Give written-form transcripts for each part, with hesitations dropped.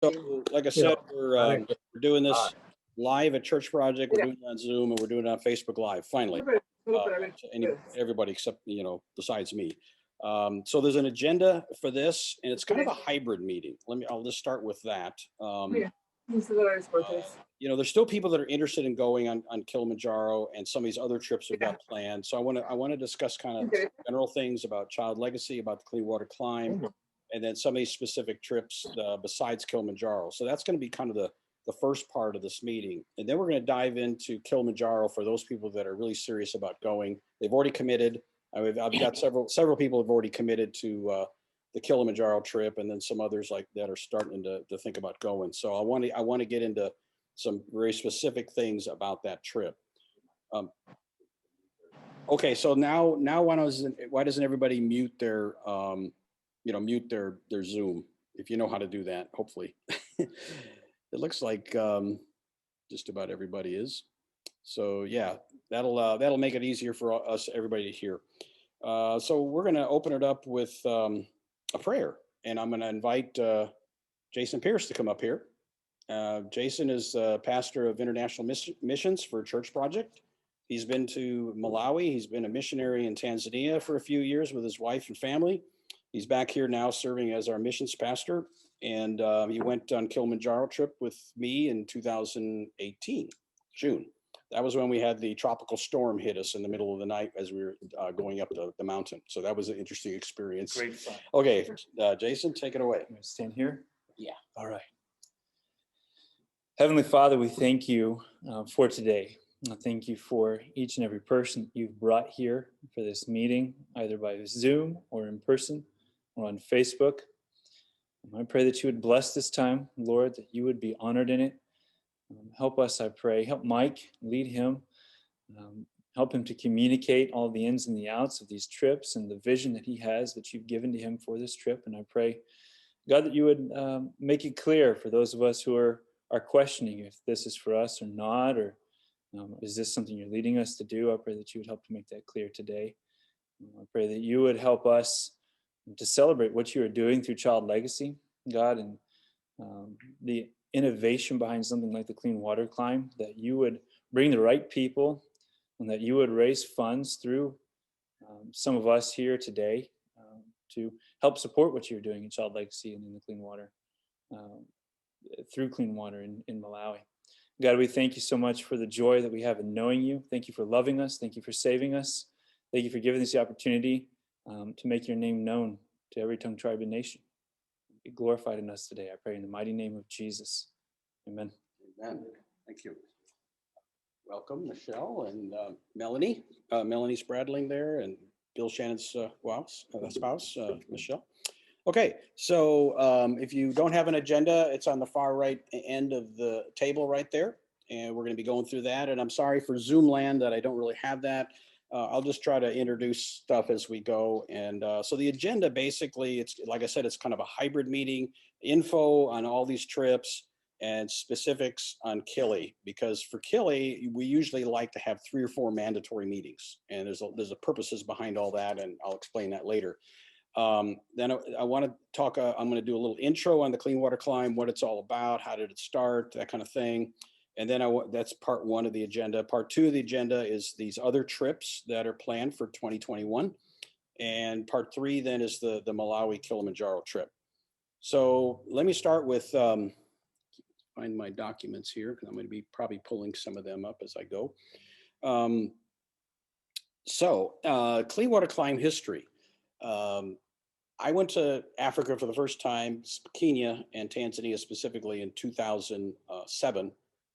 So, like I said, we're doing this live at Church Project. We're doing it on Zoom, and we're doing it on Facebook Live. Finally, everybody except besides me. So there's an agenda for this, and it's kind of a hybrid meeting. I'll just start with that. There's still people that are interested in going on Kilimanjaro, and some of these other trips we've got planned. So I want to discuss kind of general things about child legacy, about the clean water climb, and then some of these specific trips besides Kilimanjaro. So that's going to be kind of the first part of this meeting. And then we're going to dive into Kilimanjaro for those people that are really serious about going. They've already committed. I've got several people have already committed to the Kilimanjaro trip, and then some others like that are starting to think about going. So I want to get into some very specific things about that trip. Okay, so now why doesn't everybody mute their their Zoom, if you know how to do that? Hopefully, it looks like just about everybody is. So yeah, that'll make it easier for everybody to hear. So we're going to open it up with a prayer, and I'm going to invite Jason Pierce to come up here. Jason is pastor of international missions for Church Project. He's been to Malawi. He's been a missionary in Tanzania for a few years with his wife and family. He's back here now serving as our missions pastor. And he went on Kilimanjaro trip with me in 2018, June. That was when we had the tropical storm hit us in the middle of the night as we were going up the mountain. So that was an interesting experience. Great fun. Okay, Jason, take it away. You want to stand here? Yeah. All right. Heavenly Father, we thank you for today. I thank you for each and every person you've brought here for this meeting, either by Zoom or in person or on Facebook. I pray that you would bless this time, Lord, that you would be honored in it. Help us, I pray. Help Mike, lead him. Help him to communicate all the ins and the outs of these trips and the vision that he has that you've given to him for this trip. And I pray, God, that you would make it clear for those of us who are questioning if this is for us or not, or is this something you're leading us to do? I pray that you would help to make that clear today. I pray that you would help us to celebrate what you are doing through Child Legacy, God, and the innovation behind something like the Clean Water Climb, that you would bring the right people and that you would raise funds through some of us here today to help support what you're doing in Child Legacy and in the Clean Water, through Clean Water in Malawi. God, we thank you so much for the joy that we have in knowing you. Thank you for loving us. Thank you for saving us. Thank you for giving us the opportunity to make your name known to every tongue, tribe, and nation. Be glorified in us today, I pray in the mighty name of Jesus. Amen. Amen. Thank you. Welcome, Michelle and Melanie. Melanie's Bradling there, and Bill Shannon's spouse, Michelle. Okay, so if you don't have an agenda, it's on the far right end of the table right there, and we're going to be going through that. And I'm sorry for Zoom land that I don't really have that. I'll just try to introduce stuff as we go. And so the agenda, basically, it's like I said, it's kind of a hybrid meeting, info on all these trips and specifics on Kili, because for Kili, we usually like to have 3 or 4 mandatory meetings, and there's a purposes behind all that, and I'll explain that later. Then I want to talk, I'm going to do a little intro on the Clean Water Climb, what it's all about, how did it start, that kind of thing. And then that's part 1 of the agenda. Part 2 of the agenda is these other trips that are planned for 2021. And part 3 then is the Malawi Kilimanjaro trip. So let me start with, find my documents here, because I'm going to be probably pulling some of them up as I go. Clean Water Climb history. I went to Africa for the first time, Kenya and Tanzania specifically, in 2007.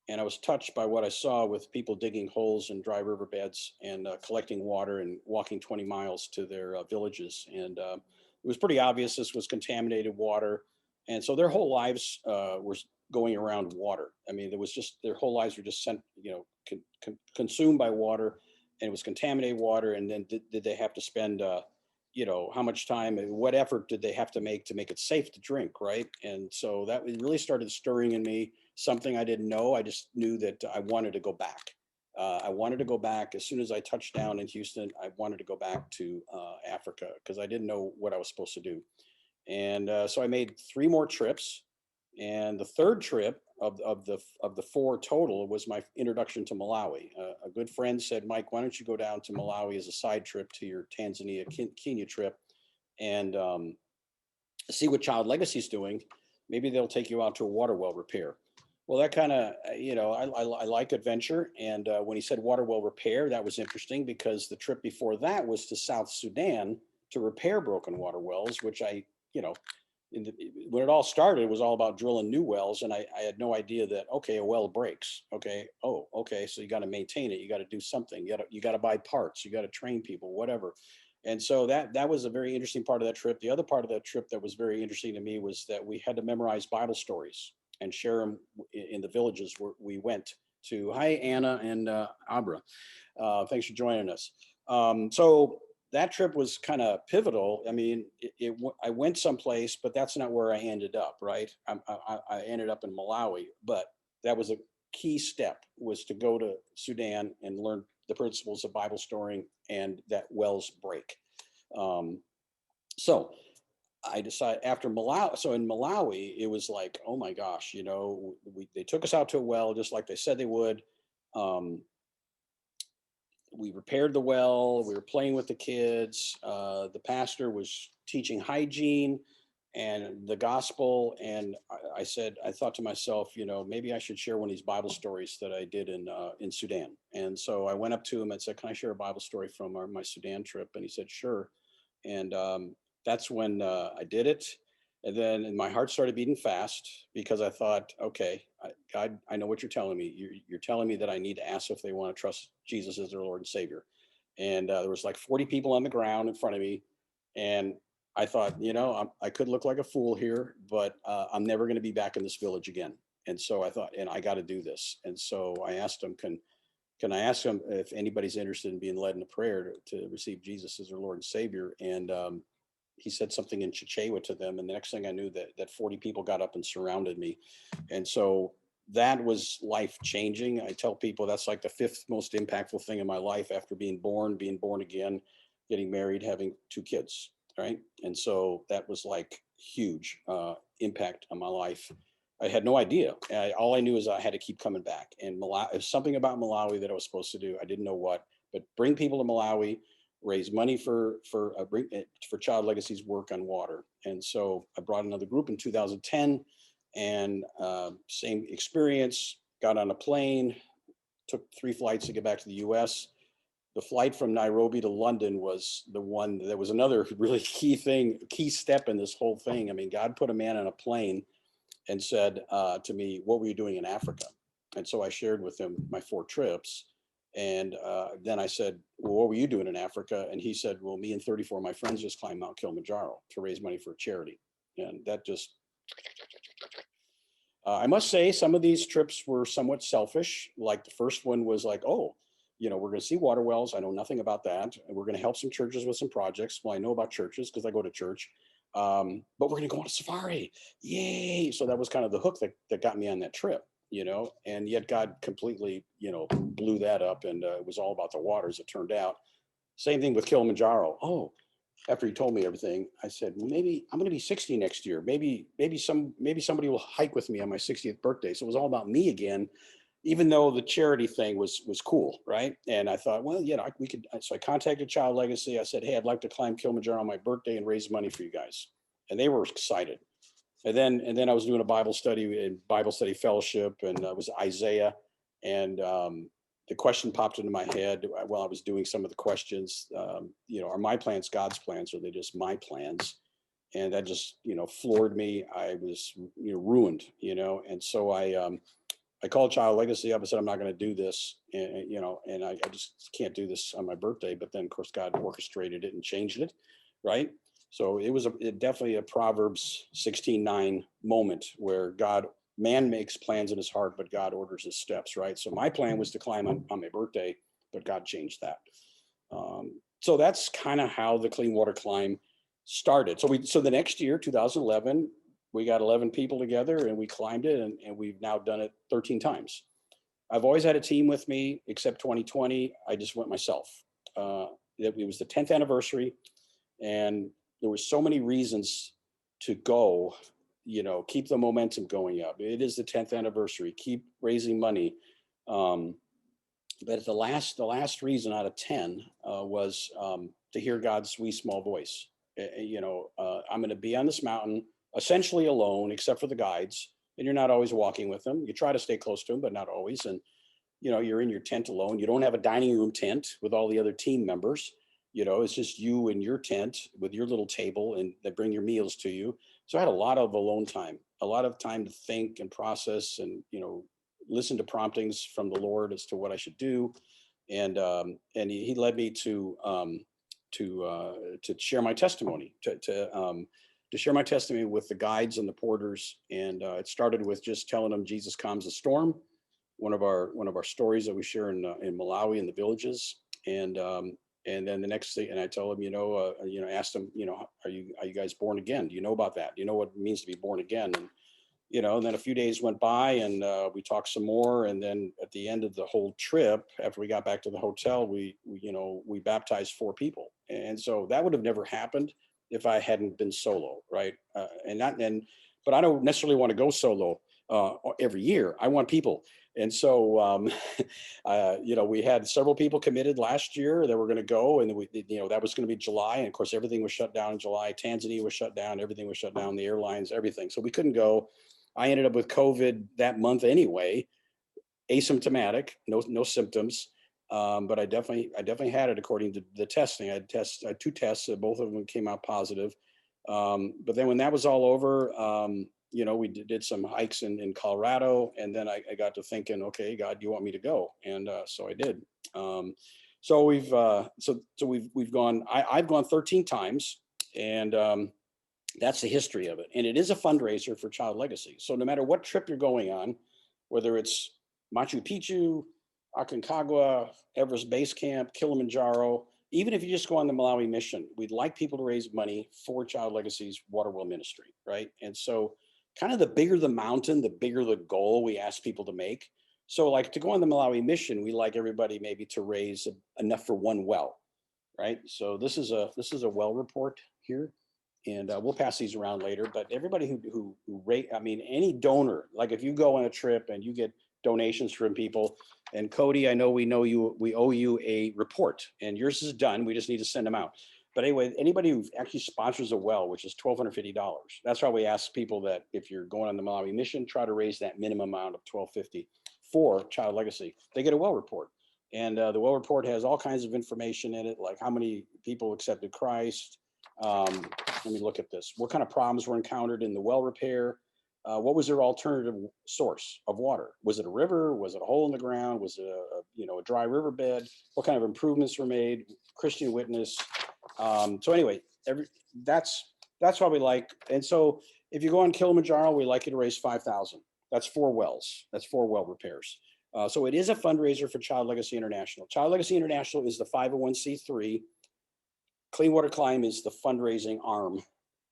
And I was touched by what I saw with people digging holes in dry riverbeds and collecting water and walking 20 miles to their villages. And it was pretty obvious this was contaminated water. And so their whole lives were going around water. I mean, it was just, their whole lives were just consumed by water, and it was contaminated water. And then did they have to spend, how much time and what effort did they have to make it safe to drink, right? And so that really started stirring in me something I didn't know. I just knew that I wanted to go back. I wanted to go back as soon as I touched down in Houston. I wanted to go back to Africa because I didn't know what I was supposed to do. And so I made 3 more trips. And the third trip of the four total was my introduction to Malawi. A good friend said, Mike, why don't you go down to Malawi as a side trip to your Tanzania, Kenya trip, and see what Child Legacy is doing. Maybe they'll take you out to a water well repair. Well, that kind of, I like adventure. And when he said water well repair, that was interesting because the trip before that was to South Sudan to repair broken water wells, which when it all started, it was all about drilling new wells. And I had no idea that, okay, a well breaks. Okay. Oh, okay. So you got to maintain it. You got to do something. You got to buy parts. You got to train people, whatever. And so that was a very interesting part of that trip. The other part of that trip that was very interesting to me was that we had to memorize Bible stories and share them in the villages where we went to. Hi, Anna and Abra. Thanks for joining us. So that trip was kind of pivotal. I mean, I went someplace, but that's not where I ended up, right? I ended up in Malawi, but that was a key step, was to go to Sudan and learn the principles of Bible storing and that wells break. So I decided after Malawi, so in Malawi, it was like, oh my gosh, they took us out to a well just like they said they would. We repaired the well. We were playing with the kids. The pastor was teaching hygiene and the gospel. And I thought to myself, maybe I should share one of these Bible stories that I did in Sudan. And so I went up to him and said, can I share a Bible story from my Sudan trip? And he said, sure. And that's when I did it. And then my heart started beating fast because I thought, okay, God, I know what you're telling me. You're telling me that I need to ask if they want to trust Jesus as their Lord and Savior. And there was like 40 people on the ground in front of me. And I thought, I could look like a fool here, but I'm never going to be back in this village again. And so I thought, and I got to do this. And so I asked him, can I ask him if anybody's interested in being led in a prayer to receive Jesus as their Lord and Savior? And he said something in Chichewa to them. And the next thing I knew that 40 people got up and surrounded me. And so that was life changing. I tell people that's like the fifth most impactful thing in my life after being born again, getting married, having 2 kids. Right. And so that was like huge impact on my life. I had no idea. All I knew is I had to keep coming back. And Malawi, there's something about Malawi that I was supposed to do. I didn't know what, but bring people to Malawi, raise money for Child Legacy's work on water. And so I brought another group in 2010, and same experience. Got on a plane, took 3 flights to get back to the U.S. The flight from Nairobi to London was the one that was another really key step in this whole thing. I mean, God put a man on a plane and said to me, what were you doing in Africa? And so I shared with him my 4 trips. And then I said, well, what were you doing in Africa? And he said, well, me and 34 of my friends just climbed Mount Kilimanjaro to raise money for a charity. And that just, I must say some of these trips were somewhat selfish. Like the first one was like, oh, we're going to see water wells. I know nothing about that. And we're going to help some churches with some projects. Well, I know about churches because I go to church. But we're going to go on a safari. Yay. So that was kind of the hook that got me on that trip, and yet God completely, blew that up. And it was all about the water, as it turned out. Same thing with Kilimanjaro. Oh, after he told me everything, I said, well, maybe I'm going to be 60 next year. Maybe somebody will hike with me on my 60th birthday. So it was all about me again, even though the charity thing was cool, right? And I thought, well, we could. So I contacted Child Legacy. I said, hey, I'd like to climb Kilimanjaro on my birthday and raise money for you guys. And they were excited. And then I was doing a Bible study fellowship, and it was Isaiah. And the question popped into my head while I was doing some of the questions. Are my plans God's plans, or are they just my plans? And that just floored me. I was ruined, and so I called Child Legacy up and said, I'm not going to do this. And I just can't do this on my birthday. But then, of course, God orchestrated it and changed it. Right. So it was definitely a Proverbs 16:9 moment where man makes plans in his heart, but God orders his steps. Right. So my plan was to climb on my birthday, but God changed that. So that's kind of how the Clean Water Climb started. So the next year, 2011, we got 11 people together and we climbed it, and we've now done it 13 times. I've always had a team with me, except 2020. I just went myself. It was the 10th anniversary, and there were so many reasons to go keep the momentum going up. It is the 10th anniversary. Keep raising money. But the last reason out of 10 was to hear God's sweet small voice. I'm going to be on this mountain essentially alone, except for the guides, and you're not always walking with them. You try to stay close to them, but not always. And you're in your tent alone. You don't have a dining room tent with all the other team members. It's just you in your tent with your little table, and they bring your meals to you. So I had a lot of alone time, a lot of time to think and process, and listen to promptings from the Lord as to what I should do. And he led me to share my testimony, to share my testimony with the guides and the porters. And it started with just telling them Jesus calms the storm, one of our stories that we share in Malawi in the villages. And then the next thing, and I told him, asked him, are you guys born again? Do you know about that? Do you know what it means to be born again? And and then a few days went by, and we talked some more. And then at the end of the whole trip, after we got back to the hotel, we baptized 4 people. And so that would have never happened if I hadn't been solo, right? But I don't necessarily want to go solo every year. I want people. And so, we had several people committed last year that were going to go, and that was going to be July. And of course, everything was shut down in July. Tanzania was shut down. Everything was shut down. The airlines, everything. So we couldn't go. I ended up with COVID that month anyway, asymptomatic, no symptoms. But I definitely had it according to the testing. I had 2 tests. Both of them came out positive. But then when that was all over, we did some hikes in Colorado, and then I got to thinking, okay, God, you want me to go? And so I did. So we've gone. I've gone 13 times, and that's the history of it. And it is a fundraiser for Child Legacy. So no matter what trip you're going on, whether it's Machu Picchu, Aconcagua, Everest Base Camp, Kilimanjaro, even if you just go on the Malawi mission, we'd like people to raise money for Child Legacy's water well ministry, right? And so kind of the bigger the mountain, the bigger the goal we ask people to make. So like to go on the Malawi mission, we like everybody maybe to raise enough for 1 well, right? So this is a well report here. And we'll pass these around later, but everybody who rate, any donor, like if you go on a trip and you get donations from people, and Cody, I know we owe you a report, and yours is done. We just need to send them out. But anyway, anybody who actually sponsors a well, which is $1,250, that's why we ask people that if you're going on the Malawi mission, try to raise that minimum amount of $1,250 for Child Legacy. They get a well report. And the well report has all kinds of information in it, like how many people accepted Christ. Let me look at this. What kind of problems were encountered in the well repair? What was their alternative source of water? Was it a river? Was it a hole in the ground? Was it a dry riverbed? What kind of improvements were made? Christian witness. So anyway, that's why we like. And so if you go on Kilimanjaro, we like you to raise 5,000. That's 4 wells. That's 4 well repairs. So it is a fundraiser for Child Legacy International. Child Legacy International is the 501c3. Clean Water Climb is the fundraising arm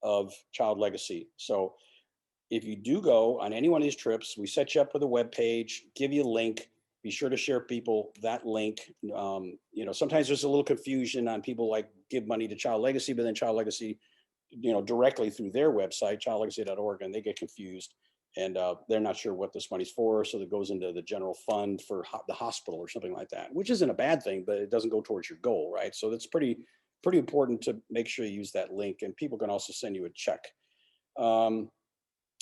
of Child Legacy. So if you do go on any one of these trips, we set you up with a web page, give you a link. Be sure to share people that link. Sometimes there's a little confusion on people like give money to Child Legacy, but then Child Legacy, directly through their website, childlegacy.org, and they get confused, and they're not sure what this money's for. So that goes into the general fund for the hospital or something like that, which isn't a bad thing, but it doesn't go towards your goal, right? So that's pretty important to make sure you use that link, and people can also send you a check.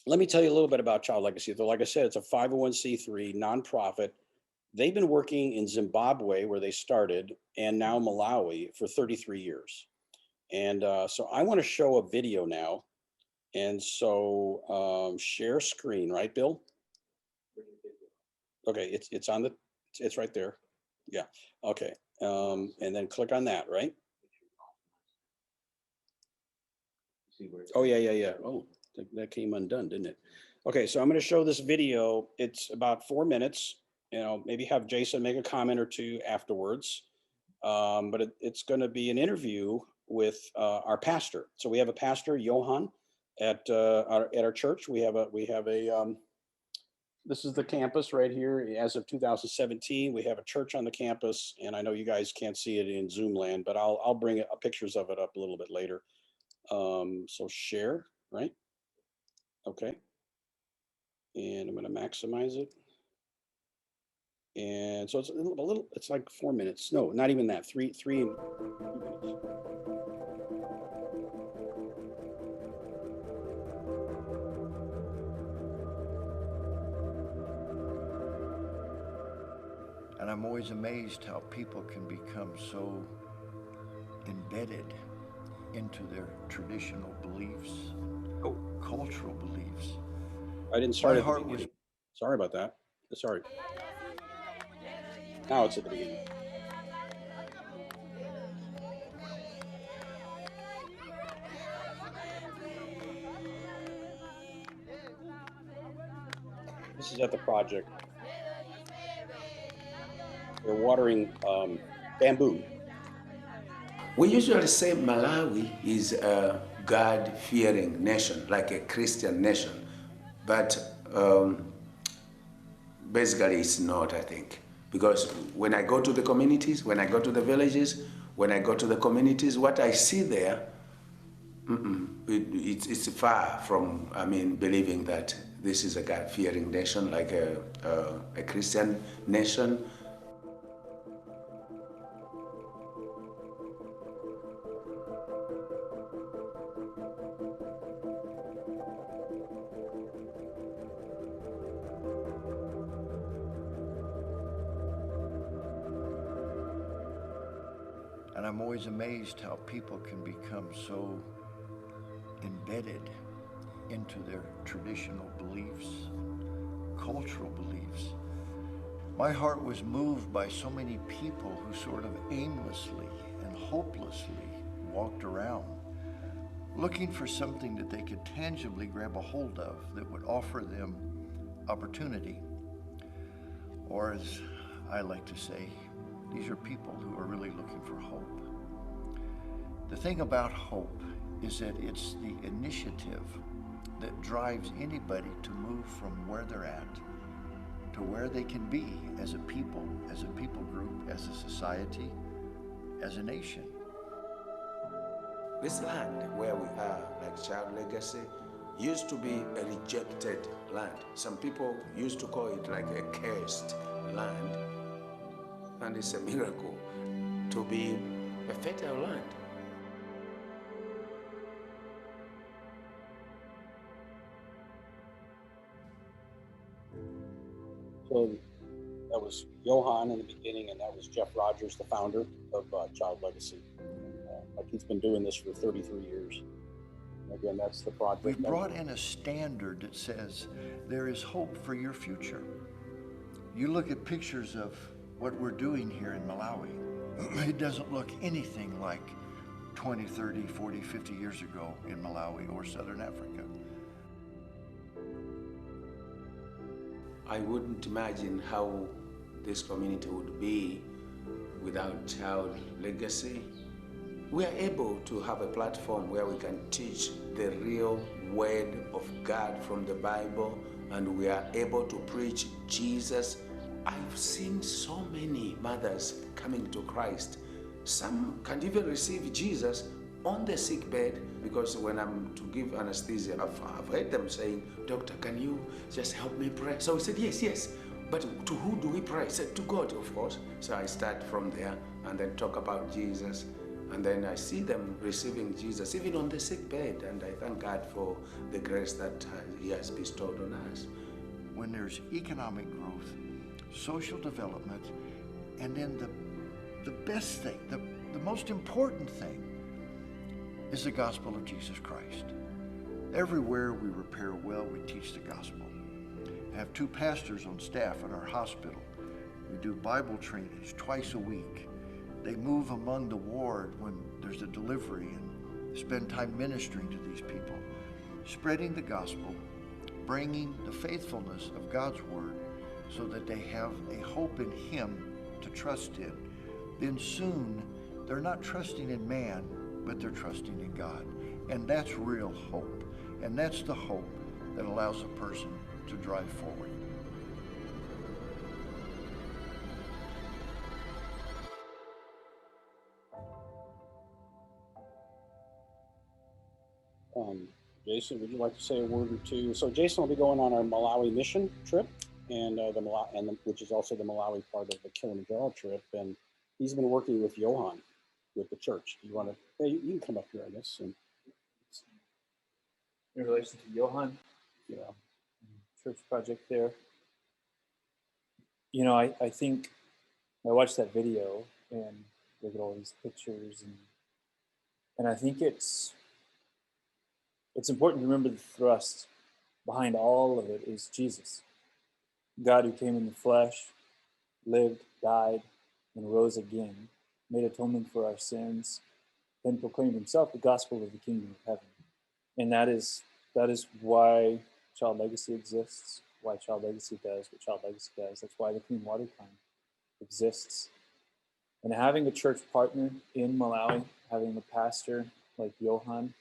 Let me tell you a little bit about Child Legacy. Like I said, it's a 501c3 nonprofit. They've been working in Zimbabwe, where they started, and now Malawi for 33 years. And so I want to show a video now. And so share screen, right, Bill? Okay, it's right there. Yeah, okay. And then click on that, right? Oh, yeah. Oh, that came undone, didn't it? Okay, so I'm going to show this video. It's about 4 minutes. Maybe have Jason make a comment or 2 afterwards. But it's going to be an interview with our pastor. So we have a pastor, Johan, at our church. We have a this is the campus right here. As of 2017, we have a church on the campus, and I know you guys can't see it in Zoom land, but I'll bring pictures of it up a little bit later. So share, right? Okay. And I'm going to maximize it. And so it's it's like 4 minutes. No, not even that. Three and 2 minutes. And I'm always amazed how people can become so embedded into their traditional beliefs, Oh, cultural beliefs. I didn't start My at the heart was beginning. Sorry about that. Sorry. Now it's at the beginning. This is at the project. They're watering bamboo. We usually say Malawi is a God-fearing nation, like a Christian nation, but basically it's not, I think. Because when I go to the communities, when I go to the villages, when I go to the communities, what I see there, it's far from, believing that this is a God-fearing nation, like a Christian nation. And I'm always amazed how people can become so embedded into their traditional beliefs, cultural beliefs. My heart was moved by so many people who sort of aimlessly and hopelessly walked around, looking for something that they could tangibly grab a hold of that would offer them opportunity. Or as I like to say, these are people who are really looking for hope. The thing about hope is that it's the initiative that drives anybody to move from where they're at to where they can be as a people group, as a society, as a nation. This land where we are, like Child Legacy, used to be a rejected land. Some people used to call it like a cursed land. And it's a miracle to be a fertile land. So that was Johan in the beginning, and that was Jeff Rogers, the founder of Child Legacy. Like he's been doing this for 33 years. And again, that's the project. We've brought in a standard that says there is hope for your future. You look at pictures of what we're doing here in Malawi, it doesn't look anything like 20, 30, 40, 50 years ago in Malawi or Southern Africa. I wouldn't imagine how this community would be without Child Legacy. We are able to have a platform where we can teach the real word of God from the Bible, and we are able to preach Jesus. I've seen so many mothers coming to Christ. Some can't even receive Jesus on the sick bed, because when I'm to give anesthesia, I've heard them saying, "Doctor, can you just help me pray?" So we said, yes. But to who do we pray? I said, to God, of course. So I start from there and then talk about Jesus. And then I see them receiving Jesus, even on the sick bed. And I thank God for the grace that He has bestowed on us. When there's economic growth, social development, and then the best thing, the most important thing is the gospel of Jesus Christ. Everywhere we repair well, we teach the gospel. I have 2 pastors on staff at our hospital. We do Bible trainings twice a week. They move among the ward when there's a delivery and spend time ministering to these people, spreading the gospel, bringing the faithfulness of God's word so that they have a hope in Him to trust in. Then soon, they're not trusting in man, but they're trusting in God. And that's real hope. And that's the hope that allows a person to drive forward. Jason, would you like to say a word or two? So Jason will be going on our Malawi mission trip, and which is also the Malawi part of the Kilimanjaro trip, and he's been working with Johan with the church. Do you want to? Hey, you can come up here, I guess. And, In relation to Johan, yeah, church project there. You know, I think I watched that video and look at all these pictures, and I think it's important to remember the thrust behind all of it is Jesus, God who came in the flesh, lived, died, and rose again, made atonement for our sins, then proclaimed himself the gospel of the kingdom of heaven. And that is why Child Legacy exists, why Child Legacy does what Child Legacy does. That's why the Clean Water Fund exists. And having a church partner in Malawi, having a pastor like Johan,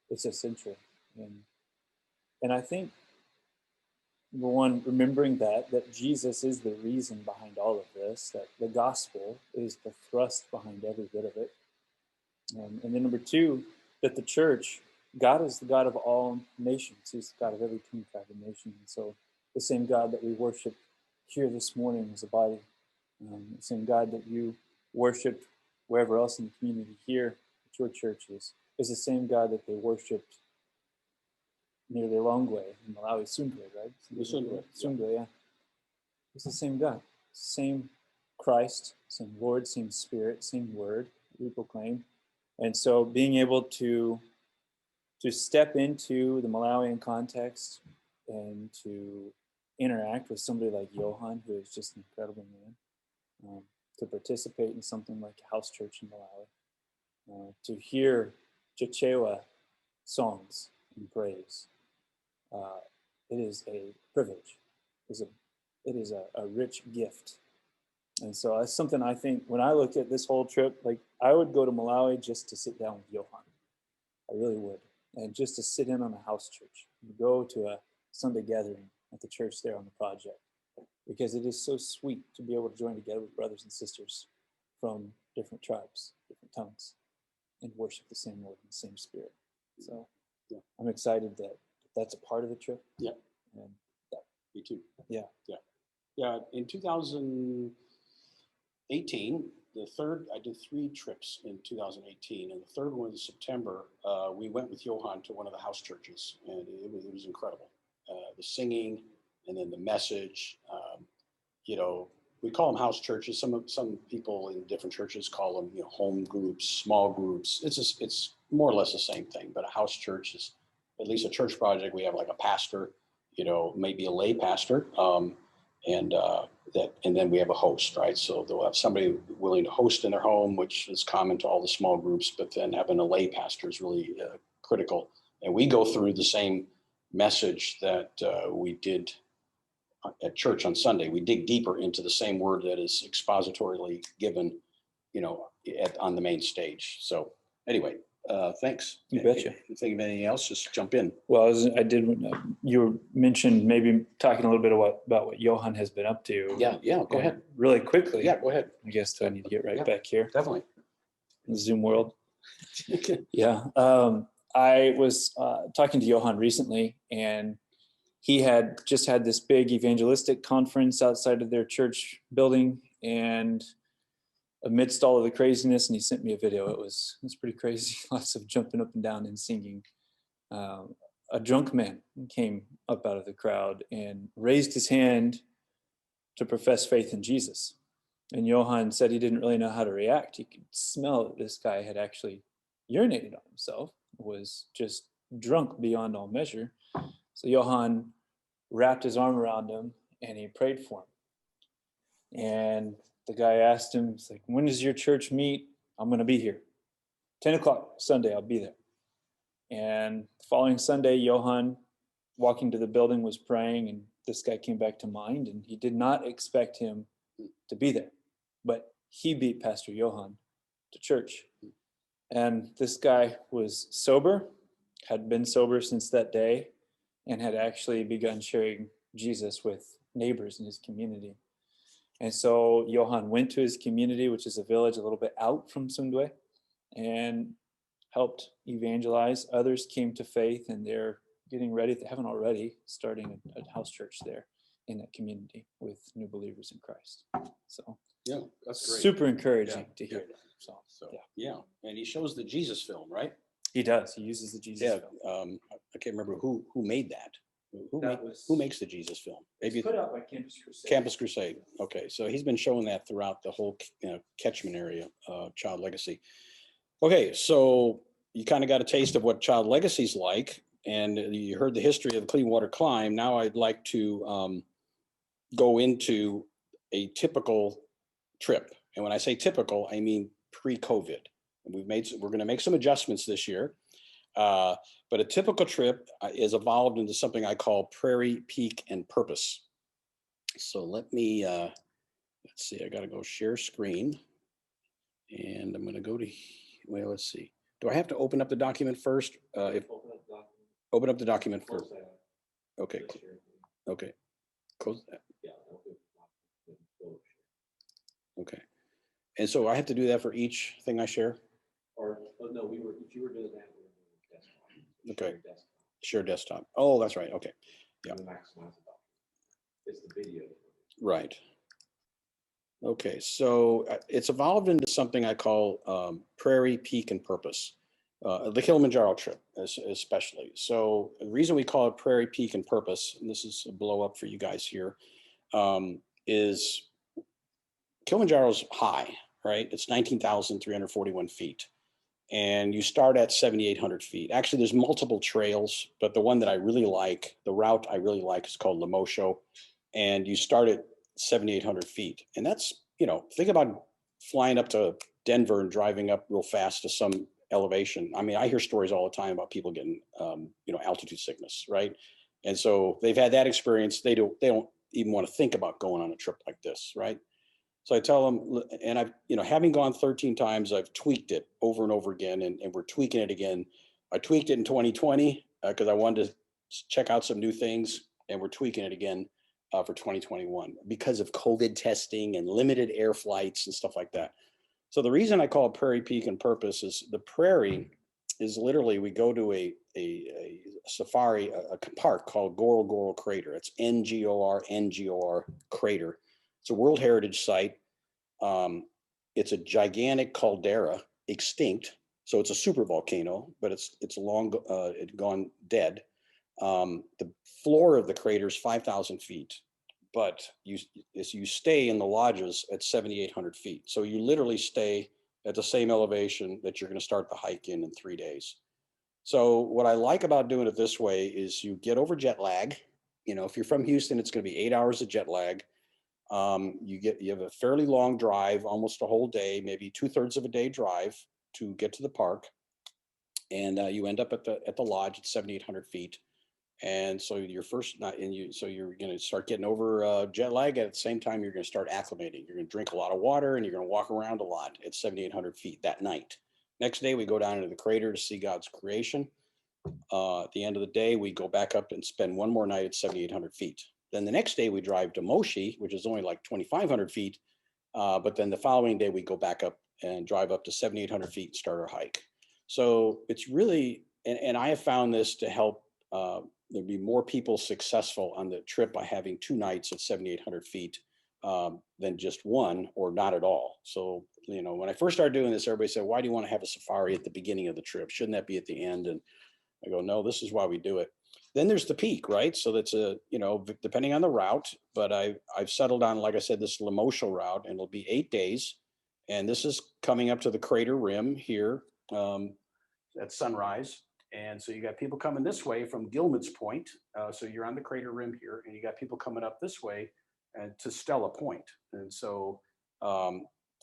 it's essential. And I think, number one, remembering that Jesus is the reason behind all of this, that the gospel is the thrust behind every bit of it. And then number two, that the church, God is the God of all nations. He's the God of every king, tribe, and nation. And so the same God that we worship here this morning as a body, the same God that you worshiped wherever else in the community here at your churches, is the same God that they worshiped near the Longway in Malawi, Sundwe, right? Sundwe, yeah. It's the same God, same Christ, same Lord, same Spirit, same Word we proclaim. And so being able to step into the Malawian context and to interact with somebody like Johan, who is just an incredible man, to participate in something like a house church in Malawi, to hear Chichewa songs and praise. It is a privilege. It is a rich gift. And so that's something I think when I look at this whole trip, like I would go to Malawi just to sit down with Johan. I really would. And just to sit in on a house church, and go to a Sunday gathering at the church there on the project, because it is so sweet to be able to join together with brothers and sisters from different tribes, different tongues, and worship the same Lord in the same Spirit. So yeah, I'm excited that that's a part of the trip. Yeah. And me too. Yeah. In 2018, I did 3 trips in 2018, and the third one in September, we went with Johan to one of the house churches, and it was incredible. The singing, and then the message. We call them house churches. Some people in different churches call them, home groups, small groups. It's more or less the same thing. But a house church is, at least a church project. We have like a pastor, maybe a lay pastor, and then we have a host, right? So they'll have somebody willing to host in their home, which is common to all the small groups. But then having a lay pastor is really critical. And we go through the same message that we did at church on Sunday. We dig deeper into the same word that is expositorily given, on the main stage. So anyway, thanks. You betcha. If you think of anything else, just jump in. Well, you mentioned maybe talking a little bit about what Johan has been up to. Yeah, go ahead. Really quickly. Yeah, go ahead. I guess I need to get right back here. Definitely. In the Zoom world. Yeah. I was talking to Johan recently, and he had just had this big evangelistic conference outside of their church building, and amidst all of the craziness, and he sent me a video. It was pretty crazy. Lots of jumping up and down and singing. A drunk man came up out of the crowd and raised his hand to profess faith in Jesus. And Johan said he didn't really know how to react. He could smell that this guy had actually urinated on himself, was just drunk beyond all measure. So Johan wrapped his arm around him and he prayed for him. And the guy asked him, he's like, when does your church meet? I'm going to be here. 10 o'clock Sunday, I'll be there. And the following Sunday, Johan, walking to the building, was praying, and this guy came back to mind, and he did not expect him to be there. But he beat Pastor Johan to church. And this guy was sober, had been sober since that day, and had actually begun sharing Jesus with neighbors in his community. And so Johan went to his community, which is a village a little bit out from Sundwe, and helped evangelize. Others came to faith, and they're getting ready, if they haven't already, starting a house church there in that community with new believers in Christ. So Yeah, that's great. super encouraging Yeah, to hear yeah. that. So So, yeah, yeah, and he shows the Jesus film, right? he does. He uses the Jesus Yeah, film. I can't remember who made that. That was- Who makes the Jesus film? It's Maybe put out by Campus Crusade. Campus Crusade. Okay, so he's been showing that throughout the whole catchment area, Child Legacy. Okay, so you kind of got a taste of what Child Legacy's like, and you heard the history of the Clean Water Climb. Now I'd like to go into a typical trip, and when I say typical, I mean pre-COVID. And we're going to make some adjustments this year. But a typical trip is evolved into something I call Prairie Peak and Purpose. So let me, let's see, I got to go share screen. And I'm going to go to, well, let's see. Do I have to open up the document first? Open up the document first. Okay. Okay. Close that. Okay. And so I have to do that for each thing I share? Or, oh, no, if you were doing that, we were doing desktop. Okay. Share desktop. Share desktop. Oh, that's right. Okay. Yeah. And then maximize the document. It's the video. Right. Okay, so it's evolved into something I call Prairie Peak and Purpose, the Kilimanjaro trip especially. So the reason we call it Prairie Peak and Purpose, and this is a blow up for you guys here, is Kilimanjaro's high, right? It's 19,341 feet. And you start at 7,800 feet. Actually, there's multiple trails, but the one that I really like, the route I really like is called Lemosho. And you start at 7,800 feet. And that's, think about flying up to Denver and driving up real fast to some elevation. I mean, I hear stories all the time about people getting, altitude sickness, right? And so they've had that experience. They don't even want to think about going on a trip like this, right? So I tell them, and I've, having gone 13 times, I've tweaked it over and over again, and we're tweaking it again. I tweaked it in 2020 because I wanted to check out some new things, and we're tweaking it again for 2021 because of COVID testing and limited air flights and stuff like that. So the reason I call it Prairie Peak and Purpose is the prairie is literally, we go to a safari, a park called Goro Crater. It's NGOR crater. It's a World Heritage Site. It's a gigantic caldera, extinct. So it's a super volcano, but it's long gone dead. The floor of the crater is 5,000 feet, but you stay in the lodges at 7,800 feet. So you literally stay at the same elevation that you're going to start the hike in 3 days. So what I like about doing it this way is you get over jet lag. If you're from Houston, it's going to be 8 hours of jet lag. You have a fairly long drive, almost a whole day, maybe 2/3 of a day drive to get to the park. And you end up at the lodge at 7,800 feet. And so your first night, so you're going to start getting over jet lag. At the same time, you're going to start acclimating. You're going to drink a lot of water, and you're going to walk around a lot at 7,800 feet that night. Next day, we go down into the crater to see God's creation. At the end of the day, we go back up and spend one more night at 7,800 feet. Then the next day we drive to Moshi, which is only like 2,500 feet. But then the following day we go back up and drive up to 7,800 feet and start our hike. So it's really, and I have found this to help there be more people successful on the trip by having 2 nights at 7,800 feet than just one or not at all. So, when I first started doing this, everybody said, why do you want to have a safari at the beginning of the trip? Shouldn't that be at the end? And I go, no, this is why we do it. Then there's the peak, right? So that's depending on the route, but I've settled on, like I said, this Lemosho route, and it'll be 8 days. And this is coming up to the crater rim here at sunrise. And so you got people coming this way from Gilman's Point. So you're on the crater rim here, and you got people coming up this way to Stella Point. And so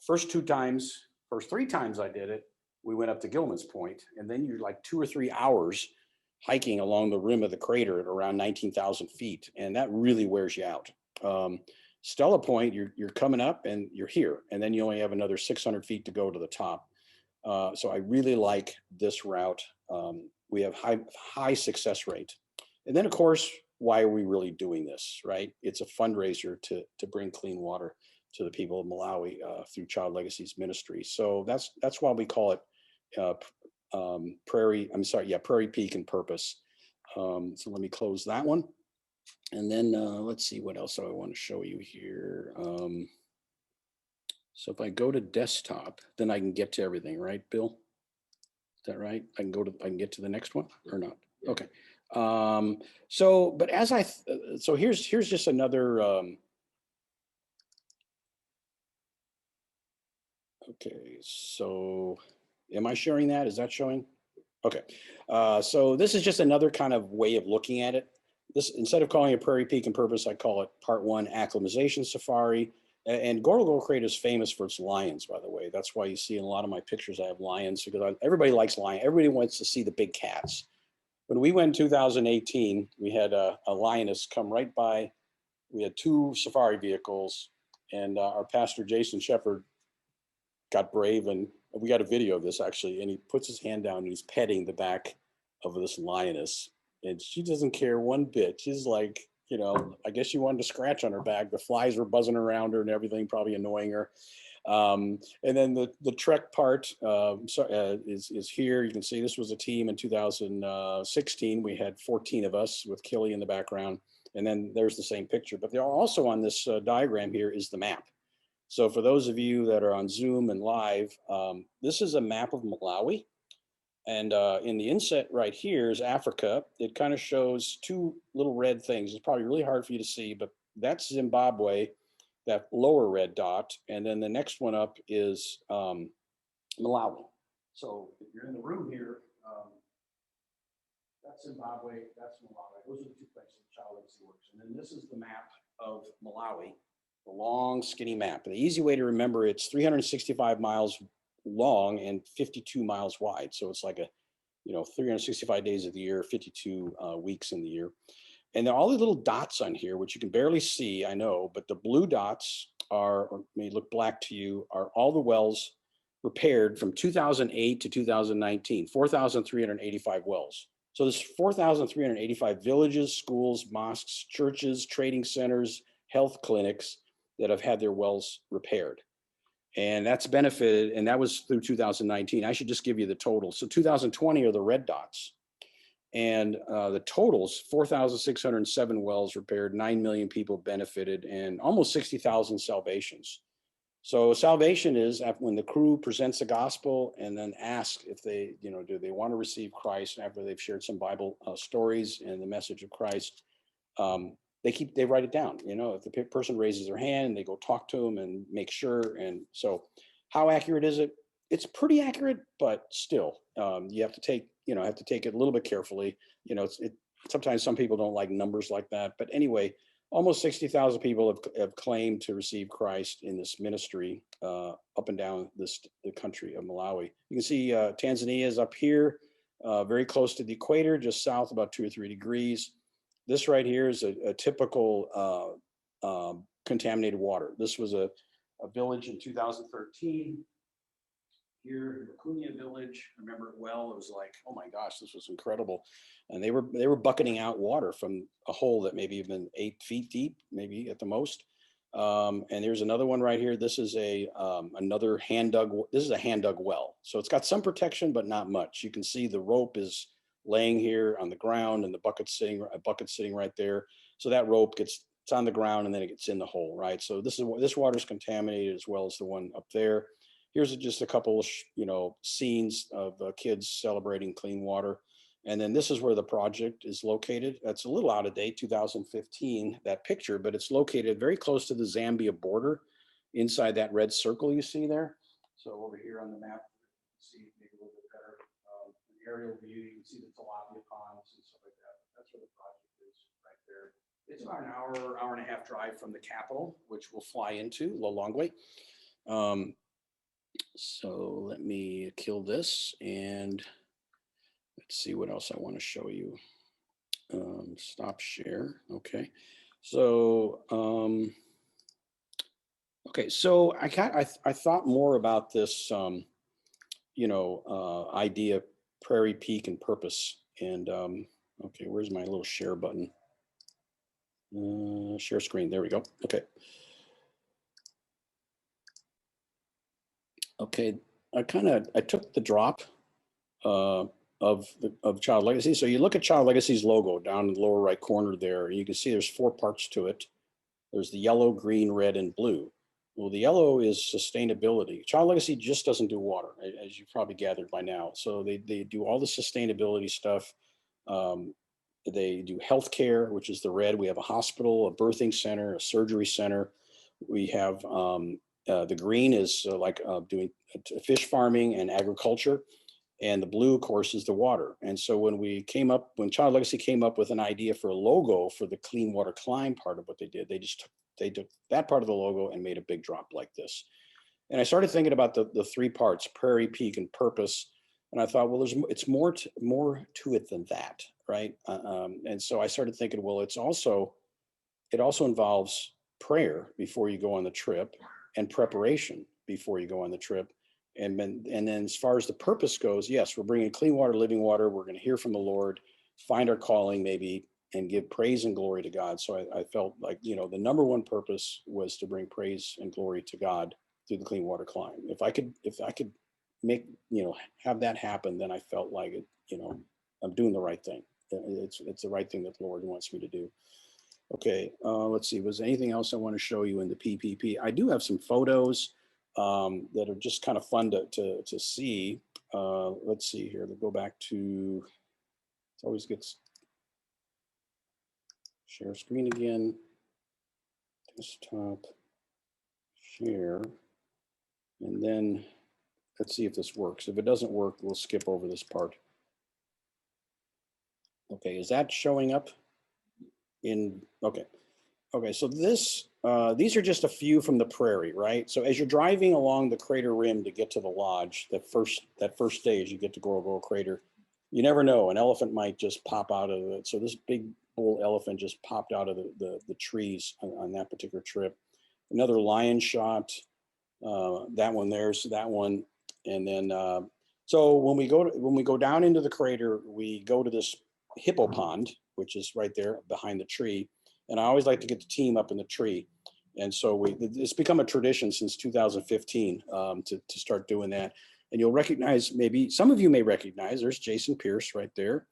first 3 times I did it, we went up to Gilman's Point, and then you're like 2 or 3 hours hiking along the rim of the crater at around 19,000 feet. And that really wears you out. Stella Point, you're coming up and you're here, and then you only have another 600 feet to go to the top. So I really like this route. We have high success rate. And then of course, why are we really doing this, right? It's a fundraiser to bring clean water to the people of Malawi through Child Legacy's ministry. So that's why we call it Prairie Peak and Purpose. So let me close that one. And then let's see what else I want to show you here. So if I go to desktop, then I can get to everything, right, Bill? Is that right? I can get to the next one or not? Okay. So, but as so here's just another, okay, so am I sharing that? Is that showing? Okay. So this is just another kind of way of looking at it. This, instead of calling it Prairie Peak and Purpose, I call it Part 1 Acclimatization Safari. And Gorgo Crater is famous for its lions, by the way. That's why you see in a lot of my pictures I have lions, because everybody likes lions. Everybody wants to see the big cats. When we went in 2018, we had a lioness come right by. We had 2 safari vehicles, and our pastor, Jason Shepard, got brave, and we got a video of this actually, and he puts his hand down and he's petting the back of this lioness, and she doesn't care one bit. She's like, I guess she wanted to scratch on her back. The flies were buzzing around her and everything, probably annoying her. And then the trek part is here. You can see this was a team in 2016. We had 14 of us with Killy in the background. And then there's the same picture. But they're also on this diagram here is the map. So for those of you that are on Zoom and live, this is a map of Malawi. And in the inset right here is Africa. It kind of shows 2 little red things. It's probably really hard for you to see, but that's Zimbabwe, that lower red dot. And then the next one up is Malawi. So if you're in the room here, that's Zimbabwe, that's Malawi. Those are the 2 places Child Legacy works. And then this is the map of Malawi, the long skinny map. And the easy way to remember, it's 365 miles long and 52 miles wide. So it's like 365 days of the year, 52 weeks in the year. And there are all the little dots on here, which you can barely see, I know, but the blue dots are, or may look black to you, are all the wells repaired from 2008 to 2019, 4,385 wells. So there's 4,385 villages, schools, mosques, churches, trading centers, health clinics that have had their wells repaired. And that's benefited, and that was through 2019. I should just give you the total. So 2020 are the red dots. And the totals, 4,607 wells repaired, 9 million people benefited, and almost 60,000 salvations. So salvation is when the crew presents the gospel and then asks if they, do they want to receive Christ after they've shared some Bible stories and the message of Christ. They write it down. If the person raises their hand, they go talk to them and make sure. And so how accurate is it? It's pretty accurate, but still, you have to take it a little bit carefully. Sometimes some people don't like numbers like that. But anyway, almost 60,000 people have claimed to receive Christ in this ministry up and down the country of Malawi. You can see Tanzania is up here, very close to the equator, just south about 2 or 3 degrees. This right here is a typical contaminated water. This was a village in 2013. Here in Macunia village, I remember it well. It was like, oh my gosh, this was incredible. And they were bucketing out water from a hole that maybe even 8 feet deep, maybe at the most. And there's another one right here. This is another hand dug. This is a hand dug well. So it's got some protection, but not much. You can see the rope is laying here on the ground and the bucket sitting right there. So that rope it's on the ground and then it gets in the hole, right? So this water is contaminated as well as the one up there. Here's just a couple of, scenes of kids celebrating clean water. And then this is where the project is located. That's a little out of date, 2015, that picture, but it's located very close to the Zambia border inside that red circle you see there. So over here on the map, you see maybe a little bit better an aerial view. You can see the tilapia ponds and stuff like that. That's where the project is right there. It's about an hour and a half drive from the capital, which we'll fly into, Lilongwe. So let me kill this and let's see what else I want to show you. Stop share. Okay. So, okay. So I thought more about this, idea, Prairie Peak and Purpose. And, okay, where's my little share button? Share screen. There we go. Okay. Okay, I took the drop of Child Legacy. So you look at Child Legacy's logo down in the lower right corner there, and you can see there's 4 parts to it. There's the yellow, green, red, and blue. Well, the yellow is sustainability. Child Legacy just doesn't do water, as you probably gathered by now. So they do all the sustainability stuff. They do healthcare, which is the red. We have a hospital, a birthing center, a surgery center. We have the green is doing fish farming and agriculture. And the blue, of course, is the water. And so when Child Legacy came up with an idea for a logo for the Clean Water Climb part of what they did, they took that part of the logo and made a big drop like this. And I started thinking about the 3 parts, prairie, peak, and purpose. And I thought, well, it's more to it than that, right? And so I started thinking, well, it also involves prayer before you go on the trip and preparation before you go on the trip. And then as far as the purpose goes, yes, we're bringing clean water, living water. We're going to hear from the Lord, find our calling maybe, and give praise and glory to God. So I felt like, the number one purpose was to bring praise and glory to God through the Clean Water Climb. If I could make, have that happen, then I felt like I'm doing the right thing. It's the right thing that the Lord wants me to do. Okay, let's see. Was there anything else I want to show you in the PPP? I do have some photos that are just kind of fun to see. Let's see here. Let's go back to. It always gets share screen again. Desktop, share, and then let's see if this works. If it doesn't work, we'll skip over this part. Okay, is that showing up? Okay, so these are just a few from the prairie, right? So as you're driving along the crater rim to get to the lodge, that first stage, you get to Gorgo Crater, you never know, an elephant might just pop out of it. So this big bull elephant just popped out of the trees on that particular trip. Another lion shot, that one, there's that one. And then, so when we go down into the crater, we go to this hippo pond, which is right there behind the tree. And I always like to get the team up in the tree. And so it's become a tradition since 2015 to start doing that. And you'll recognize, maybe some of you may recognize, there's Jason Pierce right there.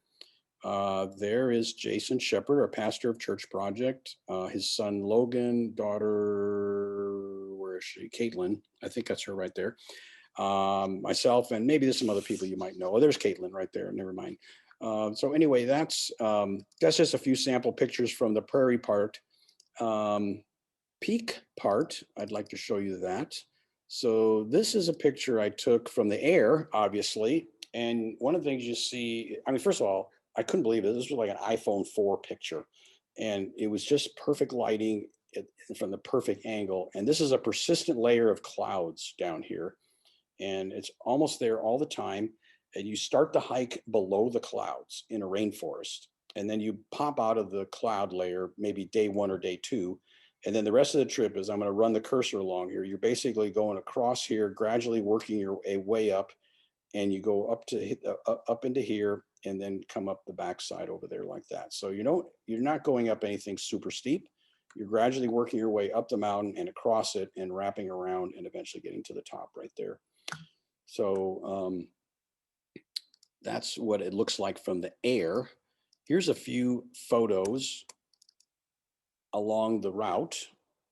There is Jason Shepard, our pastor of Church Project, his son Logan, daughter, where is she? Caitlin, I think that's her right there. Myself, and maybe there's some other people you might know. Oh, there's Caitlin right there, never mind. So anyway, that's just a few sample pictures from the prairie part. Peak part, I'd like to show you that. So this is a picture I took from the air, obviously. And one of the things you see, I mean, first of all, I couldn't believe it. This was like an iPhone 4 picture. And it was just perfect lighting from the perfect angle. And this is a persistent layer of clouds down here. And it's almost there all the time. And you start the hike below the clouds in a rainforest. And then you pop out of the cloud layer, maybe day 1 or day 2. And then the rest of the trip is, I'm going to run the cursor along here. You're basically going across here, gradually working your way up. And you go up into here and then come up the backside over there like that. So you're not going up anything super steep. You're gradually working your way up the mountain and across it and wrapping around and eventually getting to the top right there. So that's what it looks like from the air. Here's a few photos along the route.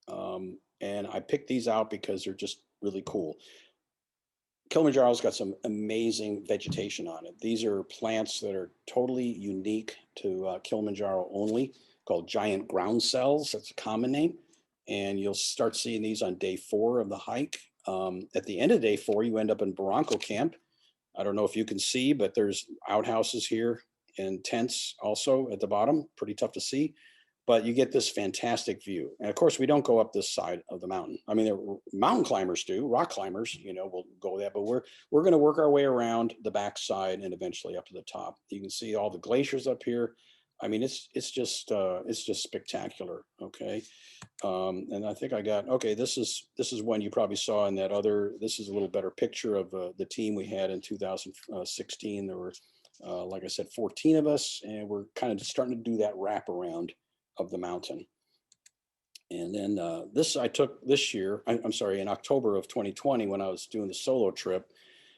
And I picked these out because they're just really cool. Kilimanjaro's got some amazing vegetation on it. These are plants that are totally unique to Kilimanjaro only, called giant ground cells. That's a common name. And you'll start seeing these on day 4 of the hike. At the end of day 4, you end up in Barranco Camp. I don't know if you can see, but there's outhouses here and tents also at the bottom. Pretty tough to see, but you get this fantastic view. And of course, we don't go up this side of the mountain. I mean, mountain climbers do, rock climbers, will go there, but we're going to work our way around the backside and eventually up to the top. You can see all the glaciers up here. I mean, it's just spectacular. Okay. And I think I got, okay, this is one you probably saw in that other, this is a little better picture of the team we had in 2016. There were, like I said, 14 of us, and we're kind of starting to do that wrap around of the mountain. And then this I took this year, I'm sorry, in October of 2020, when I was doing the solo trip.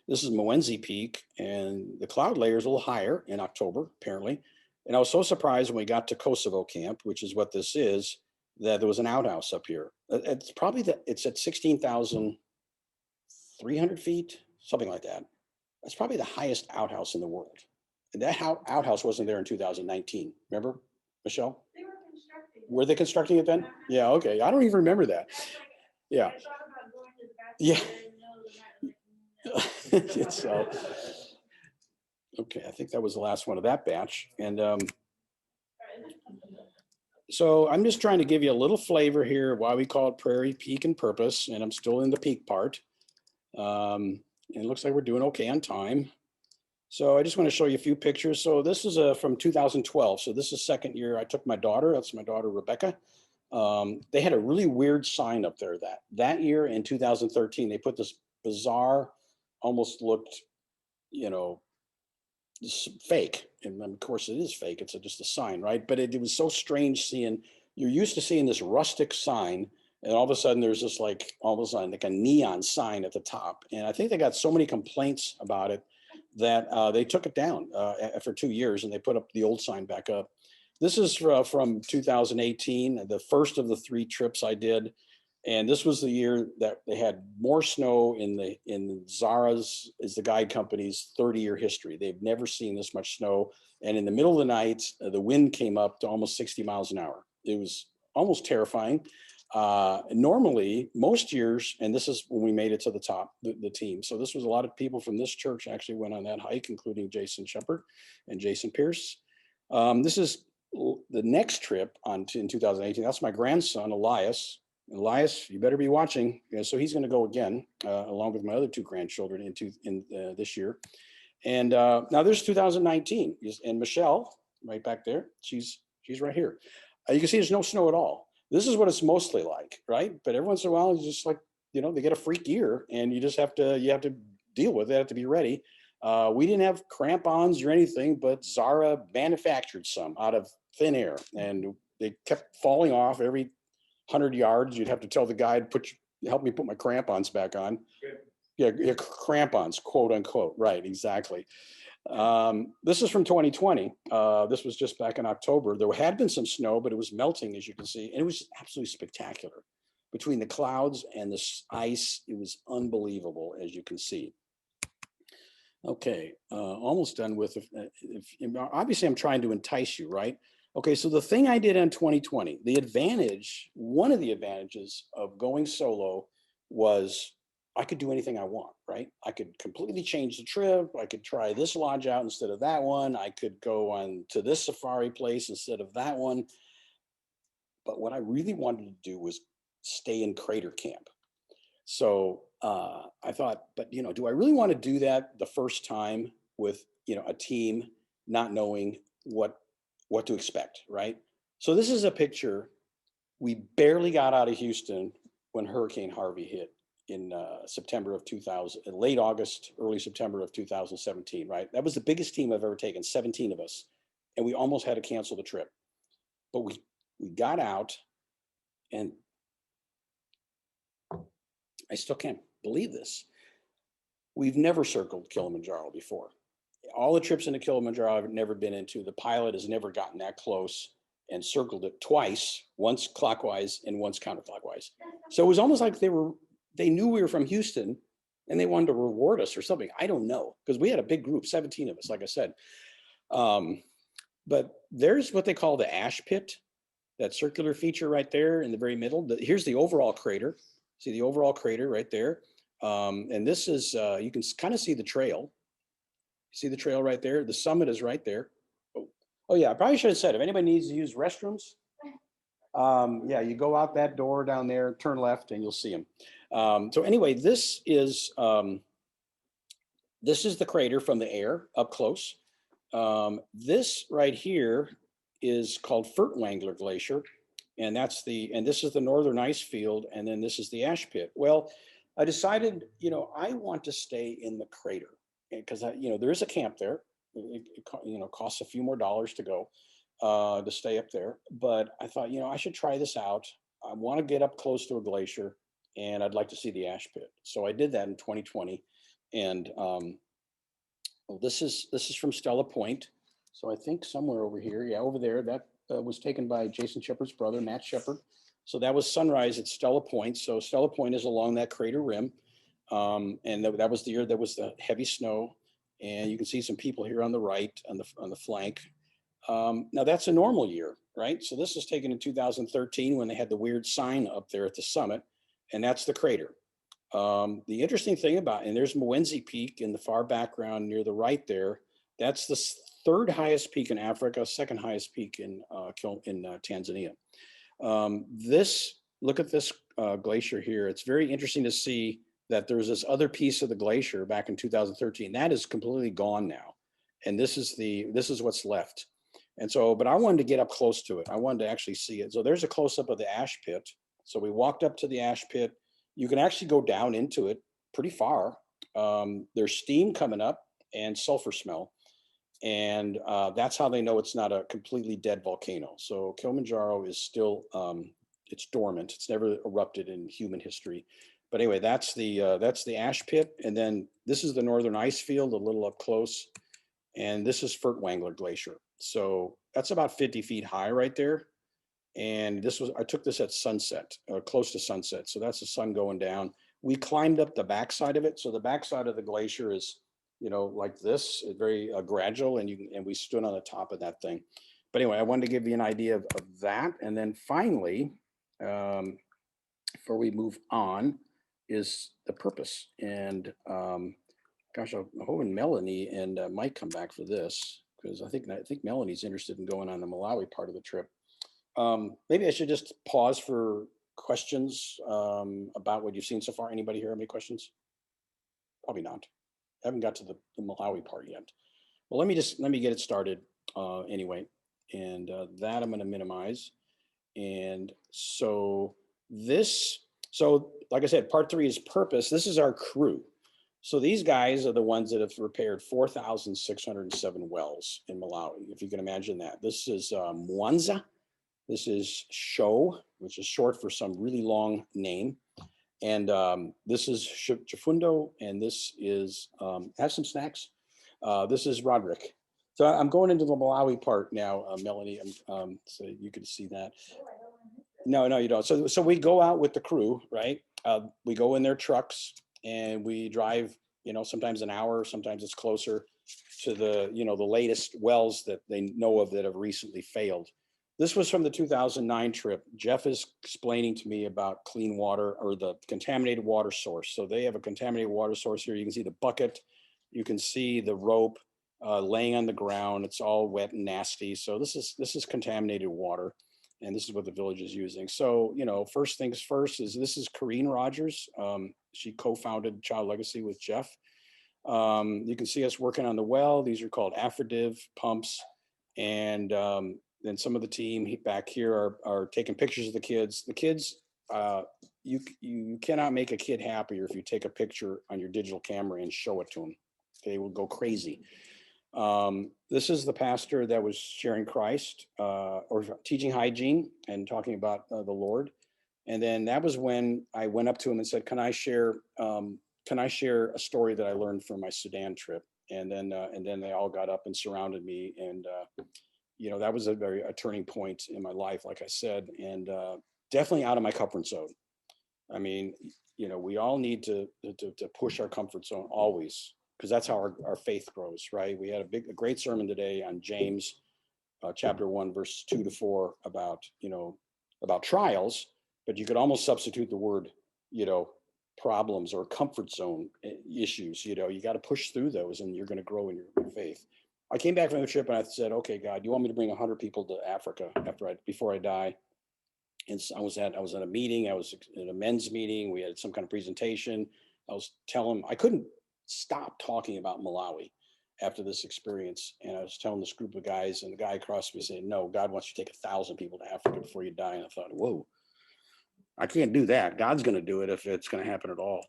This is Moenzi Peak, and the cloud layer is a little higher in October, apparently. And I was so surprised when we got to Kosovo Camp, which is what this is, that there was an outhouse up here. It's probably it's at 16,300 feet, something like that. That's probably the highest outhouse in the world. And that outhouse wasn't there in 2019. Remember, Michelle? They were constructing. Were they constructing it then? Yeah, okay. I don't even remember that. Yeah. I thought about going to the bathroom. Yeah. So, okay, I think that was the last one of that batch. And so I'm just trying to give you a little flavor here why we call it Prairie Peak and Purpose, and I'm still in the peak part. And it looks like we're doing okay on time. So I just want to show you a few pictures. So this is from 2012. So this is second year. I took my daughter. That's my daughter, Rebecca. They had a really weird sign up there that year in 2013. They put this bizarre, almost looked, fake. And of course it is fake. It's just a sign, right? But it was so strange seeing, you're used to seeing this rustic sign, and all of a sudden there's this like a neon sign at the top. And I think they got so many complaints about it that they took it down after 2 years, and they put up the old sign back up. This is from 2018, the first of the 3 trips I did. And this was the year that they had more snow in Zara's, is the guide company's 30-year history. They've never seen this much snow. And in the middle of the night, the wind came up to almost 60 miles an hour. It was almost terrifying. Normally, most years, and this is when we made it to the top, the team. So this was a lot of people from this church actually went on that hike, including Jason Shepard and Jason Pierce. This is the next trip in 2018. That's my grandson, Elias. Elias, you better be watching. So he's going to go again, along with my other 2 grandchildren in this year. And now there's 2019, and Michelle, right back there, she's right here. You can see there's no snow at all. This is what it's mostly like, right? But every once in a while, it's just like, they get a freak year, and you have to deal with it, have to be ready. We didn't have crampons or anything, but Zara manufactured some out of thin air, and they kept falling off every 100 yards. You'd have to tell the guide, help me put my crampons back on. Yeah, crampons, quote unquote. Right, exactly. This is from 2020. This was just back in October. There had been some snow, but it was melting, as you can see, and it was absolutely spectacular. Between the clouds and the ice, it was unbelievable, as you can see. Okay, almost done with. Obviously, I'm trying to entice you, right? Okay, so the thing I did in 2020, one of the advantages of going solo was I could do anything I want, right? I could completely change the trip. I could try this lodge out instead of that one. I could go on to this safari place instead of that one. But what I really wanted to do was stay in Crater Camp. So I thought, but do I really want to do that the first time with a team, not knowing what to expect, right? So this is a picture. We barely got out of Houston when Hurricane Harvey hit in September of 2000, late August, early September of 2017, right? That was the biggest team I've ever taken, 17 of us, and we almost had to cancel the trip. But we got out, and I still can't believe this. We've never circled Kilimanjaro before. All the trips into Kilimanjaro I've never been into. The pilot has never gotten that close and circled it twice, once clockwise and once counterclockwise. So it was almost like they knew we were from Houston and they wanted to reward us or something. I don't know, because we had a big group, 17 of us, like I said. But there's what they call the ash pit, that circular feature right there in the very middle. Here's the overall crater. See the overall crater right there. And this is, you can kind of see the trail. See the trail right there? The summit is right there. Oh yeah, I probably should have said, if anybody needs to use restrooms, yeah, you go out that door down there, turn left, and you'll see them. So anyway, this is the crater from the air up close. This right here is called Furtwängler Glacier, and this is the northern ice field, and then this is the ash pit. Well, I decided, I want to stay in the crater because there is a camp there. It costs a few more dollars to go to stay up there, but I thought, I should try this out. I want to get up close to a glacier, and I'd like to see the ash pit. So I did that in 2020. And well, this is from Stella Point. So I think somewhere over here, yeah, over there, that was taken by Jason Shepard's brother, Matt Shepard. So that was sunrise at Stella Point. So Stella Point is along that crater rim. And that was the year there was the heavy snow. And you can see some people here on the right, on the flank. Now that's a normal year, right? So this was taken in 2013 when they had the weird sign up there at the summit, and that's the crater. The interesting thing about, and there's Mwenzi Peak in the far background near the right there. That's the third highest peak in Africa, second highest peak in Tanzania. Look at this glacier here. It's very interesting to see that there's this other piece of the glacier back in 2013. That is completely gone now. And this is what's left. And so, but I wanted to get up close to it. I wanted to actually see it. So there's a close up of the ash pit. So we walked up to the ash pit. You can actually go down into it pretty far. There's steam coming up and sulfur smell. And that's how they know it's not a completely dead volcano. So Kilimanjaro is still, it's dormant. It's never erupted in human history. But anyway, that's the ash pit. And then this is the northern ice field, a little up close. And this is Furtwängler Glacier. So that's about 50 feet high right there. And I took this at sunset, close to sunset. So that's the sun going down. We climbed up the backside of it. So the backside of the glacier is, like this, very gradual, and we stood on the top of that thing. But anyway, I wanted to give you an idea of that. And then finally, before we move on, is the purpose. And gosh, I'm hoping Melanie and Mike come back for this, because I think Melanie's interested in going on the Malawi part of the trip. Maybe I should just pause for questions about what you've seen so far. Anybody here have any questions? Probably not. I haven't got to the Malawi part yet. Well, let me get it started anyway. And that I'm going to minimize. And so like I said, part 3 is purpose. This is our crew. So these guys are the ones that have repaired 4,607 wells in Malawi, if you can imagine that. This is Mwanza. This is Show, which is short for some really long name. And this is Chifundo, and this is, have some snacks. This is Roderick. So I'm going into the Malawi part now, Melanie, so you can see that. No, you don't. So we go out with the crew, right? We go in their trucks and we drive, sometimes an hour, sometimes it's closer to the latest wells that they know of that have recently failed. This was from the 2009 trip. Jeff is explaining to me about clean water, or the contaminated water source. So they have a contaminated water source here. You can see the bucket. You can see the rope laying on the ground. It's all wet and nasty. So this is contaminated water. And this is what the village is using. So, first things first this is Corrine Rogers. She co-founded Child Legacy with Jeff. You can see us working on the well. These are called Afrodiv pumps. And then some of the team back here are taking pictures of the kids. The kids, you cannot make a kid happier if you take a picture on your digital camera and show it to them. They will go crazy. This is the pastor that was sharing Christ or teaching hygiene and talking about the Lord. And then that was when I went up to him and said, can I share a story that I learned from my Sudan trip? And then they all got up and surrounded me. And, that was a turning point in my life, like I said, and definitely out of my comfort zone. I mean, we all need to push our comfort zone always, because that's how our faith grows, right? We had a great sermon today on James chapter 1, verse 2-4 about trials, but you could almost substitute the word, problems or comfort zone issues. You got to push through those and you're going to grow in your faith. I came back from the trip and I said, okay, God, you want me to bring 100 people to Africa before I die? And so I was at a meeting. I was at a men's meeting. We had some kind of presentation. I was telling them I couldn't stop talking about Malawi after this experience. And I was telling this group of guys, and the guy across me said, no, God wants you to take 1,000 people to Africa before you die. And I thought, whoa, I can't do that. God's going to do it if it's going to happen at all.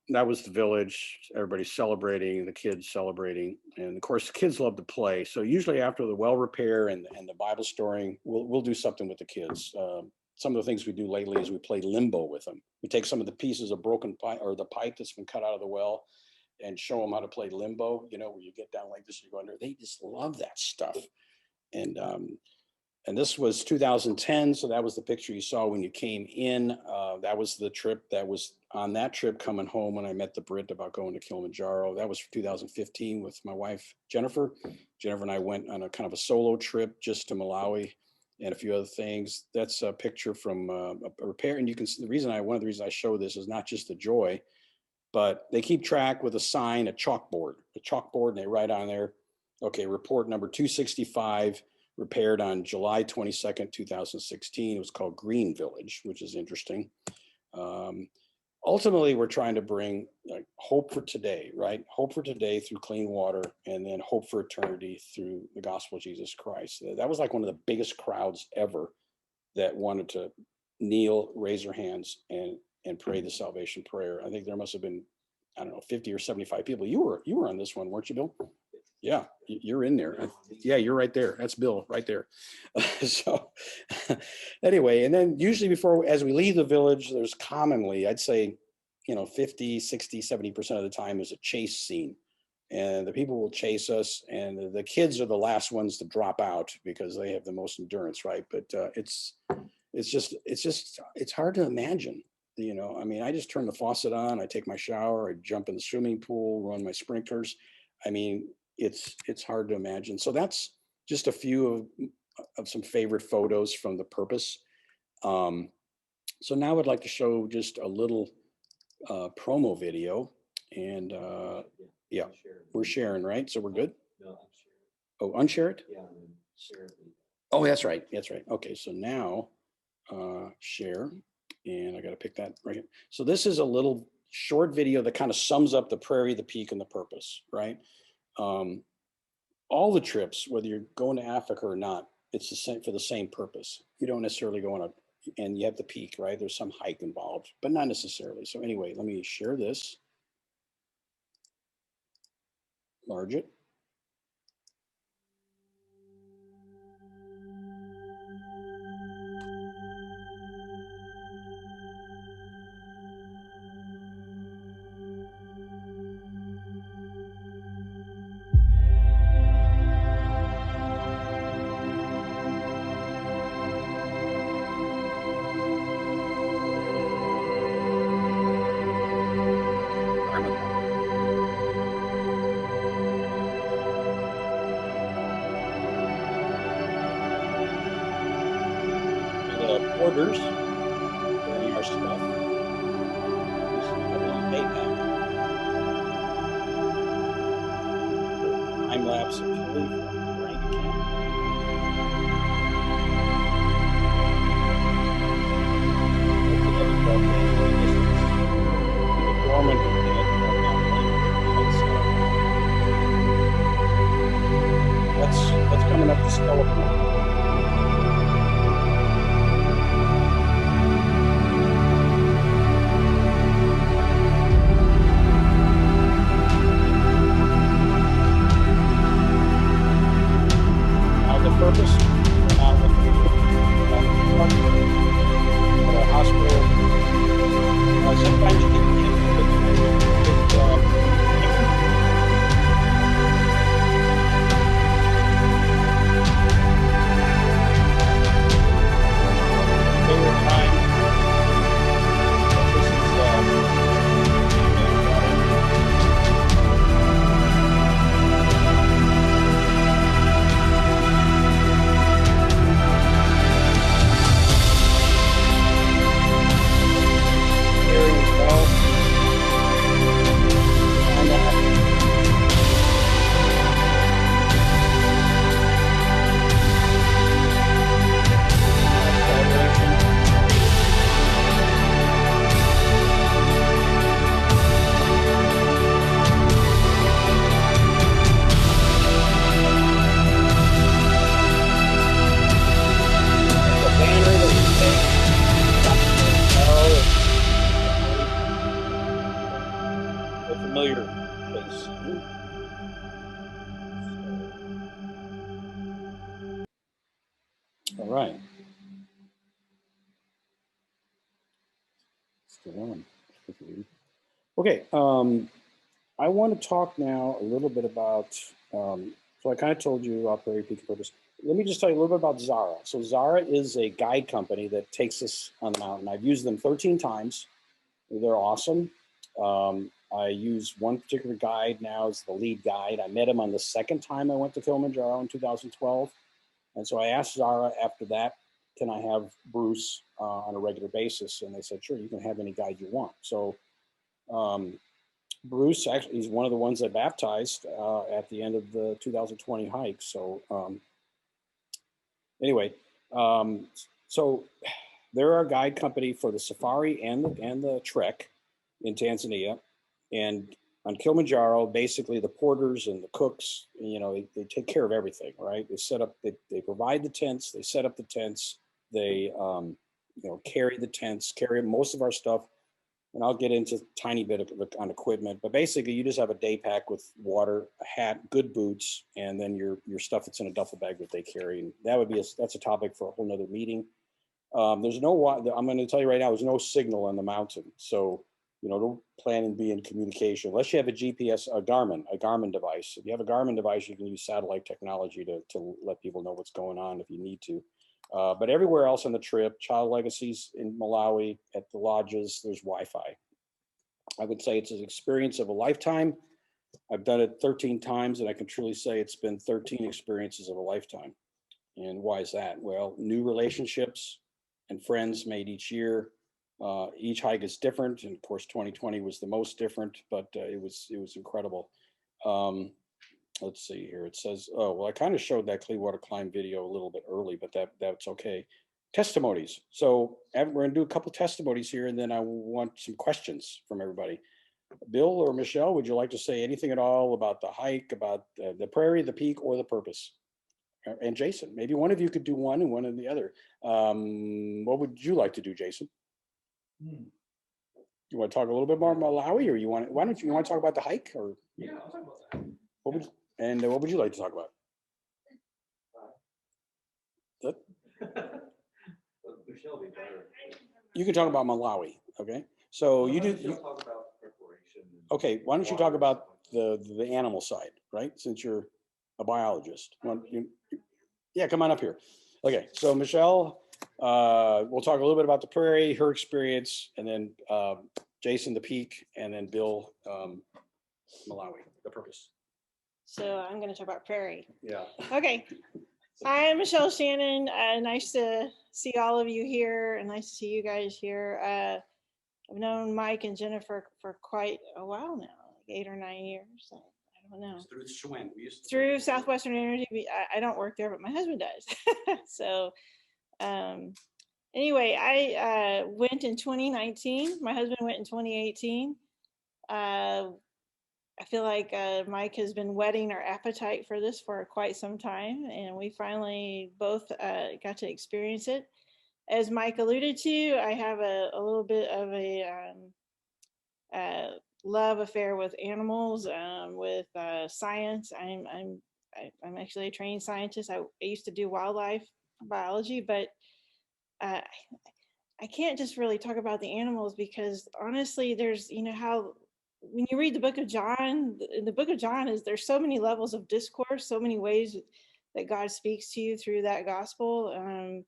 That was the village. Everybody's celebrating, the kids celebrating. And of course, the kids love to play. So usually after the well repair and the Bible storying, we'll do something with the kids. some of the things we do lately is we play limbo with them. We take some of the pieces of broken pipe or the pipe that's been cut out of the well and show them how to play limbo, you know, where you get down like this, you go under. They just love that stuff. And this was 2010, so that was the picture you saw when you came in. That was the trip that was on that trip coming home when I met the Brit about going to Kilimanjaro. That was 2015 with my wife, Jennifer. Jennifer and I went on a kind of a solo trip just to Malawi and a few other things. That's a picture from a repair. And you can see one of the reasons I show this is not just the joy, but they keep track with a sign, a chalkboard, and they write on there, okay, report number 265, repaired on July 22nd, 2016. It was called Green Village, which is interesting. Ultimately, we're trying to bring like hope for today, right? Hope for today through clean water, and then hope for eternity through the gospel of Jesus Christ. That was like one of the biggest crowds ever that wanted to kneel, raise their hands, and pray the salvation prayer. I think there must have been, I don't know, 50 or 75 people. You were on this one, weren't you, Bill? Yeah, you're in there. Yeah, you're right there. That's Bill right there. So anyway, and then usually as we leave the village, there's commonly, I'd say, 50, 60, 70% of the time is a chase scene. And the people will chase us, and the kids are the last ones to drop out because they have the most endurance, right? But it's hard to imagine, I mean, I just turn the faucet on, I take my shower, I jump in the swimming pool, run my sprinklers. I mean, it's hard to imagine. So that's just a few of some favorite photos from the purpose. So now I'd like to show just a little promo video, and yeah, we're sharing, right? So we're good. No, I'm Oh, sharing. unshare it. Yeah, and then share it. Oh, that's right. That's right. Okay, so now share, and I got to pick that right here. So this is a little short video that kind of sums up the prairie, the peak, and the purpose, right? All the trips, whether you're going to Africa or not, it's the same for the same purpose. You don't necessarily go on and you have the peak, right? There's some hike involved, but not necessarily. So anyway, let me share this. Large it. Orders, bringing our stuff. This is a little day pack. Time lapse of Chile from rain to camp. That's coming up the skeleton. Purpose, at a hospital. Sometimes you favorite time. This familiar place. All right. Still on. Okay, I want to talk now a little bit about, so I kind of told you about Prairie Peak Purpose. Let me just tell you a little bit about Zara. So Zara is a guide company that takes us on the mountain. I've used them 13 times. They're awesome. I use one particular guide now as the lead guide. I met him on the second time I went to Kilimanjaro in 2012. And so I asked Zara after that, can I have Bruce on a regular basis? And they said, sure, you can have any guide you want. So Bruce actually is one of the ones I baptized at the end of the 2020 hike. So anyway, so they're our guide company for the safari and the trek in Tanzania. And on Kilimanjaro, basically the porters and the cooks, you know, they take care of everything, right? They set up, they provide the tents, they set up the tents, they, you know, carry the tents, carry most of our stuff. And I'll get into a tiny bit on equipment, but basically you just have a day pack with water, a hat, good boots, and then your stuff that's in a duffel bag that they carry. And that would be, that's a topic for a whole nother meeting. There's no, I'm going to tell you right now, there's no signal on the mountain. So, you know, don't plan and be in communication unless you have a GPS, a Garmin device. If you have a Garmin device, you can use satellite technology to let people know what's going on if you need to. But everywhere else on the trip, Child Legacies in Malawi, at the lodges, there's Wi-Fi. I would say it's an experience of a lifetime. I've done it 13 times, and I can truly say it's been 13 experiences of a lifetime. And why is that? Well, new relationships and friends made each year. Each hike is different, and of course 2020 was the most different, but it was incredible. Let's see here. It says, oh well, I kind of showed that Clearwater Climb video a little bit early, but that's okay. Testimonies. So we're going to do a couple testimonies here, and then I want some questions from everybody. Bill or Michelle, would you like to say anything at all about the hike, about the prairie, the peak, or the purpose? And Jason, maybe one of you could do one and one of the other. What would you like to do, Jason? You want to talk a little bit more about Malawi, or you want to talk about the hike, or Yeah, I'll talk about that. what would you like to talk about? That Michelle will be better. you can talk about Malawi, okay? So Well, you do. Michelle talk about preparation. Okay, why don't you talk about the animal side, right? Since you're a biologist. Yeah, come on up here. Okay, so Michelle, we'll talk a little bit about the prairie, her experience, and then Jason, the peak, and then Bill, Malawi, the purpose. So I'm going to talk about prairie. Yeah. Okay. Hi, I'm Michelle Shannon. Nice to see all of you here, and nice to see you guys here. I've known Mike and Jennifer for quite a while now, like 8 or 9 years. I don't know. Through Schwinn, Through Southwestern Energy. I don't work there, but my husband does. So anyway, I went in 2019. My husband went in 2018. I feel like Mike has been whetting our appetite for this for quite some time, and we finally both got to experience it. As Mike alluded to, I have a little bit of a love affair with animals, with science. I'm actually a trained scientist. I used to do wildlife biology, but I can't just really talk about the animals because honestly, there's, you know, how when you read the book of John, in the book of John there's so many levels of discourse, so many ways that God speaks to you through that gospel.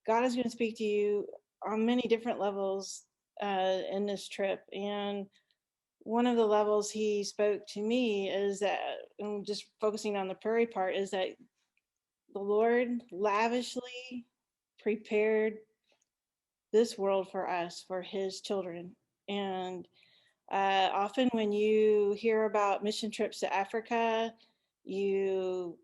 God is going to speak to you on many different levels in this trip. And one of the levels he spoke to me is that, and just focusing on the prairie part, is that the Lord lavishly prepared this world for us, for his children. And often when you hear about mission trips to Africa, there's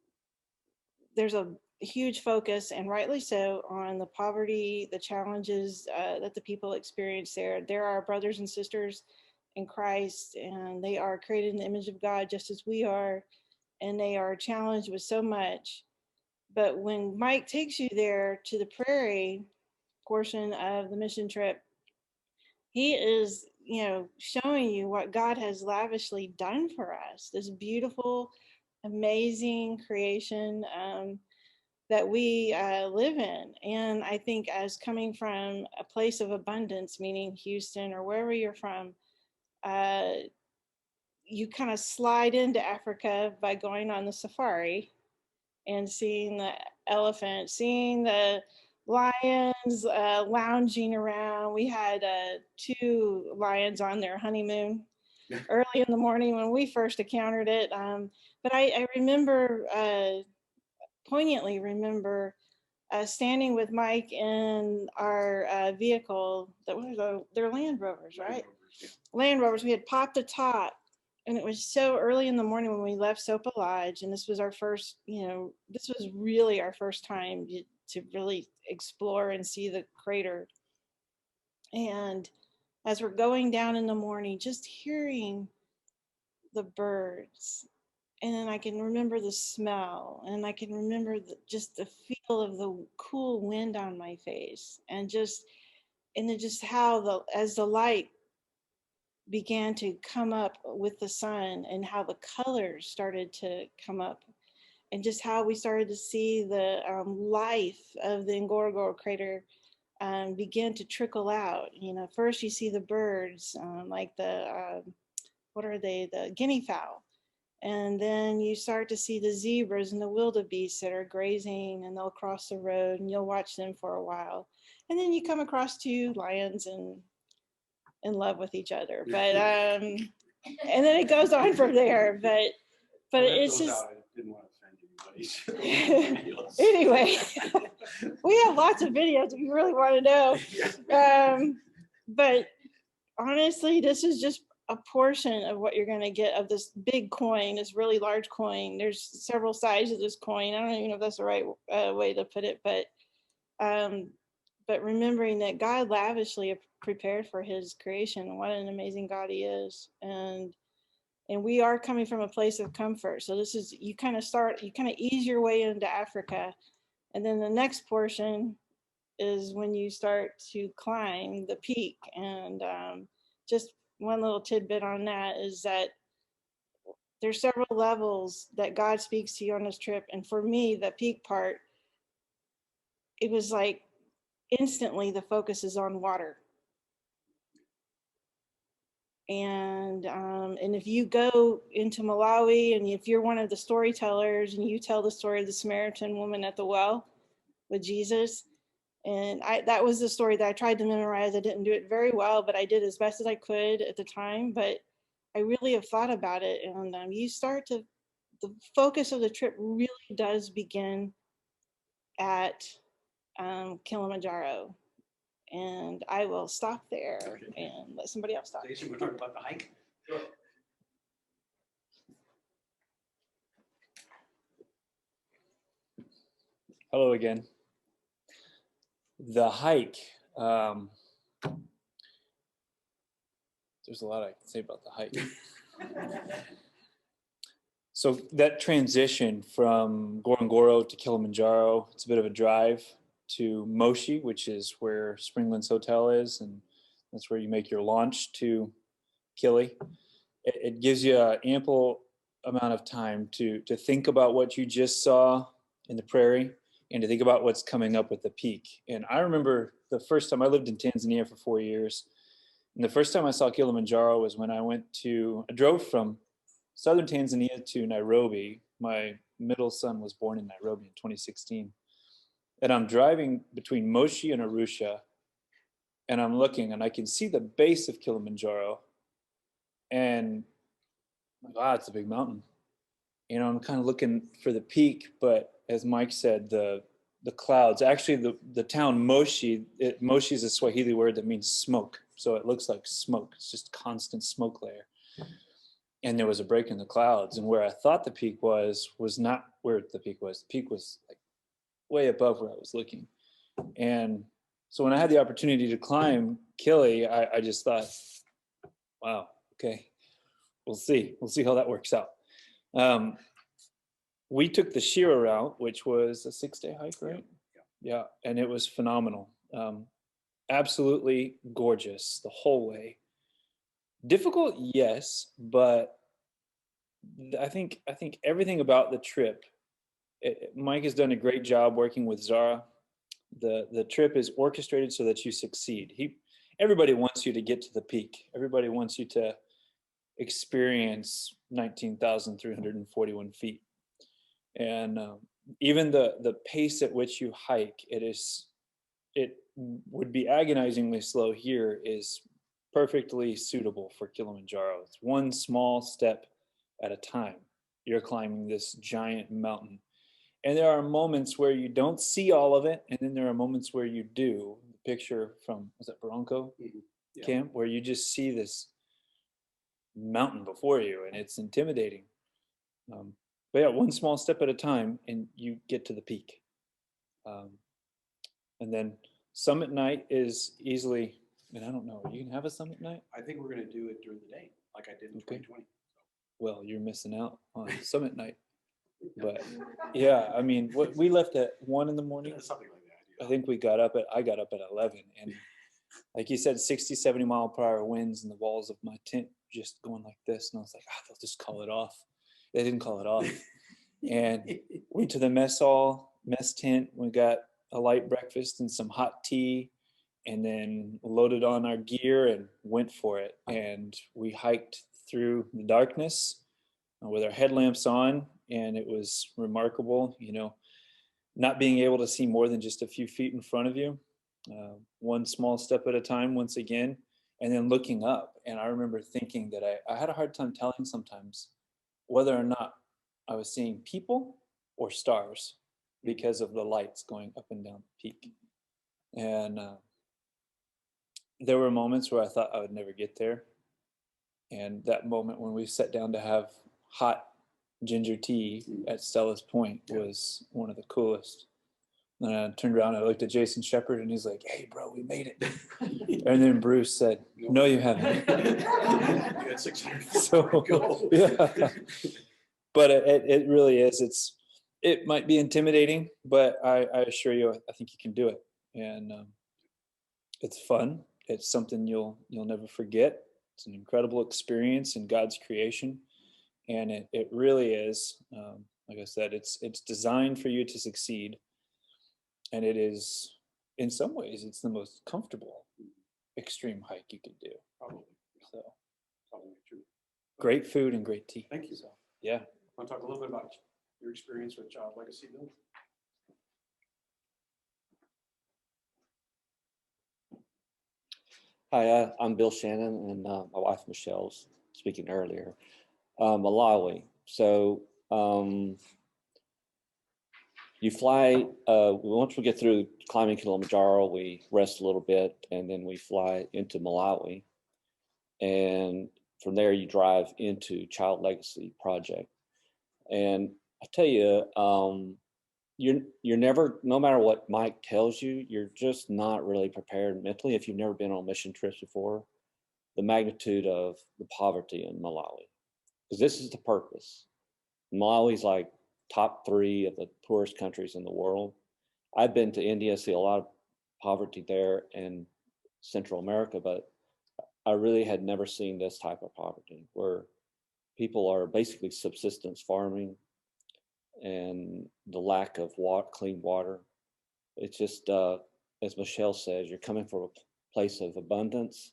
a huge focus, and rightly so, on the poverty, the challenges that the people experience there. There are brothers and sisters in Christ, and they are created in the image of God just as we are, and they are challenged with so much. But when Mike takes you there to the prairie portion of the mission trip, he is, you know, showing you what God has lavishly done for us, this beautiful, amazing creation. that we live in. And I think as coming from a place of abundance, meaning Houston or wherever you're from, you kind of slide into Africa by going on the safari and seeing the elephant, seeing the lions lounging around. We had 2 lions on their honeymoon early in the morning when we first encountered it. But I remember, poignantly remember, standing with Mike in our vehicle. They're Land Rovers, right? Land Rovers. We had popped the top, and it was so early in the morning when we left Sopa Lodge, and this was our first, this was really our first time to really explore and see the crater. And as we're going down in the morning, just hearing the birds, and then I can remember the smell, and I can remember just the feel of the cool wind on my face, and then just how as the light began to come up with the sun, and how the colors started to come up, and just how we started to see the life of the Ngorongoro crater begin to trickle out. First you see the birds, like what are they? The guinea fowl. And then you start to see the zebras and the wildebeests that are grazing, and they'll cross the road, and you'll watch them for a while. And then you come across 2 lions and in love with each other. But and then it goes on from there. But it's just I didn't want to offend anybody. anyway. We have lots of videos if you really want to know. But honestly, this is just a portion of what you're going to get of this big coin, this really large coin. There's several sides of this coin. I don't even know if that's the right way to put it, but remembering that God lavishly prepared for his creation. What an amazing God he is. And we are coming from a place of comfort. So this is, you kind of ease your way into Africa. And then the next portion is when you start to climb the peak. And just one little tidbit on that is that there's several levels that God speaks to you on this trip. And for me, the peak part, it was like instantly the focus is on water. And if you go into Malawi, and if you're one of the storytellers and you tell the story of the Samaritan woman at the well with Jesus, and that was the story that I tried to memorize. I didn't do it very well, but I did as best as I could at the time. But I really have thought about it, and the focus of the trip really does begin at Kilimanjaro. And I will stop there and let somebody else talk. Jason, we're talking about the hike. Hello again. The hike. There's a lot I can say about the hike. So that transition from Ngorongoro to Kilimanjaro, it's a bit of a drive to Moshi, which is where Springlands Hotel is, and that's where you make your launch to Kili. It gives you an ample amount of time to think about what you just saw in the prairie, and to think about what's coming up with the peak. And I remember the first time I lived in Tanzania for 4 years, and the first time I saw Kilimanjaro was when I drove from southern Tanzania to Nairobi. My middle son was born in Nairobi in 2016. And I'm driving between Moshi and Arusha, and I'm looking, and I can see the base of Kilimanjaro, and I'm like, wow, it's a big mountain. I'm kind of looking for the peak, but as Mike said, the clouds, actually the town Moshi is a Swahili word that means smoke. So it looks like smoke. It's just constant smoke layer. And there was a break in the clouds, and where I thought the peak was not where the peak was. The peak was like way above where I was looking. And so when I had the opportunity to climb Kili, I just thought, wow, okay, we'll see how that works out. We took the Shira route, which was a 6-day hike, right? Yeah, and it was phenomenal. Absolutely gorgeous the whole way. Difficult, yes, but I think everything about the trip Mike has done a great job working with Zara. The trip is orchestrated so that you succeed. Everybody wants you to get to the peak. Everybody wants you to experience 19,341 feet. And even the pace at which you hike, it would be agonizingly slow here, is perfectly suitable for Kilimanjaro. It's one small step at a time. You're climbing this giant mountain. And there are moments where you don't see all of it, and then there are moments where you do. The picture from, was that Bronco Yeah. camp, where you just see this mountain before you, and it's intimidating. But yeah, one small step at a time, and you get to the peak. And then summit night is easily, and I don't know, are you gonna have a summit night? I think we're going to do it during the day, like I did in Okay. 2020. Well, you're missing out on summit night. But yeah, I mean, we left at 1 in the morning. Something like that. I think I got up at 11, and like you said, 60, 70 mile per hour winds, and the walls of my tent just going like this. And I was like, they'll just call it off. They didn't call it off. And went to the mess tent. We got a light breakfast and some hot tea, and then loaded on our gear and went for it. And we hiked through the darkness with our headlamps on, and it was remarkable, not being able to see more than just a few feet in front of you, one small step at a time once again, and then looking up. And I remember thinking that I had a hard time telling sometimes whether or not I was seeing people or stars because of the lights going up and down the peak. And there were moments where I thought I would never get there. And that moment when we sat down to have hot ginger tea at Stella's Point was one of the coolest. And I turned around and I looked at Jason Shepard, and he's like, "Hey, bro, we made it." And then Bruce said, "No, you haven't." You had 600 feet So, to go. yeah. But it really is. It might be intimidating, but I assure you, I think you can do it. And it's fun. It's something you'll never forget. It's an incredible experience in God's creation. And it really is, like I said, it's designed for you to succeed. And it is, in some ways, it's the most comfortable extreme hike you could do. Probably. So Probably true. great food and great tea. Thank you. So, yeah. Want to talk a little bit about your experience with Child Legacy, Bill? Hi, I'm Bill Shannon, and my wife Michelle was speaking earlier. Malawi. So you fly, once we get through climbing Kilimanjaro, we rest a little bit, and then we fly into Malawi. And from there, you drive into Child Legacy Project. And I tell you, you're never, no matter what Mike tells you, you're just not really prepared mentally if you've never been on mission trips before, the magnitude of the poverty in Malawi. Because this is the purpose. Malawi's like top 3 of the poorest countries in the world. I've been to India, see a lot of poverty there in Central America, but I really had never seen this type of poverty where people are basically subsistence farming, and the lack of clean water. It's just, as Michelle says, you're coming from a place of abundance,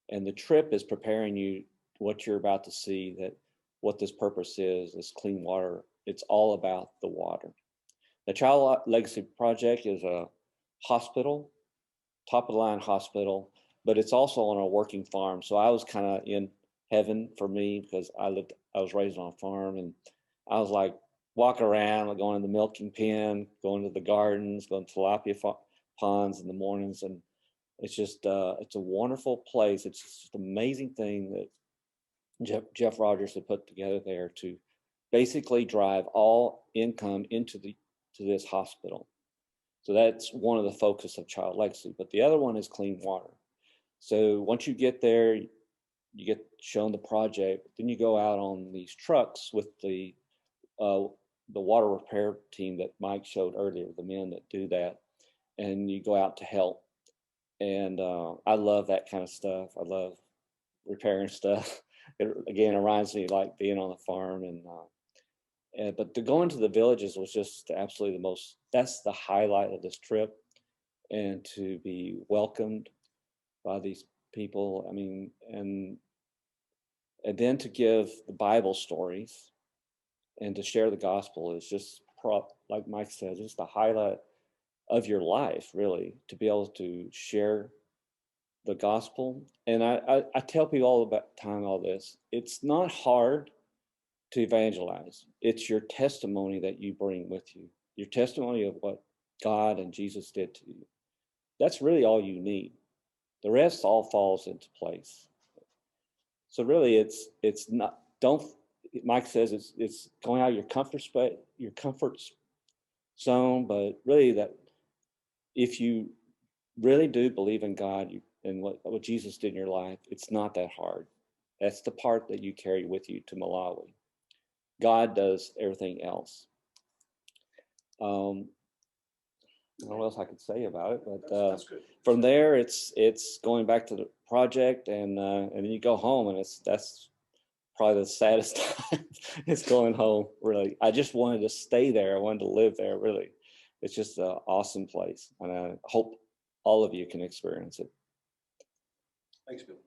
and the trip is preparing you what you're about to see, that what this purpose is clean water. It's all about the water. The Child Legacy Project is a hospital, top of the line hospital, but it's also on a working farm. So I was kind of in heaven for me, because I was raised on a farm, and I was like walking around, like going to the milking pen, going to the gardens, going to tilapia ponds in the mornings. And it's just, it's a wonderful place. It's just an amazing thing that Jeff Rogers had put together there to basically drive all income into this hospital. So that's one of the focus of Child Legacy. But the other one is clean water. So once you get there, you get shown the project, then you go out on these trucks with the water repair team that Mike showed earlier, the men that do that, and you go out to help. And I love that kind of stuff. I love repairing stuff. It again reminds me like being on the farm, and But to go into the villages was just absolutely that's the highlight of this trip. And to be welcomed by these people, I mean, and then to give the Bible stories and to share the gospel is just, like Mike says, it's the highlight of your life, really, to be able to share the gospel. And I tell people all about time all this. It's not hard to evangelize. It's your testimony that you bring with you, your testimony of what God and Jesus did to you. That's really all you need. The rest all falls into place. So really, it's not. Don't. Mike says it's going out of your comfort zone, but really that if you really do believe in God and what Jesus did in your life, it's not that hard. That's the part that you carry with you to Malawi. God does everything else. I don't know what else I could say about it, but That's good. from there, it's going back to the project, and then you go home, and that's probably the saddest time. It's going home. Really, I just wanted to stay there. I wanted to live there. Really, it's just an awesome place, and I hope all of you can experience it. Thanks, Bill.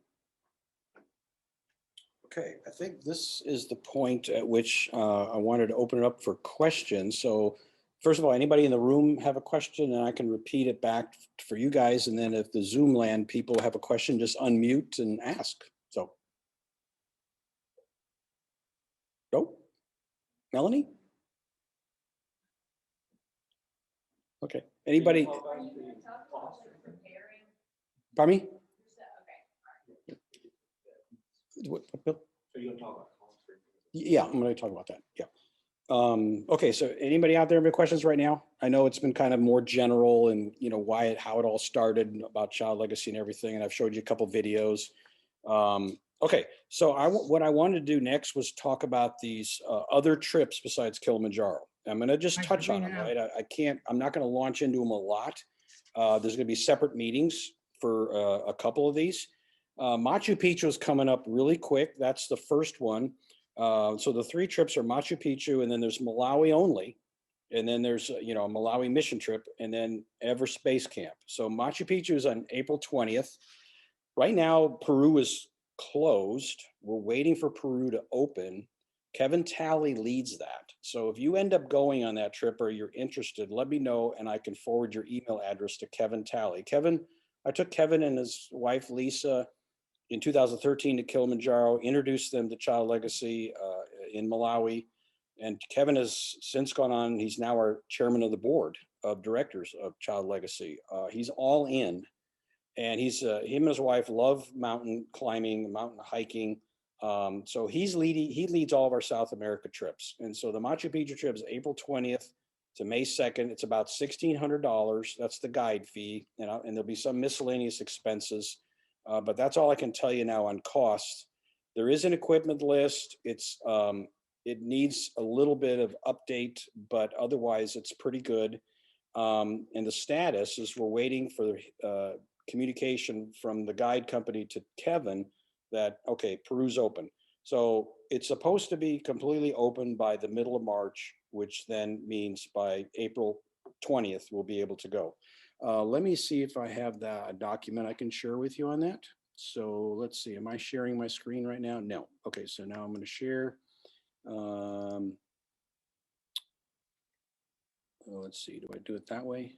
Okay, I think this is the point at which I wanted to open it up for questions. So first of all, anybody in the room have a question, and I can repeat it back for you guys. And then if the Zoom land people have a question, just unmute and ask. So. Go. Melanie? Okay, anybody? Pardon me? What, Bill? So you're gonna talk about cost? Yeah, I'm going to talk about that. Yeah. Okay, so anybody out there have any questions right now? I know it's been kind of more general and why how it all started about child legacy and everything, and I've showed you a couple videos. Okay, so what I wanted to do next was talk about these other trips besides Kilimanjaro. I'm going to just touch on them, right? I'm not going to launch into them a lot. There's going to be separate meetings for a couple of these. Machu Picchu is coming up really quick. That's the first one. So the 3 trips are Machu Picchu, and then there's Malawi only. And then there's, a Malawi mission trip, and then Everest Base Camp. So Machu Picchu is on April 20th. Right now, Peru is closed. We're waiting for Peru to open. Kevin Talley leads that. So if you end up going on that trip or you're interested, let me know, and I can forward your email address to Kevin Talley. I took Kevin and his wife, Lisa, in 2013 to Kilimanjaro, introduced them to Child Legacy in Malawi. And Kevin has since gone on. He's now our chairman of the board of directors of Child Legacy. He's all in. And him and his wife love mountain climbing, mountain hiking. So he leads all of our South America trips. And so the Machu Picchu trip is April 20th to May 2nd. It's about $1,600. That's the guide fee. And there'll be some miscellaneous expenses. But that's all I can tell you now on cost. There is an equipment list. It needs a little bit of update, but otherwise it's pretty good. And the status is we're waiting for communication from the guide company to Kevin that, okay, Peru's open. So it's supposed to be completely open by the middle of March, which then means by April 20th, we'll be able to go. Let me see if I have that document I can share with you on that. So let's see, am I sharing my screen right now? No. Okay, so now I'm going to share. Let's see, do I do it that way?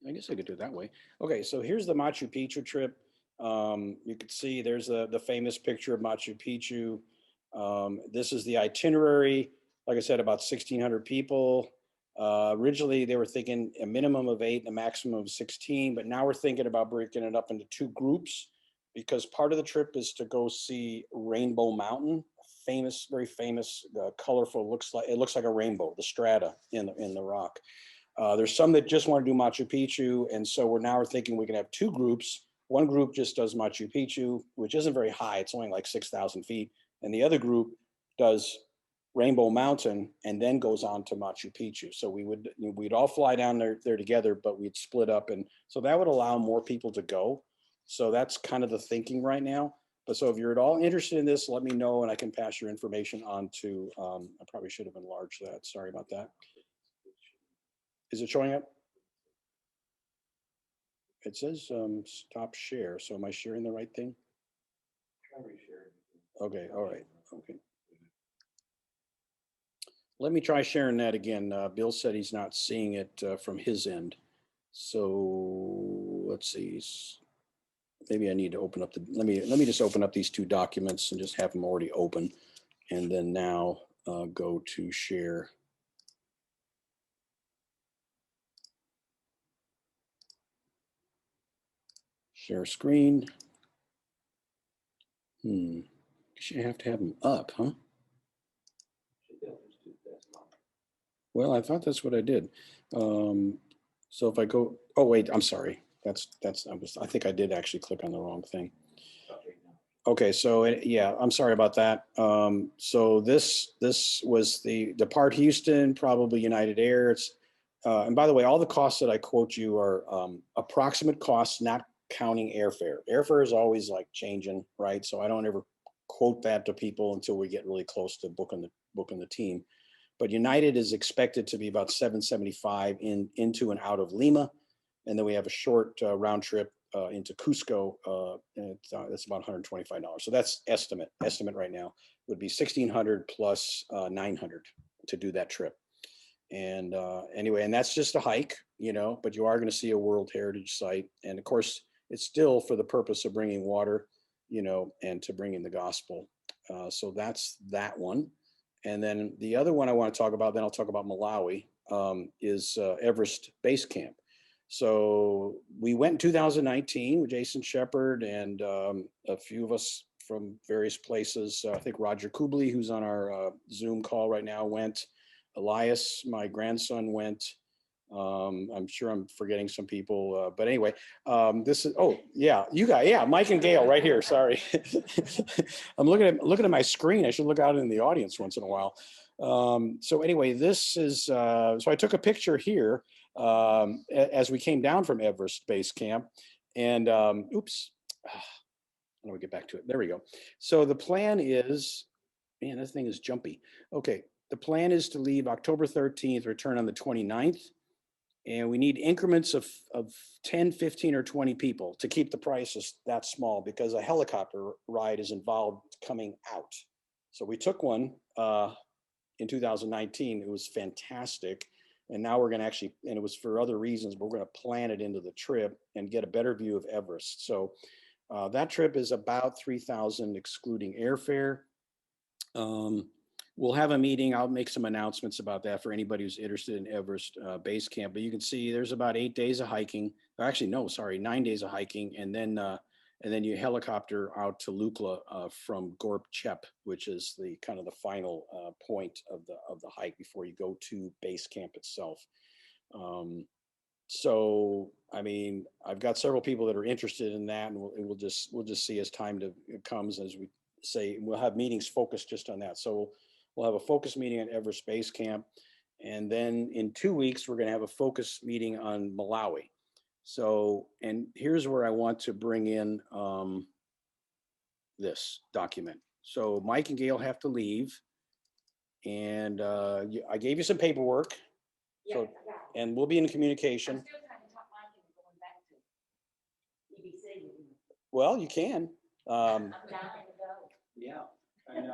I guess I could do it that way. Okay, so here's the Machu Picchu trip. You can see there's the famous picture of Machu Picchu. This is the itinerary. Like I said, about 1,600 people. Originally, they were thinking a minimum of 8 and a maximum of 16, but now we're thinking about breaking it up into 2 groups because part of the trip is to go see Rainbow Mountain, famous, very famous, colorful. It looks like a rainbow, the strata in the rock. There's some that just want to do Machu Picchu, and so we're thinking we can have 2 groups. One group just does Machu Picchu, which isn't very high; it's only like 6,000 feet, and the other group does Rainbow Mountain and then goes on to Machu Picchu. So we'd all fly down there together, but we'd split up, and so that would allow more people to go. So that's kind of the thinking right now. But so if you're at all interested in this, let me know and I can pass your information on to, I probably should have enlarged that. Sorry about that. Is it showing up? It says stop share. So am I sharing the right thing? Okay, all right, okay. Let me try sharing that again. Bill said he's not seeing it from his end. So let's see. Maybe I need to open up the, let me just open up these two documents and just have them already open. And then now go to share. Share screen. You have to have them up, huh? Well, I thought that's what I did. So if I go, oh wait, I'm sorry. I think I did actually click on the wrong thing. Okay, so yeah, I'm sorry about that. So this was the Depart Houston, probably United Air. It's and by the way, all the costs that I quote you are approximate costs, not counting airfare. Airfare is always like changing, right? So I don't ever quote that to people until we get really close to booking the team. But United is expected to be about $775 into and out of Lima, and then we have a short round trip into Cusco, and that's about $125. So that's estimate right now would be $1,600 plus $900 to do that trip. And anyway, and that's just a hike, but you are going to see a World Heritage Site, and of course, it's still for the purpose of bringing water, and to bring in the gospel. So that's that one. And then the other one I want to talk about, then I'll talk about Malawi, is Everest Base Camp. So we went in 2019 with Jason Shepard and a few of us from various places. I think Roger Kubli, who's on our Zoom call right now, went. Elias, my grandson, went. I'm sure I'm forgetting some people, but anyway, this is, oh yeah, you guys, yeah, Mike and Gail right here, sorry. I'm looking at my screen. I should look out in the audience once in a while. So anyway, this is, so I took a picture here as we came down from Everest Base Camp, and oops, how do we get back to it? There we go. So the plan is, man, this thing is jumpy. Okay, the plan is to leave October 13th, return on the 29th. And we need increments of 10, 15, or 20 people to keep the prices that small, because a helicopter ride is involved coming out. So we took one in 2019. It was fantastic. And now we're going to actually, and it was for other reasons, but we're going to plan it into the trip and get a better view of Everest. So that trip is about $3,000 excluding airfare. We'll have a meeting. I'll make some announcements about that for anybody who's interested in Everest Base Camp. But you can see there's about 8 days of hiking. Actually, no, sorry, 9 days of hiking, and then you helicopter out to Lukla from Gorp Chep, which is the kind of the final point of the hike before you go to base camp itself. So I mean, I've got several people that are interested in that, and we'll just see as time comes, as we say. We'll have meetings focused just on that. So we'll have a focus meeting at Everest Base Camp. And then in 2 weeks, we're going to have a focus meeting on Malawi. So, and here's where I want to bring in this document. So Mike and Gail have to leave. And I gave you some paperwork. Yeah, so, and we'll be in communication. I'm still trying to talk Mike into going back to EBC. Well, you can. I'm dying to go. Yeah. And,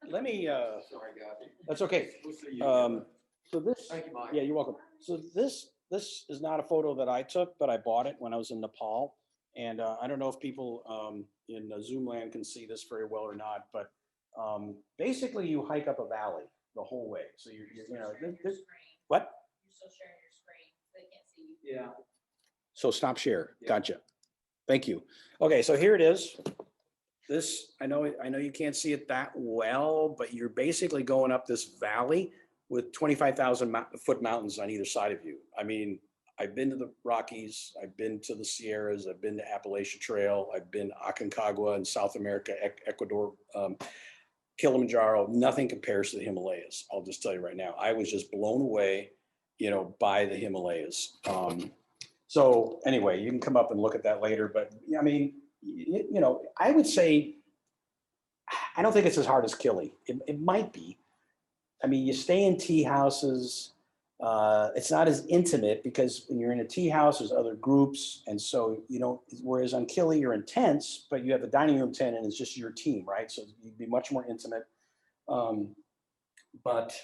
let me, sorry, guys. That's okay. So this, thank you, Mike. Yeah, you're welcome. So this is not a photo that I took, but I bought it when I was in Nepal. And I don't know if people in Zoom land can see this very well or not, but basically you hike up a valley the whole way. So you're what? You're still sharing your screen. They can't see you. Yeah. So stop share. Yeah. Gotcha. Thank you. Okay, so here it is. This, I know you can't see it that well, but you're basically going up this valley with 25,000 foot mountains on either side of you. I mean, I've been to the Rockies, I've been to the Sierras, I've been to Appalachian Trail, I've been to Aconcagua in South America, Ecuador, Kilimanjaro. Nothing compares to the Himalayas. I'll just tell you right now, I was just blown away, by the Himalayas. So anyway, you can come up and look at that later, but I mean, you know, I would say, I don't think it's as hard as Kili. It might be. I mean, you stay in tea houses. It's not as intimate because when you're in a tea house, there's other groups. And so, you know, whereas on Kili, you're intense, but you have a dining room tent and it's just your team, right? So you'd be much more intimate. But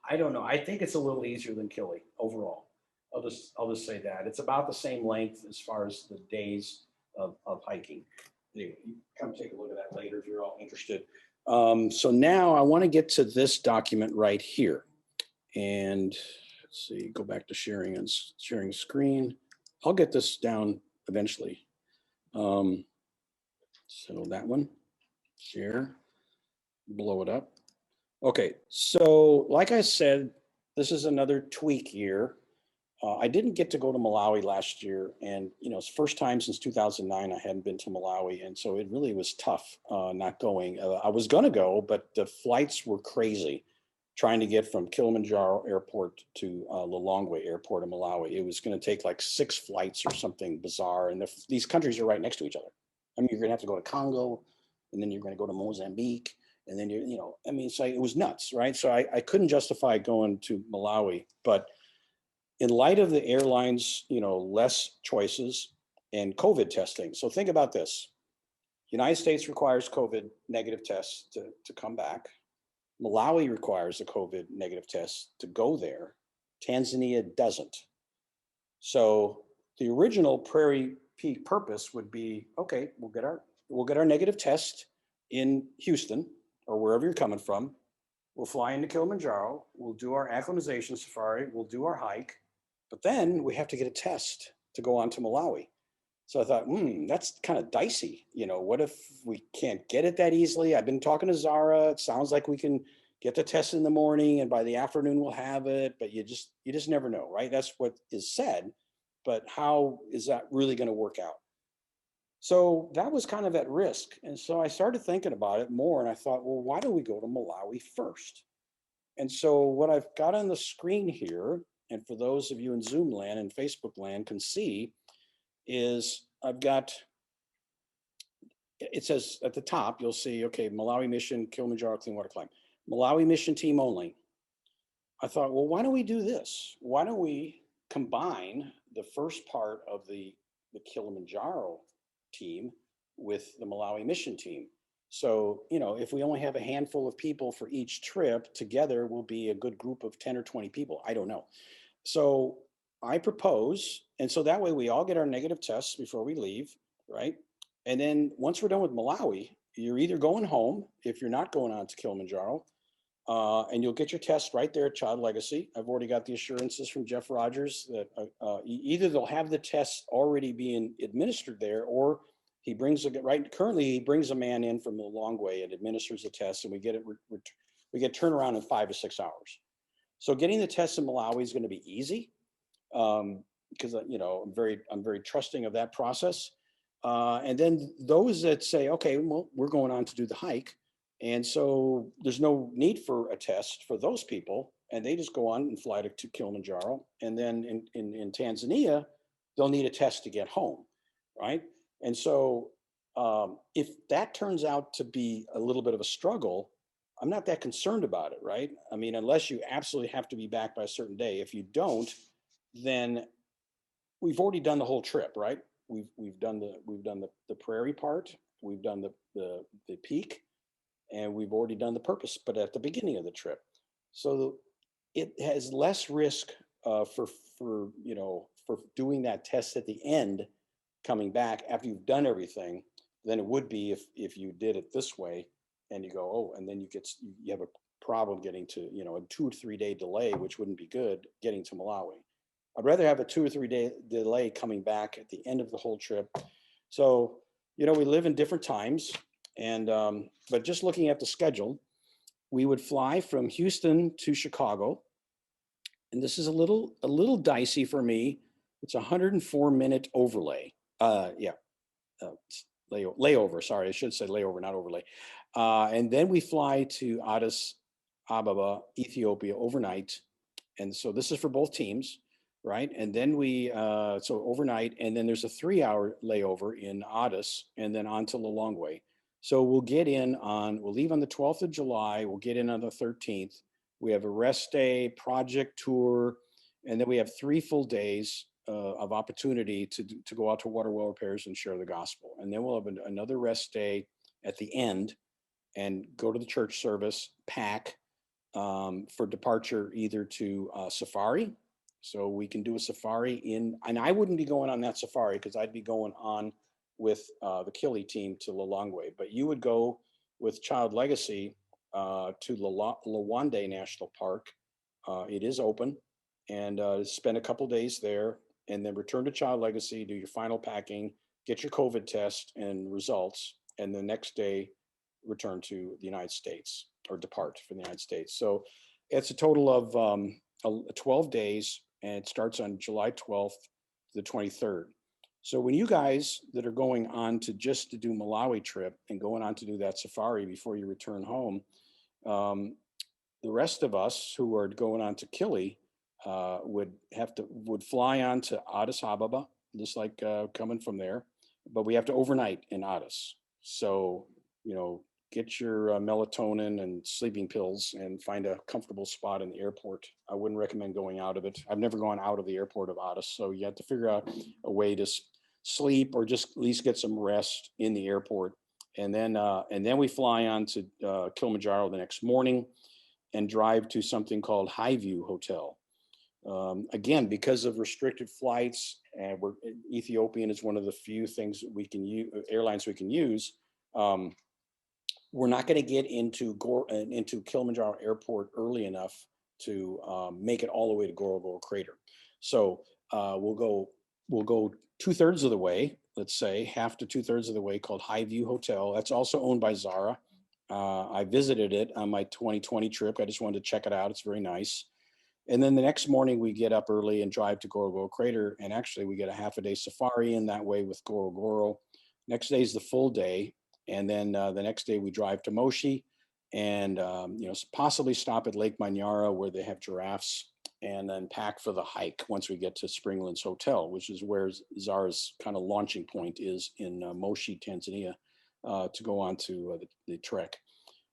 I don't know. I think it's a little easier than Kili overall. I'll just say that. It's about the same length as far as the days of hiking. Anyway, you come take a look at that later if you're all interested. So now I want to get to this document right here. And let's see, go back to sharing screen. I'll get this down eventually. So that one, share, blow it up. Okay, so like I said, this is another tweak year. I didn't get to go to Malawi last year, and you know, it's the first time since 2009 I hadn't been to Malawi, and so it really was tough not going. I was gonna go, but the flights were crazy. Trying to get from Kilimanjaro Airport to Lilongwe Airport in Malawi, it was going to take like 6 flights or something bizarre, and these countries are right next to each other. I mean, you're going to have to go to Congo, and then you're going to go to Mozambique, and then you know, I mean, it was nuts, right? So I couldn't justify going to Malawi, but in light of the airlines, you know, less choices and COVID testing. So think about this. United States requires COVID negative tests to come back. Malawi requires a COVID negative test to go there. Tanzania doesn't. So the original Prairie Peak purpose would be, okay, we'll get our negative test in Houston or wherever you're coming from. We'll fly into Kilimanjaro. We'll do our acclimatization safari. We'll do our hike. But then we have to get a test to go on to Malawi. So I thought, that's kind of dicey. You know, what if we can't get it that easily? I've been talking to Zara. It sounds like we can get the test in the morning and by the afternoon we'll have it, but you just never know, right? That's what is said, but how is that really going to work out? So that was kind of at risk. And so I started thinking about it more and I thought, well, why don't we go to Malawi first? And so what I've got on the screen here, and for those of you in Zoom land and Facebook land can see, is I've got, it says at the top, you'll see, okay, Malawi mission, Kilimanjaro clean water climb, Malawi mission team only. I thought, well, why don't we do this? Why don't we combine the first part of the Kilimanjaro team with the Malawi mission team? So, you know, if we only have a handful of people for each trip, together we'll be a good group of 10 or 20 people. I don't know. So I propose, and so that way we all get our negative tests before we leave, right? And then once we're done with Malawi, you're either going home if you're not going on to Kilimanjaro, and you'll get your test right there at Child Legacy. I've already got the assurances from Jeff Rogers that either they'll have the test already being administered there, or he brings currently he brings a man in from the Lilongwe and administers the test, and we get turnaround in 5 to 6 hours. So getting the test in Malawi is going to be easy because you know I'm very trusting of that process. And then those that say, okay, well, we're going on to do the hike, and so there's no need for a test for those people, and they just go on and fly to Kilimanjaro, and then in Tanzania they'll need a test to get home, right? And so if that turns out to be a little bit of a struggle, I'm not that concerned about it, right? I mean, unless you absolutely have to be back by a certain day. If you don't, then we've already done the whole trip, right? We've done the prairie part, we've done the peak, and we've already done the purpose, but at the beginning of the trip. So it has less risk for doing that test at the end, coming back after you've done everything, than it would be if you did it this way and you go, oh, and then you have a problem getting to, you know, a 2 or 3 day delay, which wouldn't be good getting to Malawi. I'd rather have a 2 or 3 day delay coming back at the end of the whole trip. So, you know, we live in different times, and but just looking at the schedule, we would fly from Houston to Chicago, and this is a little dicey for me. It's a 104-minute overlay. Layover. Sorry, I should say layover, not overlay. And then we fly to Addis Ababa, Ethiopia overnight. And so this is for both teams. right? And then we, so overnight, and then there's a 3-hour layover in Addis and then on to Lilongwe. So we'll leave on the 12th of July, we'll get in on the 13th. We have a rest day, project tour, and then we have 3 full days of opportunity to go out to water well repairs and share the gospel. And then we'll have another rest day at the end and go to the church service, pack for departure either to safari. So we can do a safari and I wouldn't be going on that safari because I'd be going on with the Kili team to Lilongwe, but you would go with Child Legacy to Lawande National Park. It is open, and spend a couple days there and then return to Child Legacy, do your final packing, get your COVID test and results, and the next day return to the United States or depart from the United States. So it's a total of 12 days, and it starts on July 12th to the 23rd. So when you guys that are going on to just to do Malawi trip and going on to do that safari before you return home, the rest of us who are going on to Kili would fly on to Addis Ababa, just like coming from there, but we have to overnight in Addis. So, get your melatonin and sleeping pills and find a comfortable spot in the airport. I wouldn't recommend going out of it. I've never gone out of the airport of Addis, so you have to figure out a way to sleep or just at least get some rest in the airport. And then we fly on to Kilimanjaro the next morning and drive to something called Highview Hotel. Again, because of restricted flights, and Ethiopian is one of the few things that we can use, airlines we can use. We're not going to get into Kilimanjaro Airport early enough to make it all the way to Gorogoro Crater. So we'll go 2/3 of the way, let's say half to 2/3 of the way, called Highview Hotel. That's also owned by Zara. I visited it on my 2020 trip. I just wanted to check it out. It's very nice. And then the next morning we get up early and drive to Gorogoro Crater. And actually we get a half-a-day safari in that way with Gorogoro. Next day is the full day. And then the next day we drive to Moshi and, possibly stop at Lake Manyara where they have giraffes, and then pack for the hike once we get to Springlands Hotel, which is where Zara's kind of launching point is in Moshi, Tanzania, to go on to the trek.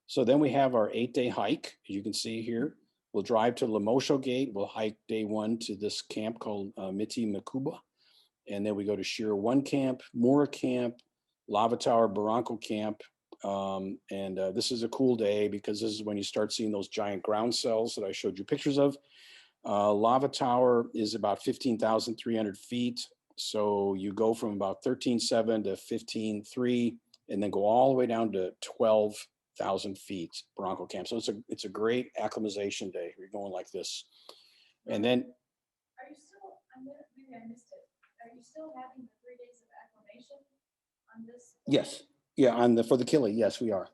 So then we have our 8-day hike, as you can see here. We'll drive to Lemosho Gate. We'll hike day 1 to this camp called Miti Makuba. And then we go to Shira 1 camp, Mura camp, Lava Tower, Barranco camp. This is a cool day because this is when you start seeing those giant ground cells that I showed you pictures of. Lava Tower is about 15,300 feet. So you go from about 13.7 to 15.3 and then go all the way down to 12,000 feet, Barranco camp. So it's a great acclimatization day. You're going like this. And then. Are you still, maybe I missed it. Are you still having the 3 days of acclimation on this? Yes. Yeah. For the Kili. Yes, we are. Okay.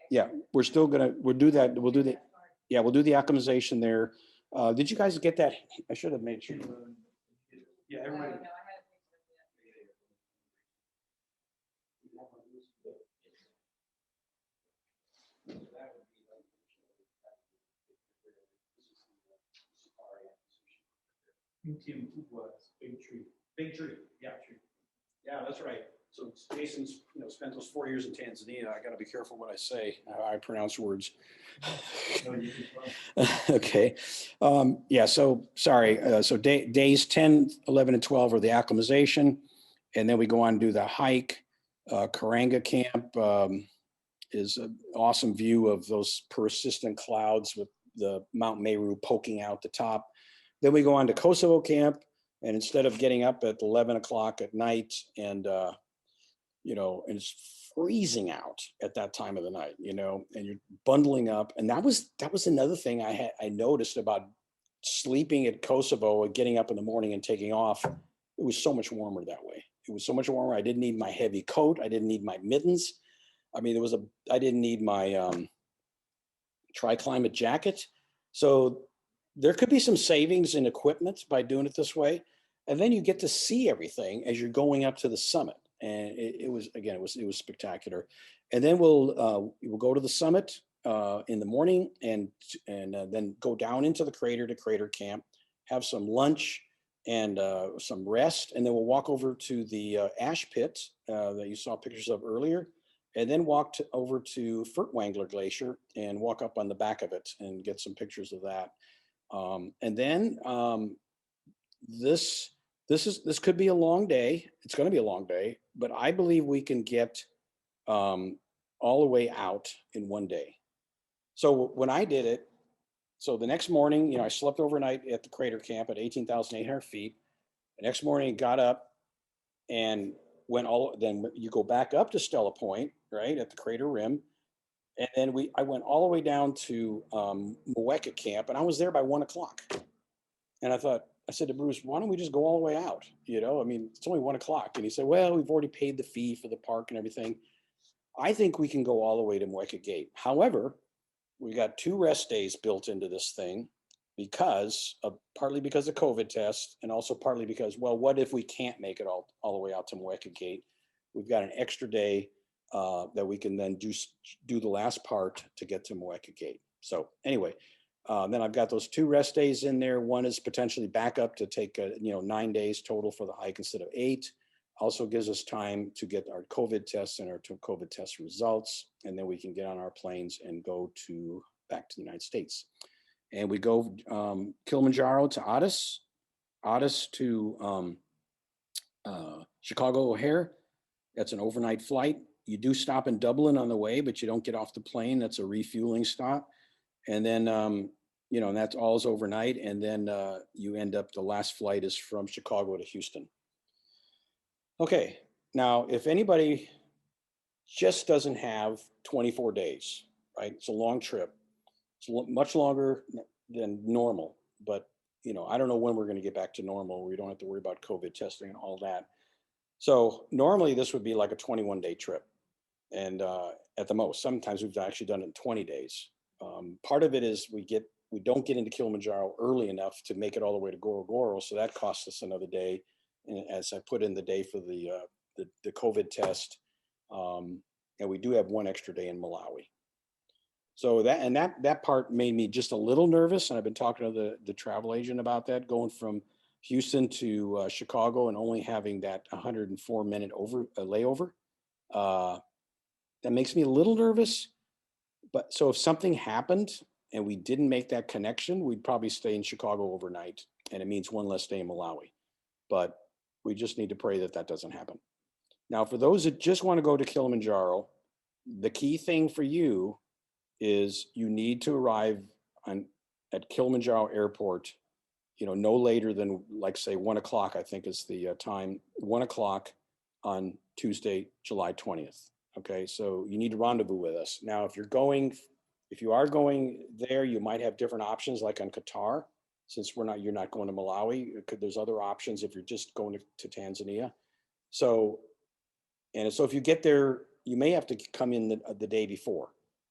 Yeah. We'll do that. We'll do the, yeah, we'll do the acclimatization there. Did you guys get that? I should have made sure. Yeah, everybody. No, I had Big tree. Yeah, tree. Yeah, that's right. So Jason's, spent those 4 years in Tanzania. I got to be careful what I say, how I pronounce words. Okay. Yeah. So sorry. So days 10, 11, and 12 are the acclimatization, and then we go on and do the hike. Karanga Camp is an awesome view of those persistent clouds with the Mount Meru poking out the top. Then we go on to Kosovo Camp, and instead of getting up at 11 o'clock at night and and it's freezing out at that time of the night, and you're bundling up. And that was another thing I noticed about sleeping at Kosovo and getting up in the morning and taking off. It was so much warmer that way. It was so much warmer. I didn't need my heavy coat. I didn't need my mittens. I mean, I didn't need my tri-climate jacket. So there could be some savings in equipment by doing it this way. And then you get to see everything as you're going up to the summit. And it was spectacular. And then we'll go to the summit in the morning and then go down into the crater to Crater Camp, have some lunch, and some rest, and then we'll walk over to the ash pit that you saw pictures of earlier, and then walk over to Furtwängler Glacier and walk up on the back of it and get some pictures of that. And then this could be a long day. It's going to be a long day, but I believe we can get all the way out in one day. So when I did it, so the next morning, I slept overnight at the crater camp at 18,800 feet. The next morning, got up and then you go back up to Stella Point, right, at the crater rim. And then I went all the way down to Mweka camp, and I was there by 1 o'clock. And I said to Bruce, why don't we just go all the way out? I mean, it's only 1 o'clock. And he said, well, we've already paid the fee for the park and everything. I think we can go all the way to Mweka Gate. However, we got 2 rest days built into this thing partly because of COVID test, and also partly because, well, what if we can't make it all the way out to Mweka Gate? We've got an extra day that we can then do the last part to get to Mweka Gate. So anyway, then I've got those 2 rest days in there. One is potentially back up to take 9 days total for the hike instead of 8. Also gives us time to get our COVID tests and our COVID test results, and then we can get on our planes and go back to the United States. And we go Kilimanjaro to Addis to Chicago O'Hare. That's an overnight flight. You do stop in Dublin on the way, but you don't get off the plane. That's a refueling stop. And then, and that's all is overnight. And then you end up, the last flight is from Chicago to Houston. Okay, now if anybody just doesn't have 24 days, right? It's a long trip. It's much longer than normal, but I don't know when we're going to get back to normal. We don't have to worry about COVID testing and all that. So normally this would be like a 21-day trip, and at the most. Sometimes we've actually done it in 20 days. Part of it is we don't get into Kilimanjaro early enough to make it all the way to Ngorongoro, so that costs us another day. And as I put in the day for the COVID test, and we do have 1 extra day in Malawi. So that part made me just a little nervous, and I've been talking to the travel agent about that, going from Houston to Chicago and only having that 104-minute layover. That makes me a little nervous. But so if something happened and we didn't make that connection, we'd probably stay in Chicago overnight, and it means 1 less day in Malawi. But we just need to pray that doesn't happen. Now, for those that just want to go to Kilimanjaro, the key thing for you is you need to arrive at Kilimanjaro Airport, no later than, like, say 1 o'clock, I think is the time, 1 o'clock on Tuesday, July 20th. Okay, so you need to rendezvous with us. Now, if you are going there, you might have different options, like on Qatar, since you're not going to Malawi. There's other options if you're just going to Tanzania. So if you get there, you may have to come in the day before.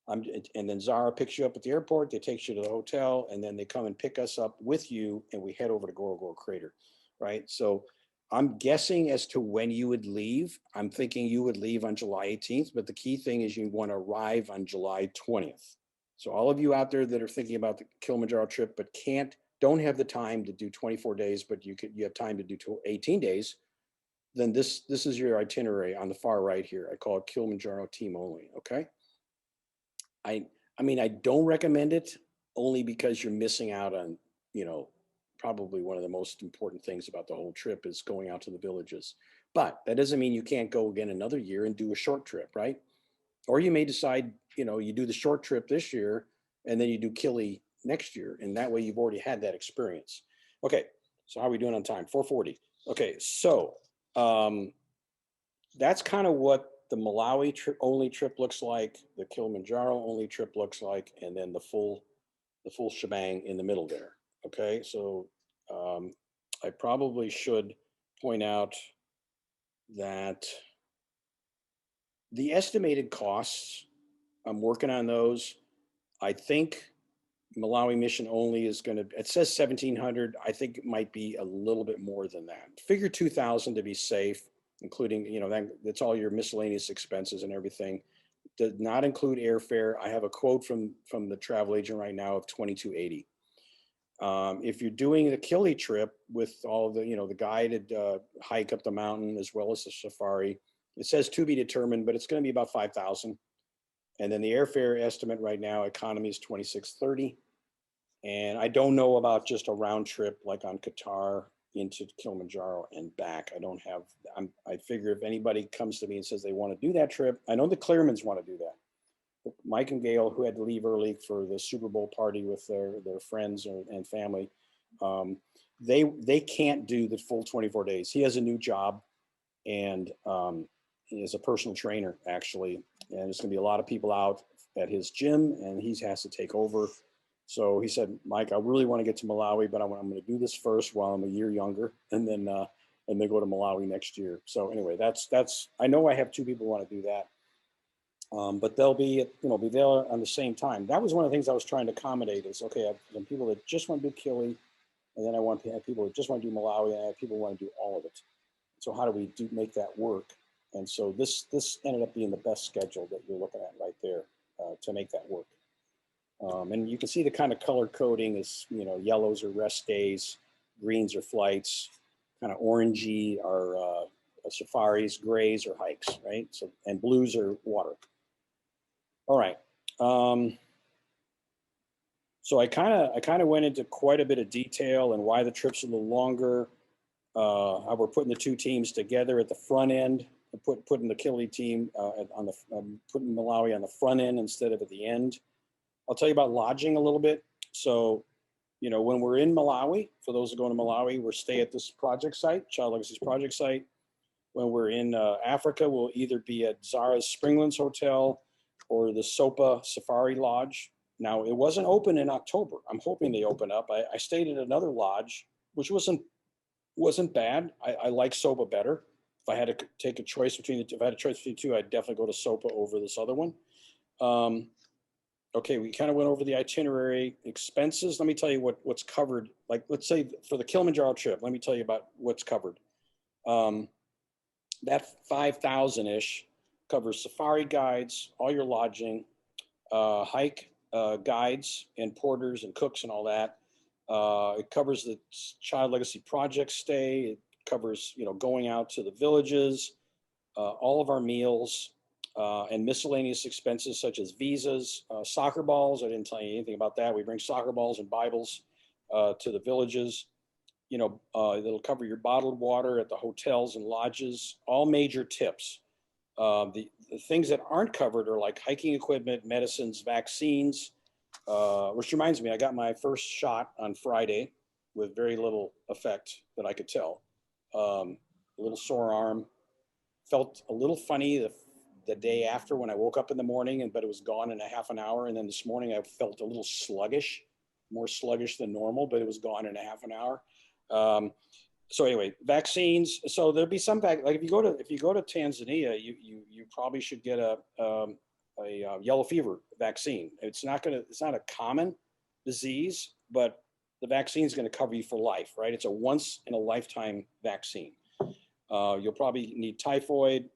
And then Zara picks you up at the airport. They take you to the hotel, and then they come and pick us up with you, and we head over to Ngorongoro Crater, right? So I'm guessing as to when you would leave. I'm thinking you would leave on July 18th, but the key thing is you want to arrive on July 20th. So all of you out there that are thinking about the Kilimanjaro trip but don't have the time to do 24 days, but you have time to do 18 days, then this is your itinerary on the far right here. I call it Kilimanjaro team only, okay? I mean, I don't recommend it only because you're missing out on, probably one of the most important things about the whole trip is going out to the villages. But that doesn't mean you can't go again another year and do a short trip, right? Or you may decide, you do the short trip this year and then you do Kili next year. And that way you've already had that experience. Okay, so how are we doing on time? 4:40. Okay, so that's kind of what the Malawi only trip looks like, the Kilimanjaro only trip looks like, and then the full shebang in the middle there. Okay, so I probably should point out that the estimated costs, I'm working on those. I think Malawi mission only is going to, it says 1,700. I think it might be a little bit more than that. Figure 2,000 to be safe, including, that's all your miscellaneous expenses and everything. Does not include airfare. I have a quote from the travel agent right now of $2,280. If you're doing the Kili trip with all the, the guided hike up the mountain as well as the safari, it says to be determined, but it's going to be about 5,000. And then the airfare estimate right now, economy is 2630. And I don't know about just a round trip like on Qatar into Kilimanjaro and back. I don't have, I figure if anybody comes to me and says they want to do that trip, I know the Clearmans want to do that. Mike and Gail, who had to leave early for the Super Bowl party with their friends and family, they can't do the full 24 days. He has a new job, and he is a personal trainer, actually. And there's going to be a lot of people out at his gym, and he has to take over. So he said, Mike, I really want to get to Malawi, but I'm going to do this first while I'm a year younger, and then go to Malawi next year. So anyway, that's. I know I have 2 people who want to do that, but they'll be there on the same time. That was one of the things I was trying to accommodate. Is okay, I have some people that just want to do Kili, and then I want to have people that just want to do Malawi, and I have people who want to do all of it. So how do we make that work? And so this ended up being the best schedule that you're looking at right there to make that work. And you can see the kind of color coding is, yellows are rest days, greens are flights, kind of orangey are safaris, grays are hikes, right? So, and blues are water. All right. So I kind of went into quite a bit of detail and why the trip's a little longer, how we're putting the 2 teams together at the front end, putting the Kili team putting Malawi on the front end instead of at the end. I'll tell you about lodging a little bit. So, when we're in Malawi, for those who go to Malawi, we're stay at this project site, Child Legacy's project site. When we're in Africa, we'll either be at Zara's Springlands Hotel or the Sopa Safari Lodge. Now, it wasn't open in October. I'm hoping they open up. I stayed at another lodge, which wasn't bad. I like Sopa better. If I had to take a choice between if I had a choice between 2, I'd definitely go to Sopa over this other one. Okay, we kind of went over the itinerary expenses. Let me tell you what's covered. Like, let's say for the Kilimanjaro trip, let me tell you about what's covered. That 5,000-ish covers safari guides, all your lodging, hike guides and porters and cooks and all that. It covers the Child Legacy project stay. It covers, going out to the villages, all of our meals, and miscellaneous expenses such as visas, soccer balls. I didn't tell you anything about that. We bring soccer balls and Bibles to the villages. It'll cover your bottled water at the hotels and lodges, all major tips. The things that aren't covered are like hiking equipment, medicines, vaccines, which reminds me, I got my first shot on Friday with very little effect that I could tell. A little sore arm, felt a little funny the day after when I woke up in the morning, but it was gone in a half an hour. And then this morning I felt a little sluggish, more sluggish than normal, but it was gone in a half an hour. So anyway, vaccines. So there'll be some like if you go to Tanzania, you probably should get a yellow fever vaccine. It's not a common disease, but the vaccine is going to cover you for life, right? It's a once in a lifetime vaccine. You'll probably need typhoid.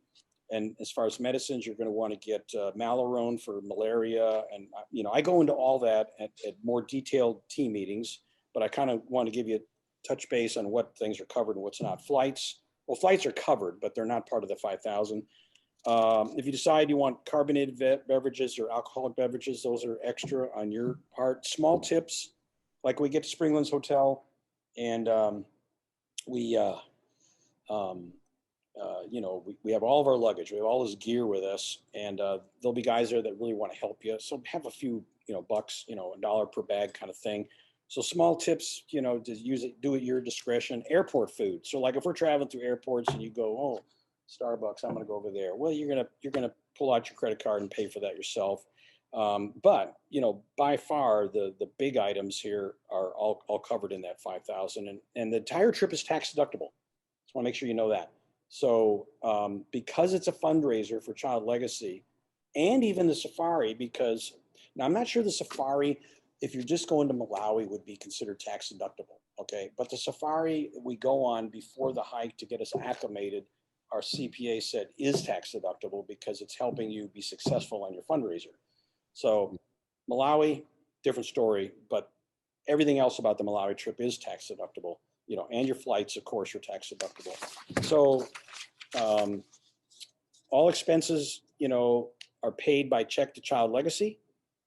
And as far as medicines, you're going to want to get Malarone for malaria. And, I go into all that at more detailed team meetings, but I kind of want to give you a touch base on what things are covered and what's not. Flights are covered, but they're not part of the 5,000. If you decide you want carbonated beverages or alcoholic beverages, those are extra on your part. Small tips, like we get to Springlands Hotel and we have all of our luggage. We have all this gear with us, and there'll be guys there that really want to help you. So have a few, bucks, $1 per bag kind of thing. So small tips, to use it, do at your discretion. Airport food. So like if we're traveling through airports and you go, oh, Starbucks, I'm going to go over there. Well, you're gonna pull out your credit card and pay for that yourself. But by far the big items here are all covered in that 5,000, and the entire trip is tax deductible. Just want to make sure you know that. So because it's a fundraiser for Child Legacy, and even the safari, because now I'm not sure the safari, if you're just going to Malawi, would be considered tax deductible. Okay, but the safari we go on before the hike to get us acclimated, our CPA said is tax deductible because it's helping you be successful on your fundraiser. So Malawi, different story, but everything else about the Malawi trip is tax deductible, you know, and your flights, of course, are tax deductible. So all expenses, you know, are paid by check to Child Legacy.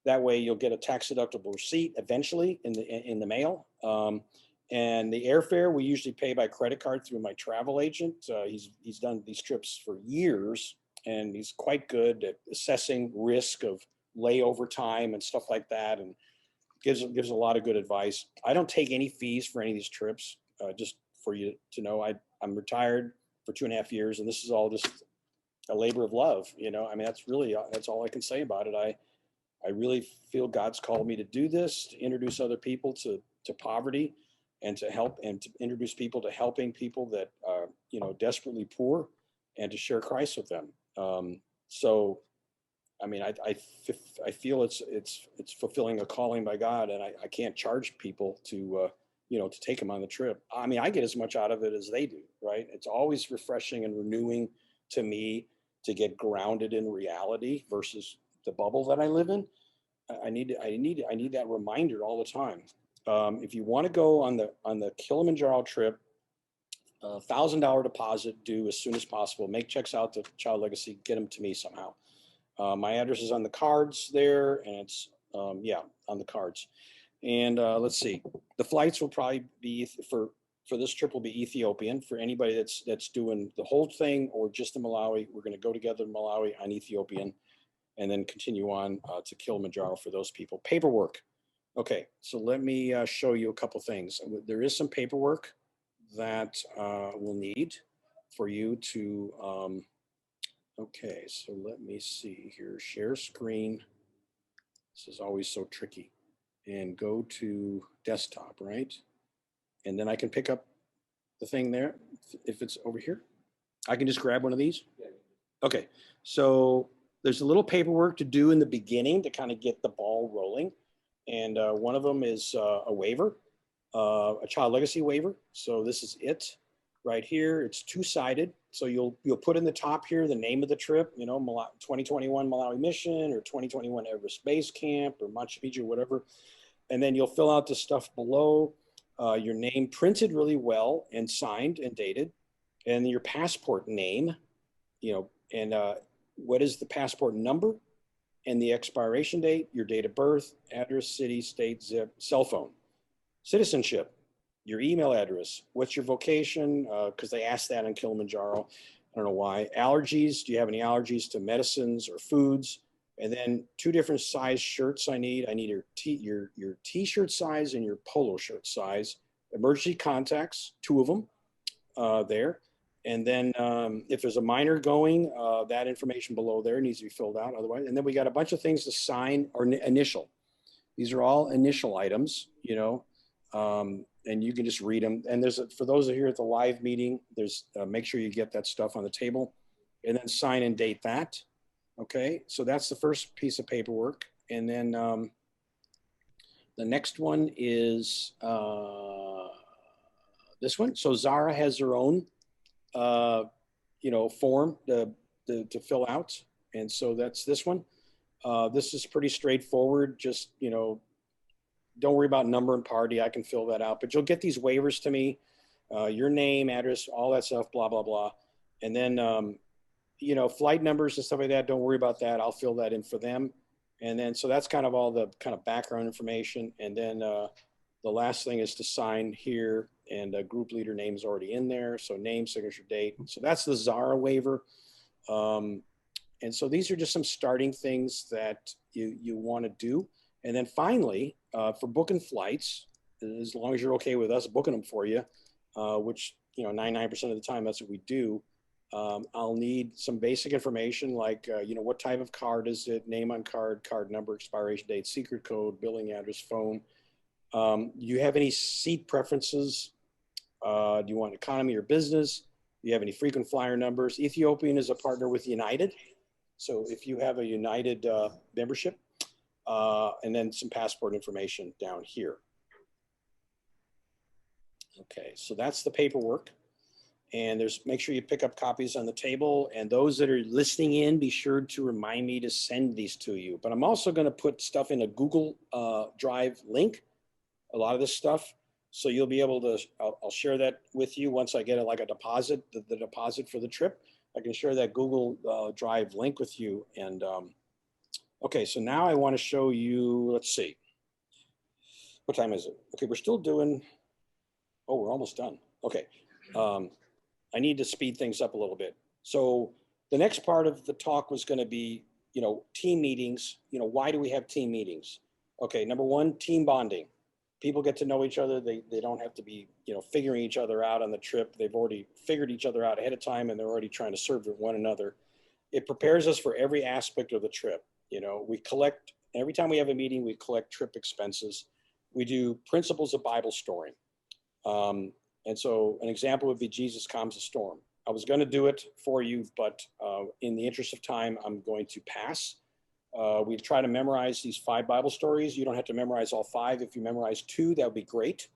That way you'll get a tax deductible receipt eventually in the mail. And the airfare, we usually pay by credit card through my travel agent. He's done these trips for years, and he's quite good at assessing risk of layover time and stuff like that, and gives a lot of good advice. I don't take any fees for any of these trips, just for you to know. I'm retired for 2.5 years, and this is all just a labor of love. You know, I mean, that's all I can say about it. I really feel God's called me to do this, to introduce other people to poverty, and to help, and to introduce people to helping people that are, you know, desperately poor, and to share Christ with them. So, I mean, I feel it's fulfilling a calling by God, and I can't charge people to, you know, to take them on the trip. I mean, I get as much out of it as they do, right? It's always refreshing and renewing to me to get grounded in reality versus the bubble that I live in. I need that reminder all the time. If you want to go on the Kilimanjaro trip, $1,000 deposit due as soon as possible. Make checks out to Child Legacy, get them to me somehow. My address is on the cards there, and it's yeah, on the cards. And let's see, the flights will probably be for this trip will be Ethiopian. For anybody that's doing the whole thing or just in Malawi, we're going to go together in Malawi on Ethiopian, and then continue on to Kilimanjaro for those people. Paperwork. Okay, so let me show you a couple things. There is some paperwork that we'll need for you to, okay, so let me see here, share screen. This is always so tricky. And go to desktop, right? And then I can pick up the thing there. If it's over here, I can just grab one of these. Okay, so there's a little paperwork to do in the beginning to kind of get the ball rolling. And one of them is a waiver, a Child Legacy waiver. So this is it right here. It's two-sided. So you'll put in the top here the name of the trip, you know, 2021 Malawi Mission, or 2021 Everest Base Camp, or Machu Picchu, whatever. And then you'll fill out the stuff below, your name printed really well and signed and dated, and your passport name, you know, and what is the passport number, and the expiration date, your date of birth, address, city, state, zip, cell phone, citizenship, your email address, what's your vocation, because they asked that in Kilimanjaro. I don't know why. Allergies, do you have any allergies to medicines or foods? And then 2 different size shirts I need. I need your t-shirt size and your polo shirt size. Emergency contacts, 2 of them there. And then if there's a minor going, that information below there needs to be filled out otherwise. And then we got a bunch of things to sign or initial. These are all initial items, you know, and you can just read them. And there's, for those of you here at the live meeting, there's, make sure you get that stuff on the table, and then sign and date that. Okay, so that's the first piece of paperwork. And then the next one is this one. So Zara has her own you know, form to fill out. And so that's this one. This is pretty straightforward. Just, you know, don't worry about number and party. I can fill that out, but you'll get these waivers to me, your name, address, all that stuff, blah, blah, blah. And then, you know, flight numbers and stuff like that. Don't worry about that. I'll fill that in for them. And then, so that's kind of all the kind of background information. And then the last thing is to sign here, and a group leader name is already in there. So name, signature, date. So that's the Zara waiver. And so these are just some starting things that you want to do. And then finally, for booking flights, as long as you're okay with us booking them for you, which, you know, 99% of the time, that's what we do. I'll need some basic information like, you know, what type of card is it, name on card, card number, expiration date, secret code, billing address, phone. Do you have any seat preferences? Do you want economy or business? Do you have any frequent flyer numbers? Ethiopian is a partner with United. So if you have a United membership, and then some passport information down here. Okay, so that's the paperwork. And there's, make sure you pick up copies on the table, and those that are listening in, be sure to remind me to send these to you. But I'm also going to put stuff in a Google Drive link a lot of this stuff. So you'll be able to, I'll share that with you once I get it like a deposit, the deposit for the trip. I can share that Google Drive link with you. And okay, so now I want to show you, let's see. What time is it? Okay, we're still doing, oh, we're almost done. Okay. I need to speed things up a little bit. So the next part of the talk was going to be, team meetings. Why do we have team meetings? Okay, number one, team bonding. People get to know each other. They don't have to be, figuring each other out on the trip. They've already figured each other out ahead of time, and they're already trying to serve one another. It prepares us for every aspect of the trip. We collect, every time we have a meeting, we collect trip expenses. We do principles of Bible storing. And so an example would be Jesus Calms the Storm. I was going to do it for you, but in the interest of time, I'm going to pass. We try to memorize these 5 Bible stories. You don't have to memorize all 5. If you memorize 2, that would be great.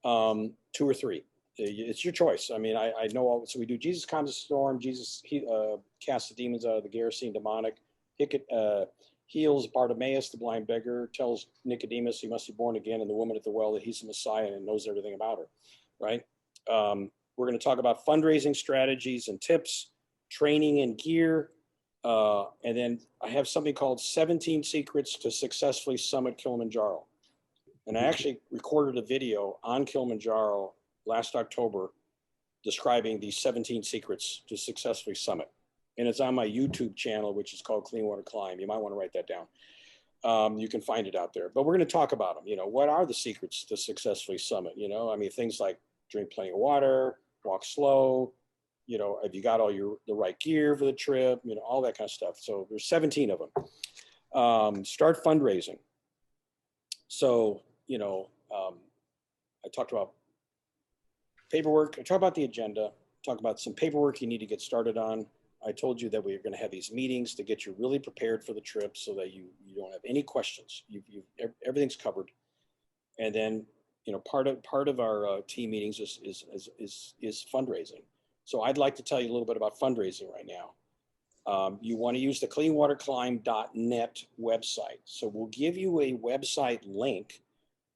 2 or 3. It's your choice. I mean, I know all. So we do Jesus Calms the Storm. Jesus casts the demons out of the Gerasene demonic. Heals Bartimaeus, the blind beggar. Tells Nicodemus he must be born again, and the woman at the well that he's the Messiah and knows everything about her. Right? We're going to talk about fundraising strategies and tips, training and gear. And then I have something called 17 Secrets to Successfully Summit Kilimanjaro. And I actually recorded a video on Kilimanjaro last October describing these 17 secrets to successfully summit. And it's on my YouTube channel, which is called Clean Water Climb. You might want to write that down. You can find it out there. But we're going to talk about them. What are the secrets to successfully summit? I mean, things like drink plenty of water, walk slow, have you got all the right gear for the trip, all that kind of stuff. So there's 17 of them. Start fundraising. So, I talked about paperwork. I talked about the agenda, talk about some paperwork you need to get started on. I told you that we're going to have these meetings to get you really prepared for the trip so that you don't have any questions. Everything's covered. And then, part of our team meetings is fundraising. So I'd like to tell you a little bit about fundraising right now. You want to use the cleanwaterclimb.net website. So we'll give you a website link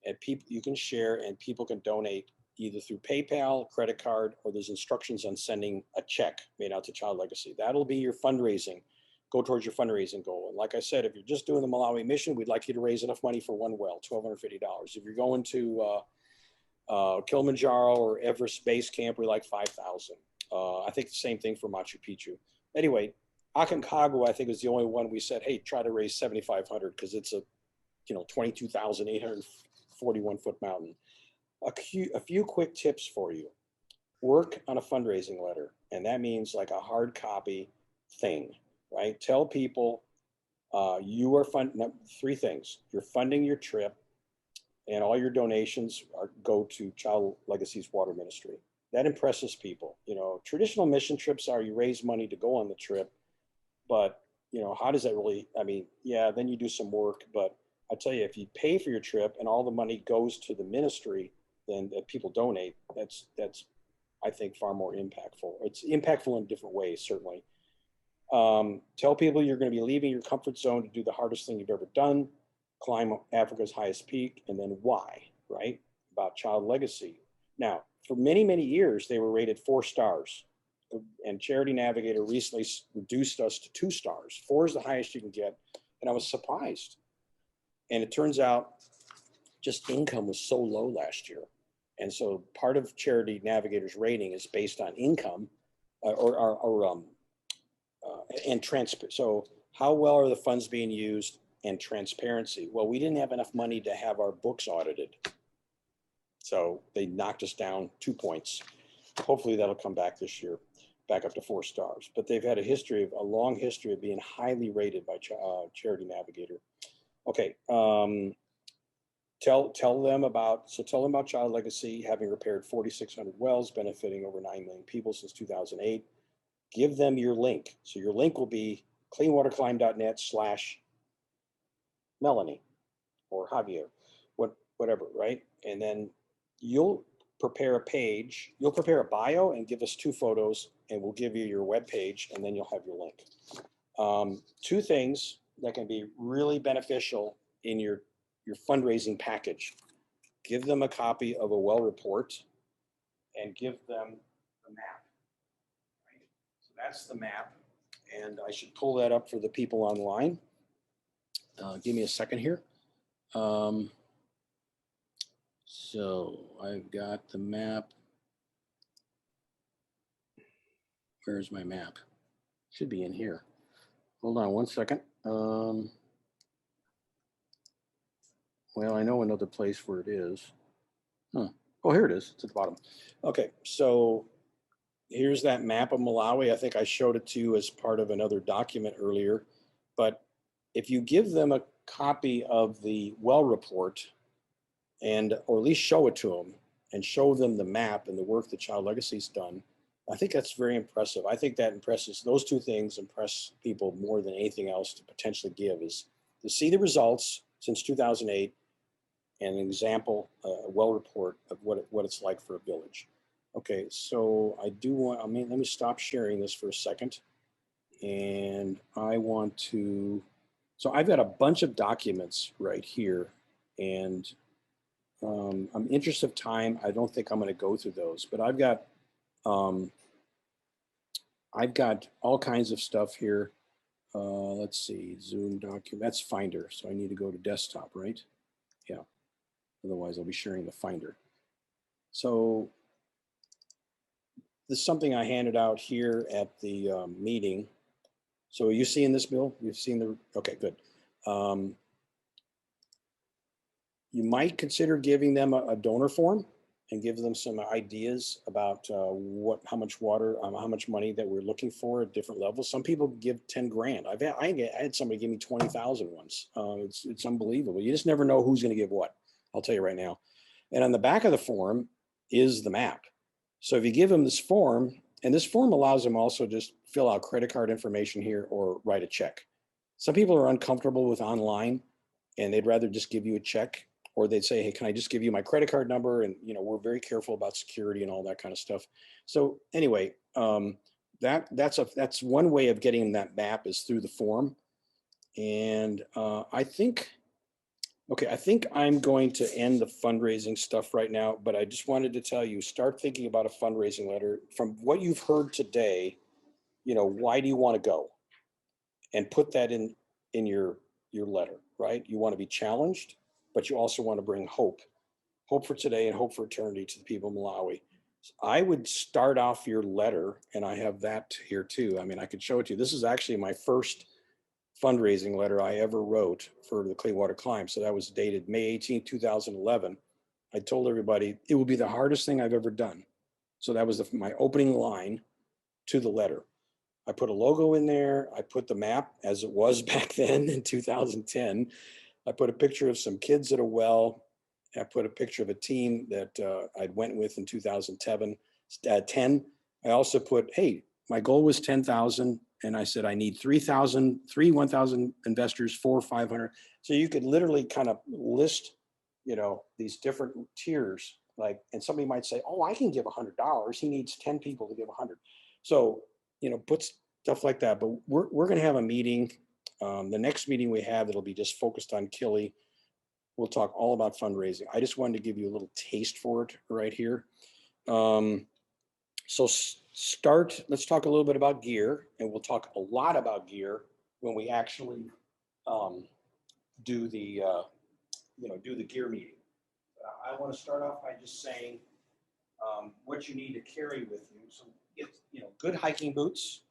and you can share and people can donate either through PayPal, credit card, or there's instructions on sending a check made out to Child Legacy. That'll be your fundraising, go towards your fundraising goal. And like I said, if you're just doing the Malawi mission, we'd like you to raise enough money for one well, $1,250. If you're going to Kilimanjaro or Everest Base Camp, we like 5,000. I think the same thing for Machu Picchu. Anyway, Aconcagua, I think, is the only one we said, hey, try to raise 7,500 because it's a 22,841 foot mountain. A few quick tips for you. Work on a fundraising letter, and that means like a hard copy thing, right? Tell people you are 3 things. You're funding your trip, and all your donations go to Child Legacy's water ministry. That impresses people. Traditional mission trips are you raise money to go on the trip, but how does that really, I mean, yeah, then you do some work, but I tell you, if you pay for your trip and all the money goes to the ministry, then that people donate, that's I think far more impactful. It's impactful in different ways, certainly. Tell people you're going to be leaving your comfort zone to do the hardest thing you've ever done, climb Africa's highest peak, and then why, right? About Child Legacy. Now, for many, many years, they were rated 4 stars. And Charity Navigator recently reduced us to 2 stars. 4 is the highest you can get. And I was surprised. And it turns out just income was so low last year. And so part of Charity Navigator's rating is based on income and transparency. So how well are the funds being used and transparency? Well, we didn't have enough money to have our books audited. So they knocked us down 2 points. Hopefully that'll come back this year, back up to 4 stars. But they've had a long history of being highly rated by Charity Navigator. Okay, tell them about Child Legacy having repaired 4,600 wells, benefiting over 9 million people since 2008. Give them your link. So your link will be cleanwaterclimb.net/Melanie or Javier, whatever, right? And then you'll prepare a page, you'll prepare a bio and give us 2 photos, and we'll give you your web page, and then you'll have your link. 2 things that can be really beneficial in your fundraising package. give them a copy of a well report, and give them the map. Right? So that's the map, and I should pull that up for the people online. Give me a second here. So I've got the map. Where's my map? Should be in here. Hold on one second. Well, I know another place where it is. Huh. Oh, here it is. It's at the bottom. Okay, so here's that map of Malawi. I think I showed it to you as part of another document earlier. But if you give them a copy of the well report, and or at least show it to them and show them the map and the work that Child Legacy's done, I think that's very impressive. I think that impresses, those two things impress people more than anything else to potentially give, is to see the results since 2008 and an example, a well report of what it's like for a village. Okay, so I do want, let me stop sharing this for a second. And I want to, so I've got a bunch of documents right here, and I'm interest of time, I don't think I'm going to go through those, but I've got all kinds of stuff here. Let's see, Zoom document, that's Finder. So I need to go to desktop, right? Yeah. Otherwise I'll be sharing the Finder. So this is something I handed out here at the meeting. So are you seeing this, Bill? You've seen the, okay, good. You might consider giving them a donor form and give them some ideas about how much water, how much money that we're looking for at different levels. Some people give 10 grand. I had somebody give me 20,000 once. It's unbelievable. You just never know who's going to give what. I'll tell you right now. And on the back of the form is the map. So if you give them this form, and this form allows them also just fill out credit card information here or write a check. Some people are uncomfortable with online and they'd rather just give you a check, or they'd say, hey, can I just give you my credit card number? And, you know, we're very careful about security and all that kind of stuff. So anyway, that's one way of getting that map is through the form. And I think I'm going to end the fundraising stuff right now, but I just wanted to tell you, start thinking about a fundraising letter. From what you've heard today, you know, why do you want to go? And put that in your letter, right? You want to be challenged, but you also want to bring hope for today and hope for eternity to the people of Malawi. I would start off your letter, and I have that here too. I mean, I could show it to you. This is actually my first fundraising letter I ever wrote for the Clean Water Climb. So that was dated May 18, 2011. I told everybody it will be the hardest thing I've ever done. So that was my opening line to the letter. I put a logo in there. I put the map as it was back then in 2010. I put a picture of some kids at a well. I put a picture of a team that I'd went with in 2010. I also put, hey, my goal was 10,000. And I said, I need 1,000 investors, 400, 500. So you could literally kind of list, you know, these different tiers, like, and somebody might say, oh, I can give $100. He needs 10 people to give 100. So, you know, put stuff like that. But we're going to have a meeting. The next meeting we have, it'll be just focused on Kili. We'll talk all about fundraising. I just wanted to give you a little taste for it right here. So let's talk a little bit about gear, and we'll talk a lot about gear when we actually do the gear meeting. I want to start off by just saying what you need to carry with you. So get, you know, good hiking boots.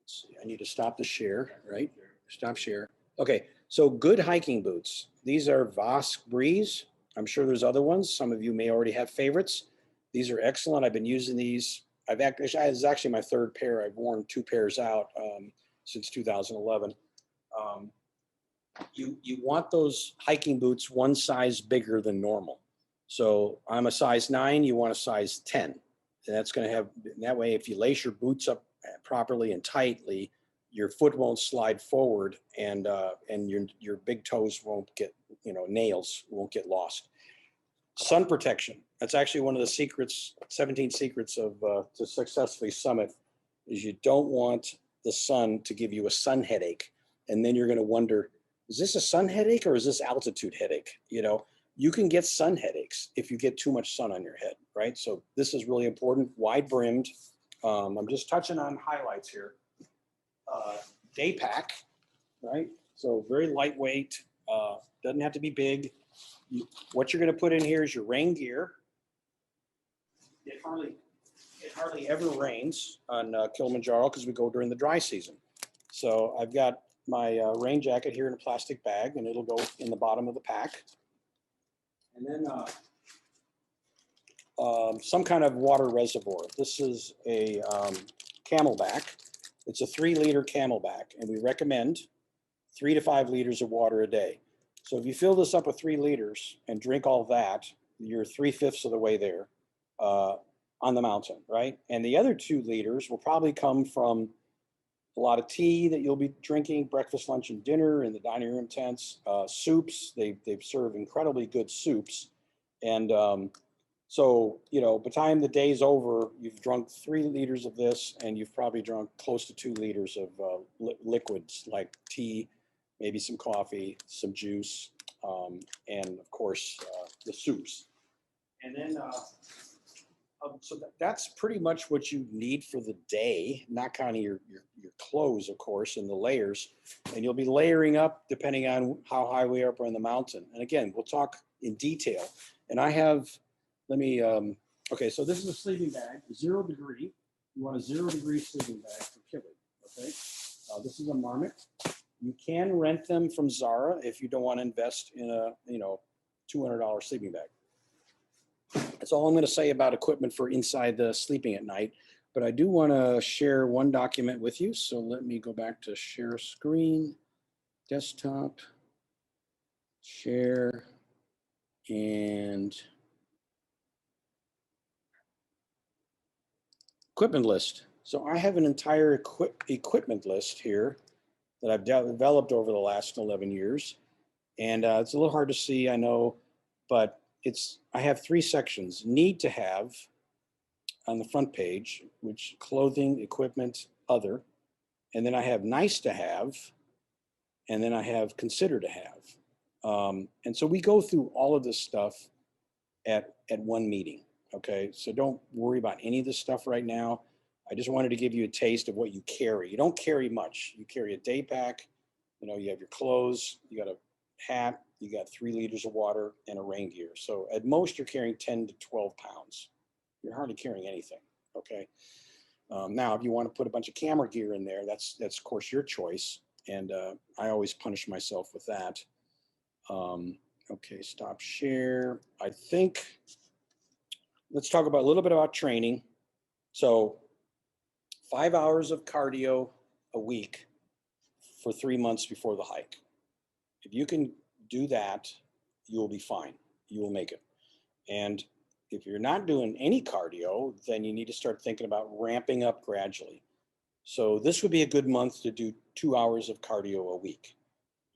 Let's see, I need to stop the share, right? Stop share. Okay, so good hiking boots. These are Vosk Breeze. I'm sure there's other ones. Some of you may already have favorites. These are excellent. I've been using these. This is actually my third pair. I've worn 2 pairs out since 2011. You want those hiking boots one size bigger than normal. So I'm a size 9, you want a size 10. And that's going to have, that way if you lace your boots up properly and tightly, your foot won't slide forward, and your big toes won't get, you know, nails won't get lost. Sun protection. That's actually one of the secrets, 17 secrets of to successfully summit, is you don't want the sun to give you a sun headache. And then you're going to wonder, is this a sun headache or is this altitude headache? You know, you can get sun headaches if you get too much sun on your head, right? So this is really important, wide brimmed. I'm just touching on highlights here. Day pack, right? So very lightweight, doesn't have to be big. What you're gonna put in here is your rain gear. It hardly ever rains on Kilimanjaro because we go during the dry season. So I've got my rain jacket here in a plastic bag, and it'll go in the bottom of the pack. And then some kind of water reservoir. This is a Camelback. It's a 3-liter Camelback, and we recommend 3 to 5 liters of water a day. So if you fill this up with 3 liters and drink all that, you're 3/5 of the way there on the mountain, right? And the other 2 liters will probably come from a lot of tea that you'll be drinking, breakfast, lunch, and dinner in the dining room tents, soups. They serve incredibly good soups. And so, you know, by the time the day's over, you've drunk 3 liters of this, and you've probably drunk close to 2 liters of liquids like tea, maybe some coffee, some juice, and of course, the soups. And then, so that's pretty much what you need for the day, not counting your clothes, of course, and the layers. And you'll be layering up depending on how high we are up on the mountain. And again, we'll talk in detail. And I have, let me, okay, so this is a sleeping bag, 0 degree. You want a 0 degree sleeping bag for Kili, okay? This is a Marmot. You can rent them from Zara if you don't want to invest in a, you know, $200 sleeping bag. That's all I'm going to say about equipment for inside the sleeping at night. But I do want to share one document with you. So let me go back to share screen, desktop, share, and equipment list. So I have an entire equipment list here that I've developed over the last 11 years. And it's a little hard to see, I know, but I have 3 sections: need to have on the front page, which clothing, equipment, other. And then I have nice to have, and then I have consider to have. And so we go through all of this stuff at one meeting, okay? So don't worry about any of this stuff right now. I just wanted to give you a taste of what you carry. You don't carry much. You carry a day pack, you know, you have your clothes, you got a hat, you got 3 liters of water, and a rain gear. So at most you're carrying 10 to 12 pounds. You're hardly carrying anything, okay? Now, if you want to put a bunch of camera gear in there, that's of course your choice. And I always punish myself with that. Okay, stop share. I think, let's talk about a little bit about training. So 5 hours of cardio a week for 3 months before the hike. If you can do that, you will be fine. You will make it. And if you're not doing any cardio, then you need to start thinking about ramping up gradually. So this would be a good month to do 2 hours of cardio a week.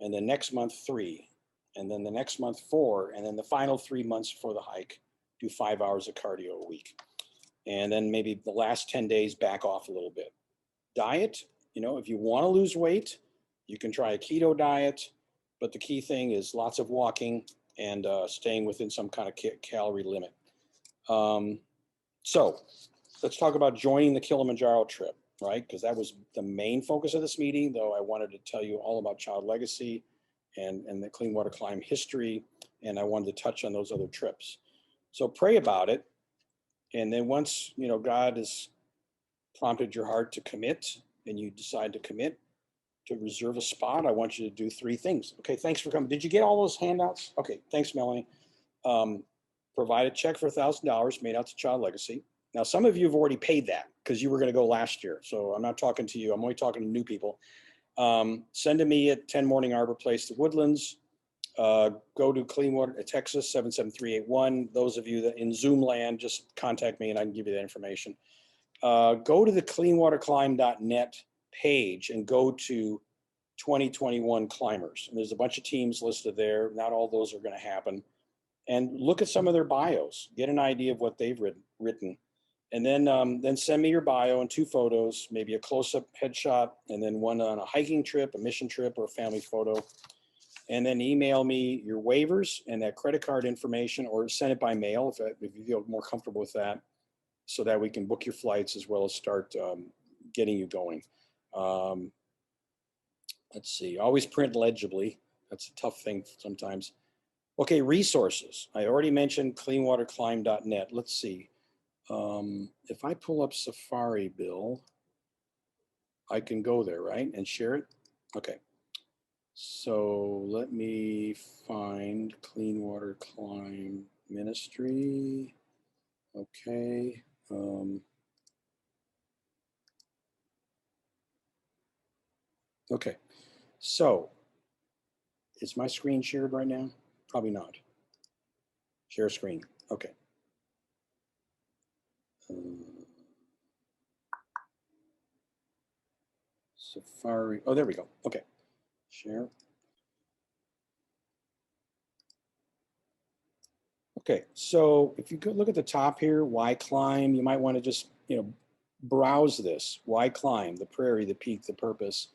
And then next month, 3. And then the next month, 4. And then the final 3 months before the hike, do 5 hours of cardio a week. And then maybe the last 10 days, back off a little bit. Diet, you know, if you want to lose weight, you can try a keto diet. But the key thing is lots of walking and staying within some kind of calorie limit. So let's talk about joining the Kilimanjaro trip, right? Because that was the main focus of this meeting, though I wanted to tell you all about child legacy and the Clean Water Climb history. And I wanted to touch on those other trips. So pray about it. And then once, you know, God has prompted your heart to commit and you decide to commit to reserve a spot, I want you to do 3 things. Okay, thanks for coming. Did you get all those handouts? Okay, thanks, Melanie. Provide a check for $1,000 made out to Child Legacy. Now, some of you have already paid that because you were going to go last year. So I'm not talking to you. I'm only talking to new people. Send to me at 10 Morning Arbor Place, the Woodlands. Go to Clean Water, Texas, 77381. Those of you that in Zoom land, just contact me and I can give you that information. Go to the cleanwaterclimb.net page and go to 2021 climbers. And there's a bunch of teams listed there. Not all those are going to happen. And look at some of their bios. Get an idea of what they've written. And then send me your bio and 2 photos, maybe a close-up headshot, and then one on a hiking trip, a mission trip, or a family photo. and then email me your waivers and that credit card information, or send it by mail if you feel more comfortable with that, so that we can book your flights as well as start getting you going. Let's see, always print legibly. That's a tough thing sometimes. Okay, resources. I already mentioned cleanwaterclimb.net. Let's see. If I pull up Safari, Bill, I can go there, right? And share it? Okay. So let me find Clean Water Climb Ministry. Okay. Okay. So is my screen shared right now? Probably not. Share screen. Okay. Safari. Oh, there we go. Okay. Share. Okay. So if you could look at the top here, why climb? You might want to just, browse this. Why climb? The prairie, the peak, the purpose.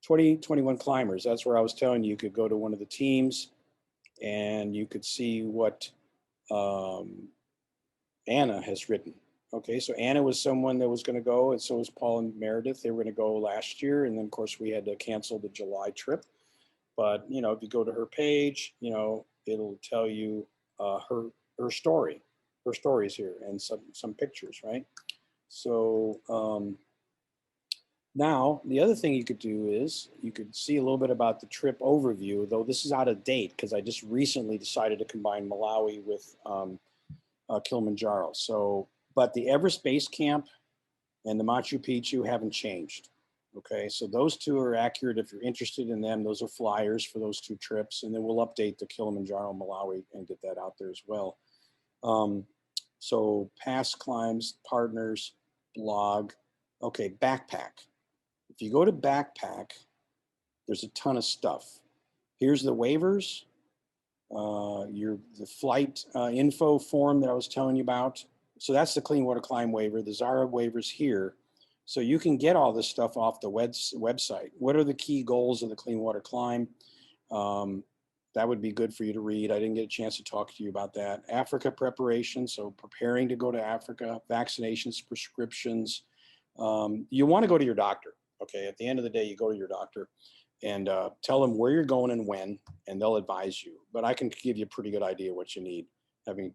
2021 climbers. That's where I was telling you, you could go to one of the teams and you could see what Anna has written. Okay, so Anna was someone that was going to go, and so was Paul and Meredith. They were going to go last year, and then of course we had to cancel the July trip. But if you go to her page, it'll tell you her story. Her stories here and some pictures, right? So now the other thing you could do is you could see a little bit about the trip overview, though this is out of date because I just recently decided to combine Malawi with Kilimanjaro. So, but the Everest Base Camp and the Machu Picchu haven't changed. Okay, so those two are accurate if you're interested in them. Those are flyers for those two trips, and then we'll update the Kilimanjaro, Malawi, and get that out there as well. So past climbs, partners, blog. Okay, backpack. If you go to backpack, there's a ton of stuff. Here's the waivers. The flight info form that I was telling you about. So that's the Clean Water Climb waiver. The Zara waiver's here. So you can get all this stuff off the website. What are the key goals of the Clean Water Climb? That would be good for you to read. I didn't get a chance to talk to you about that. Africa preparation, so preparing to go to Africa, vaccinations, prescriptions. You want to go to your doctor, okay? At the end of the day, you go to your doctor and tell them where you're going and when, and they'll advise you. But I can give you a pretty good idea what you need, having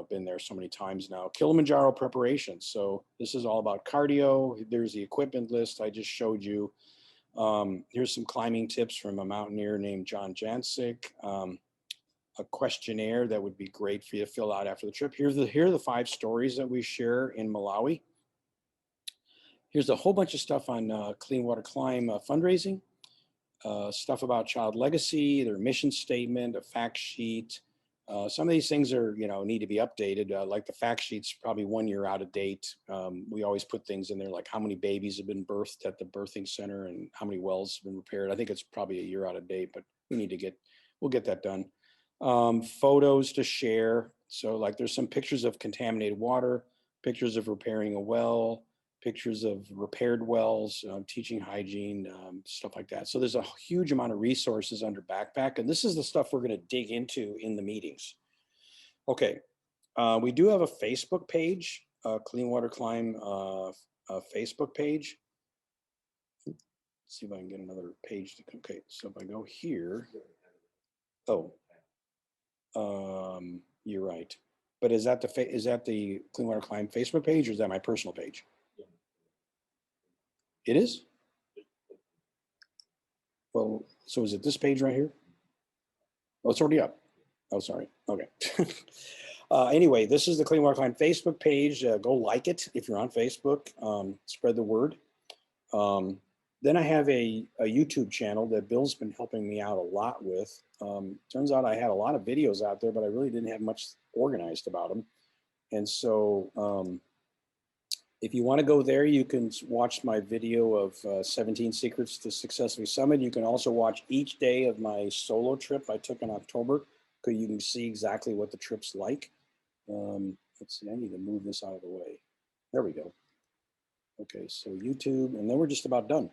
been there so many times now. Kilimanjaro preparation. So this is all about cardio. There's the equipment list I just showed you. Here's some climbing tips from a mountaineer named John Jancic. A questionnaire that would be great for you to fill out after the trip. Here are the 5 stories that we share in Malawi. Here's a whole bunch of stuff on Clean Water Climb fundraising. Stuff about Child Legacy, their mission statement, a fact sheet. Some of these things are, need to be updated. Like the fact sheet's probably 1 year out of date. We always put things in there like how many babies have been birthed at the birthing center and how many wells have been repaired. I think it's probably a year out of date, but we'll get that done. Photos to share. So like there's some pictures of contaminated water, pictures of repairing a well, pictures of repaired wells, teaching hygiene, stuff like that. So there's a huge amount of resources under backpack, and this is the stuff we're going to dig into in the meetings. Okay, we do have a Facebook page, Clean Water Climb Facebook page. Let's see if I can get another page. Okay, so if I go here, you're right. But is that the Clean Water Climb Facebook page, or is that my personal page? It is? Well, so is it this page right here? Oh, it's already up. Oh, sorry. Okay. Anyway, this is the Clean Water Climb Facebook page. Go like it if you're on Facebook. Spread the word. Then I have a YouTube channel that Bill's been helping me out a lot with. Turns out I had a lot of videos out there, but I really didn't have much organized about them. And so if you want to go there, you can watch my video of 17 Secrets to Successfully Summit. You can also watch each day of my solo trip I took in October, because you can see exactly what the trip's like. Let's see, I need to move this out of the way. There we go. Okay, so YouTube, and then we're just about done.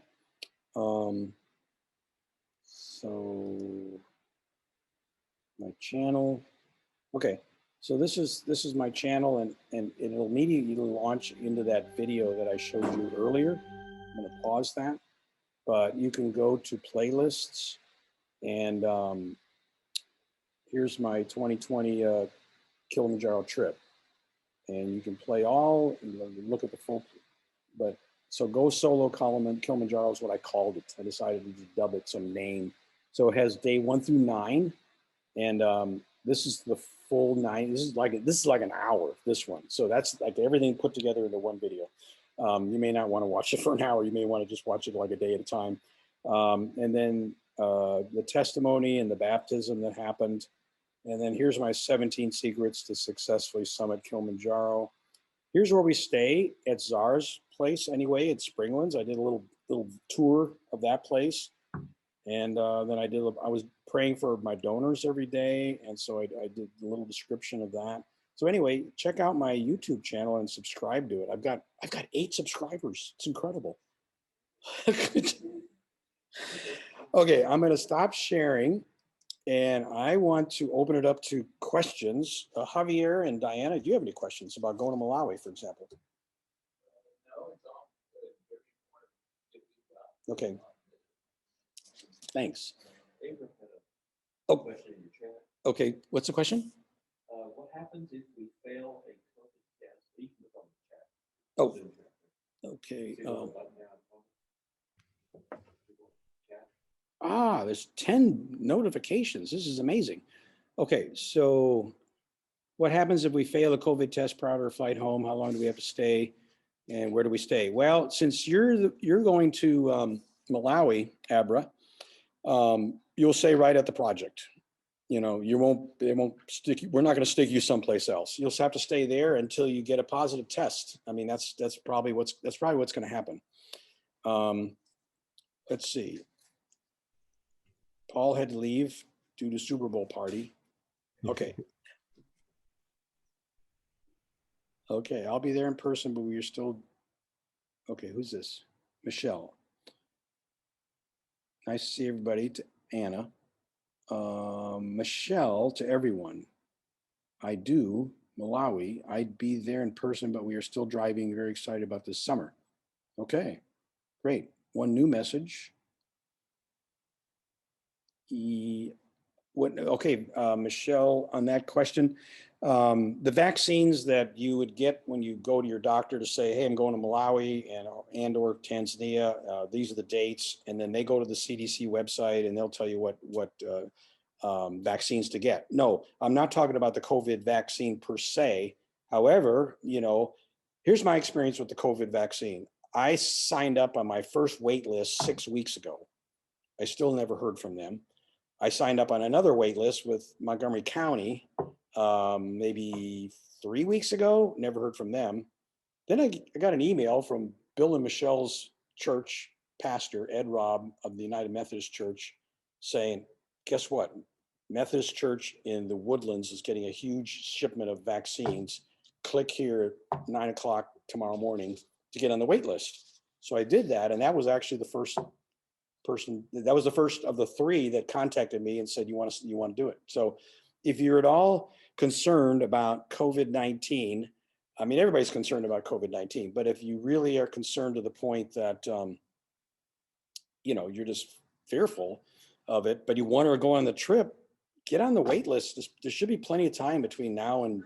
So channel. Okay, so this is my channel, and it'll immediately launch into that video that I showed you earlier. I'm going to pause that, but you can go to playlists, and here's my 2020 Kilimanjaro trip, and you can play all, look at the full, but so Go Solo Kilimanjaro is what I called it. I decided to dub it some name. So it has day 1 through 9, and this is the full 9. This is like an hour, this one. So that's like everything put together into one video. You may not want to watch it for an hour. You may want to just watch it like a day at a time. And then the testimony and the baptism that happened. And then here's my 17 secrets to successfully summit Kilimanjaro. Here's where we stay at Czar's place anyway, at Springlands. I did a little tour of that place. And then I was praying for my donors every day. And so I did a little description of that. So anyway, check out my YouTube channel and subscribe to it. I've got 8 subscribers. It's incredible. Okay, I'm gonna stop sharing. And I want to open it up to questions. Javier and Diana, do you have any questions about going to Malawi, for example? Okay. Thanks. Oh, okay. What's the question? What happens if we fail a COVID test? You can look on the chat. Oh, okay. There's 10 notifications. This is amazing. Okay, so what happens if we fail a COVID test prior to our flight home? How long do we have to stay? And where do we stay? Well, since you're going to Malawi, Abra, you'll stay right at the project. You know, they won't stick you. We're not going to stick you someplace else. You'll have to stay there until you get a positive test. I mean, that's probably what's going to happen. Let's see. Paul had to leave due to Super Bowl party. Okay. Okay, I'll be there in person, but we're still. Okay, who's this? Michelle. Nice to see everybody. To Anna. Michelle, to everyone. I do, Malawi. I'd be there in person, but we are still driving. Very excited about this summer. Okay, great. One new message. Michelle, on that question, the vaccines that you would get when you go to your doctor to say, hey, I'm going to Malawi and or Tanzania, these are the dates, and then they go to the CDC website and they'll tell you what vaccines to get. No, I'm not talking about the COVID vaccine per se. However, here's my experience with the COVID vaccine. I signed up on my first wait list 6 weeks ago. I still never heard from them. I signed up on another wait list with Montgomery County maybe 3 weeks ago, never heard from them. Then I got an email from Bill and Michelle's church pastor, Ed Robb of the United Methodist Church, saying, guess what? Methodist Church in the Woodlands is getting a huge shipment of vaccines. Click here at 9 o'clock tomorrow morning to get on the wait list. So I did that, and that was actually the first person. That was the first of the 3 that contacted me and said, you want to do it. So if you're at all concerned about COVID-19, I mean, everybody's concerned about COVID-19, but if you really are concerned to the point that, you're just fearful of it, but you want to go on the trip, get on the wait list. There should be plenty of time between now and. You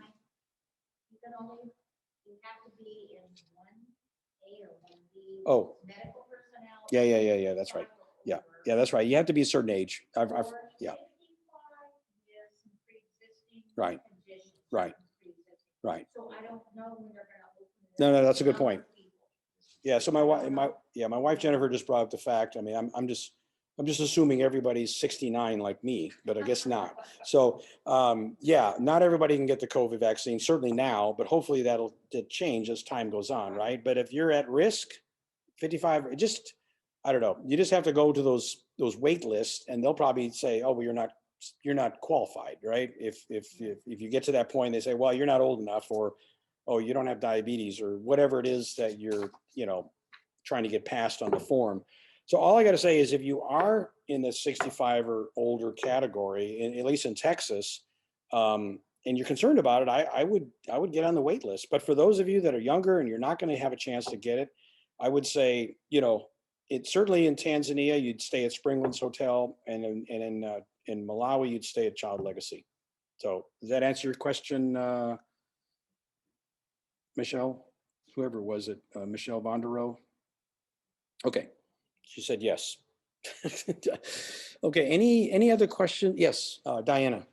have to be in 1A or 1B. Oh. Medical personnel. Yeah. That's right. Yeah, that's right. You have to be a certain age. Yeah. Right. Right. So I don't know when they're going to open it. No, that's a good point. Yeah. So my wife Jennifer just brought up the fact. I mean, I'm just assuming everybody's 69 like me, but I guess not. So not everybody can get the COVID vaccine, certainly now, but hopefully that'll change as time goes on, right? But if you're at risk, 55, I don't know. You just have to go to those wait lists, and they'll probably say, "Oh, well, you're not qualified," right? If you get to that point, they say, "Well, you're not old enough," or, "Oh, you don't have diabetes," or whatever it is that you're trying to get past on the form. So all I got to say is if you are in the 65 or older category, at least in Texas, and you're concerned about it, I would get on the wait list. But for those of you that are younger and you're not going to have a chance to get it, I would say, it's certainly in Tanzania, you'd stay at Springlands Hotel, and in Malawi, you'd stay at Child Legacy. So does that answer your question, Michelle? Whoever was it, Michelle Vonderow? Okay, she said yes. Okay, any other question? Yes, Diana.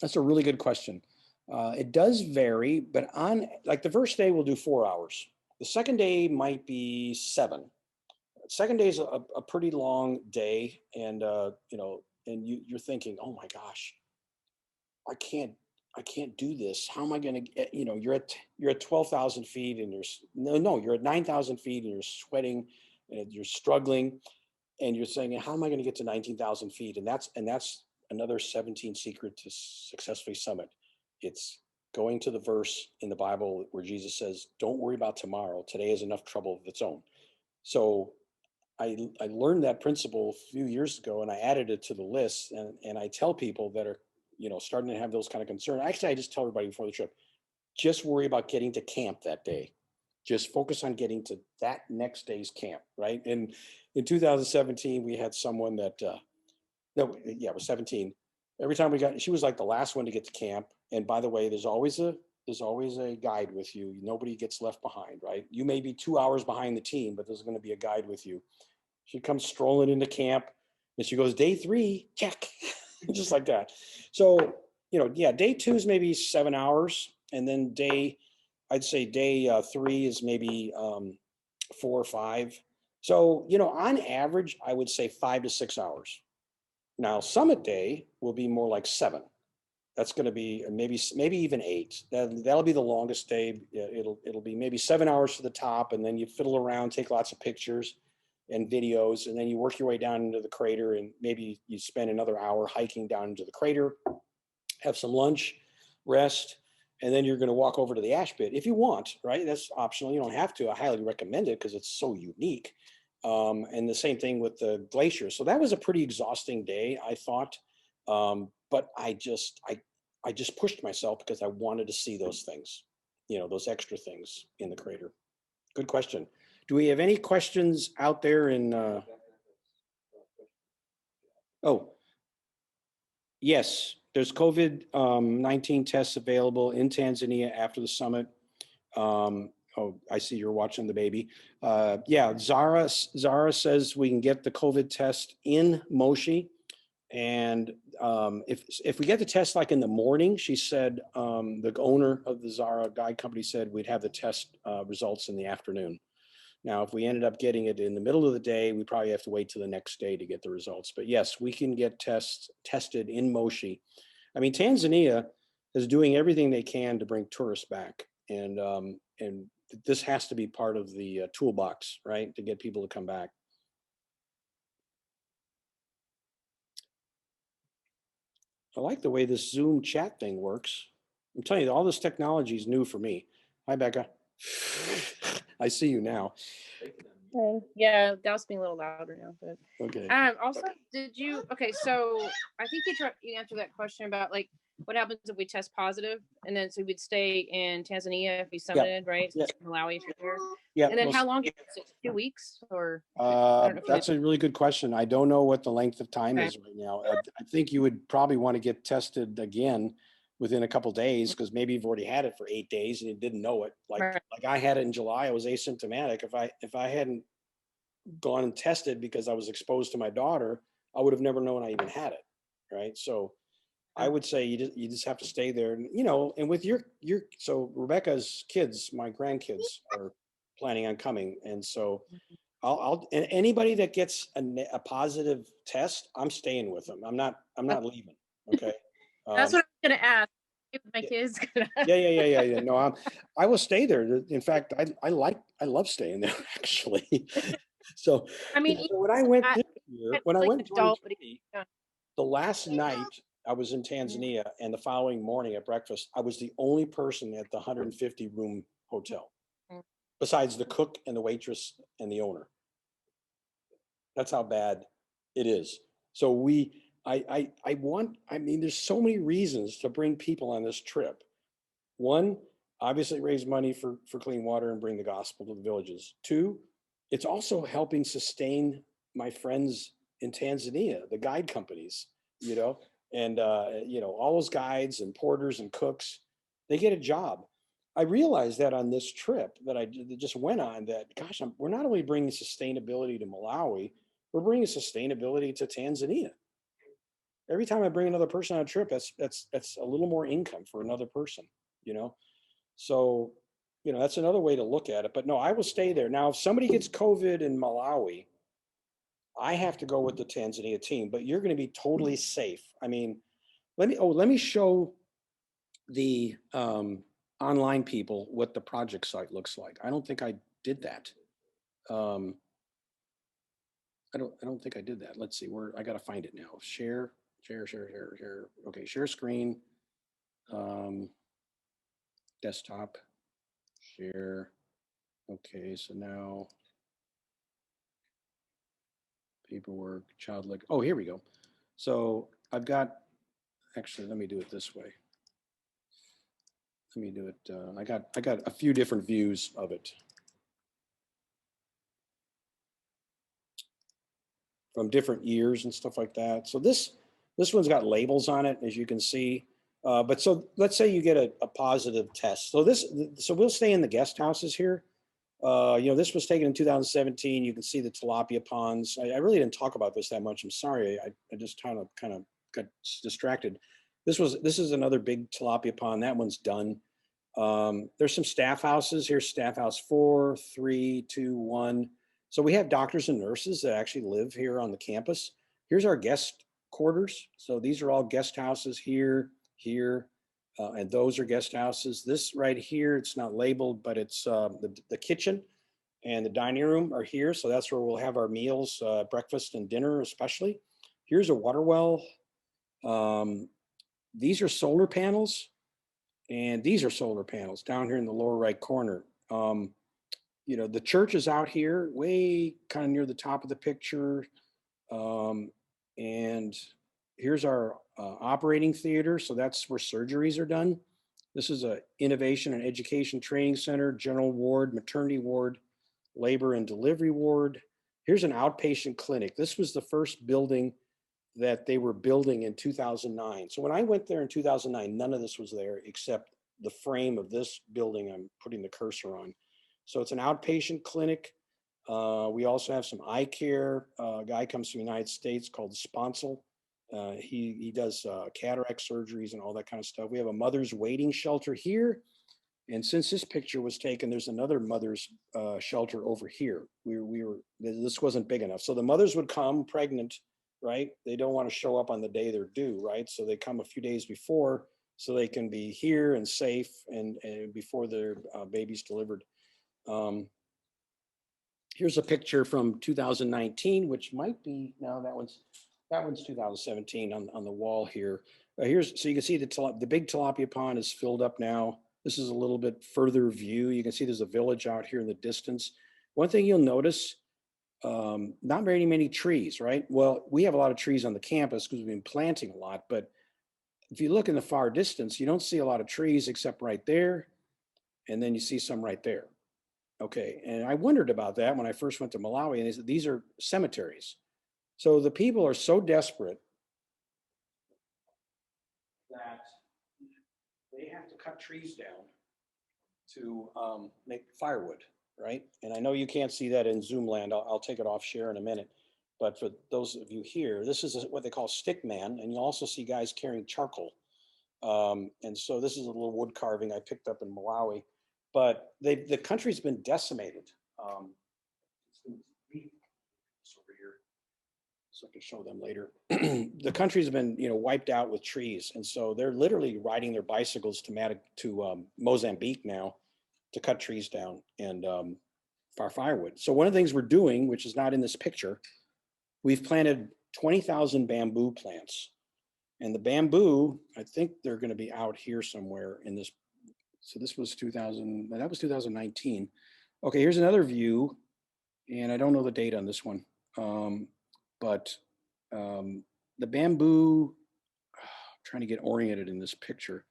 That's a really good question. It does vary, but on like the first day we'll do 4 hours. The second day might be 7. Second day is a pretty long day, and and you're thinking, oh my gosh, I can't do this. How am I going to get? You're at 12,000 feet, and you're at 9,000 feet, and you're sweating, and you're struggling, and you're saying, how am I going to get to 19,000 feet? And that's another 17 secret to successfully summit. It's going to the verse in the Bible where Jesus says, don't worry about tomorrow. Today has enough trouble of its own. So I learned that principle a few years ago, and I added it to the list. And I tell people that are, starting to have those kind of concerns. Actually, I just tell everybody before the trip, just worry about getting to camp that day. Just focus on getting to that next day's camp, right? And in 2017, we had someone that, it was 17. Every time she was like the last one to get to camp. And by the way, there's always a guide with you. Nobody gets left behind, right? You may be 2 hours behind the team, but there's going to be a guide with you. She comes strolling into camp, and she goes, day 3, check, just like that. So, day 2 is maybe 7 hours. And then I'd say day 3 is maybe 4 or 5. So, on average, I would say 5 to 6 hours. Now, summit day will be more like 7. That's going to be maybe even 8. That'll be the longest day. It'll be maybe 7 hours to the top, and then you fiddle around, take lots of pictures and videos, and then you work your way down into the crater, and maybe you spend another hour hiking down into the crater, have some lunch, rest, and then you're going to walk over to the ash pit if you want, right? That's optional. You don't have to. I highly recommend it because it's so unique. And the same thing with the glacier. So that was a pretty exhausting day, I thought. But I just pushed myself because I wanted to see those things, those extra things in the crater. Good question. Do we have any questions out there in, yes, there's COVID-19 tests available in Tanzania after the summit. I see you're watching the baby. Zara says we can get the COVID test in Moshi. And if we get the test like in the morning, she said, the owner of the Zara guide company said we'd have the test results in the afternoon. Now, if we ended up getting it in the middle of the day, we probably have to wait till the next day to get the results. But yes, we can get tested in Moshi. I mean, Tanzania is doing everything they can to bring tourists back. And this has to be part of the toolbox, right, to get people to come back. I like the way this Zoom chat thing works. I'm telling you, all this technology is new for me. Hi, Becca. I see you now. Yeah, that was being a little louder now, but okay. Also, so I think you answered that question about like what happens if we test positive, and then so we'd stay in Tanzania if we summited, right? Yeah. Malawi if you're there. Yeah. And then how long is it? 2 weeks or? That's a really good question. I don't know what the length of time is right now. I think you would probably want to get tested again within a couple of days, because maybe you've already had it for 8 days and you didn't know it. Like I had it in July, I was asymptomatic. If I hadn't gone and tested because I was exposed to my daughter, I would have never known I even had it. Right. So I would say you just have to stay there, and with so Rebecca's kids, my grandkids are planning on coming. And so and anybody that gets a positive test, I'm staying with them. I'm not leaving. Okay. That's what I'm going to ask. If my kids. Yeah. No, I will stay there. In fact, I love staying there actually. So I mean, when I went this year, when I went the last night I was in Tanzania, and the following morning at breakfast, I was the only person at the 150 room hotel. besides the cook and the waitress and the owner. That's how bad it is. So I mean, there's so many reasons to bring people on this trip. One, obviously raise money for clean water and bring the gospel to the villages. Two, it's also helping sustain my friends in Tanzania, the guide companies, and all those guides and porters and cooks, they get a job. I realized that on this trip that I just went on, that gosh, we're not only bringing sustainability to Malawi, we're bringing sustainability to Tanzania. Every time I bring another person on a trip, that's a little more income for another person, So, that's another way to look at it. But no, I will stay there. Now, if somebody gets COVID in Malawi, I have to go with the Tanzania team, but you're going to be totally safe. I mean, let me show the online people what the project site looks like. I don't think I did that. I don't think I did that. Let's see where I got to find it now. Share. Okay, share screen. Desktop. Share. Okay, so now paperwork, child leg. Oh, here we go. So I've got, actually, let me do it this way. Let me do it. I got a few different views of it from different years and stuff like that. So this one's got labels on it, as you can see. But so let's say you get a positive test. So we'll stay in the guest houses here. This was taken in 2017. You can see the tilapia ponds. I really didn't talk about this that much. I'm sorry. I just kind of got distracted. This is another big tilapia pond. That one's done. There's some staff houses. Here's staff house 4, 3, 2, 1. So we have doctors and nurses that actually live here on the campus. Here's our guest quarters. So these are all guest houses here, and those are guest houses. This right here, it's not labeled, but it's the kitchen and the dining room are here. So that's where we'll have our meals, breakfast and dinner especially. Here's a water well. These are solar panels, and these are solar panels down here in the lower right corner. The church is out here, way kind of near the top of the picture. And here's our operating theater. So that's where surgeries are done. This is a innovation and education training center, general ward, maternity ward, labor and delivery ward. Here's an outpatient clinic. This was the first building that they were building in 2009. So when I went there in 2009, none of this was there except the frame of this building I'm putting the cursor on. So it's an outpatient clinic. We also have some eye care. A guy comes from the United States called Sponsel. He does cataract surgeries and all that kind of stuff. We have a mother's waiting shelter here. And since this picture was taken, there's another mother's shelter over here. This wasn't big enough. So the mothers would come pregnant, right? They don't want to show up on the day they're due, right? So they come a few days before so they can be here and safe and before their baby's delivered. Here's a picture from 2019, which might be, no, that one's 2017 on the wall here. So you can see the big tilapia pond is filled up now. This is a little bit further view. You can see there's a village out here in the distance. One thing you'll notice, not very many trees, right? Well, we have a lot of trees on the campus because we've been planting a lot, but if you look in the far distance, you don't see a lot of trees except right there. And then you see some right there. Okay, and I wondered about that when I first went to Malawi, and they said these are cemeteries. So the people are so desperate that they have to cut trees down to make firewood, right? And I know you can't see that in Zoom land. I'll take it off share in a minute. But for those of you here, this is what they call stick man, and you also see guys carrying charcoal. And so this is a little wood carving I picked up in Malawi. But the country's been decimated. Over here, so I can show them later. The country's been, wiped out with trees, and so they're literally riding their bicycles to Mozambique now to cut trees down and for firewood. So one of the things we're doing, which is not in this picture, we've planted 20,000 bamboo plants, and the bamboo, I think they're going to be out here somewhere in this. So this was 2019. Okay, here's another view, and I don't know the date on this one, but the bamboo, trying to get oriented in this picture.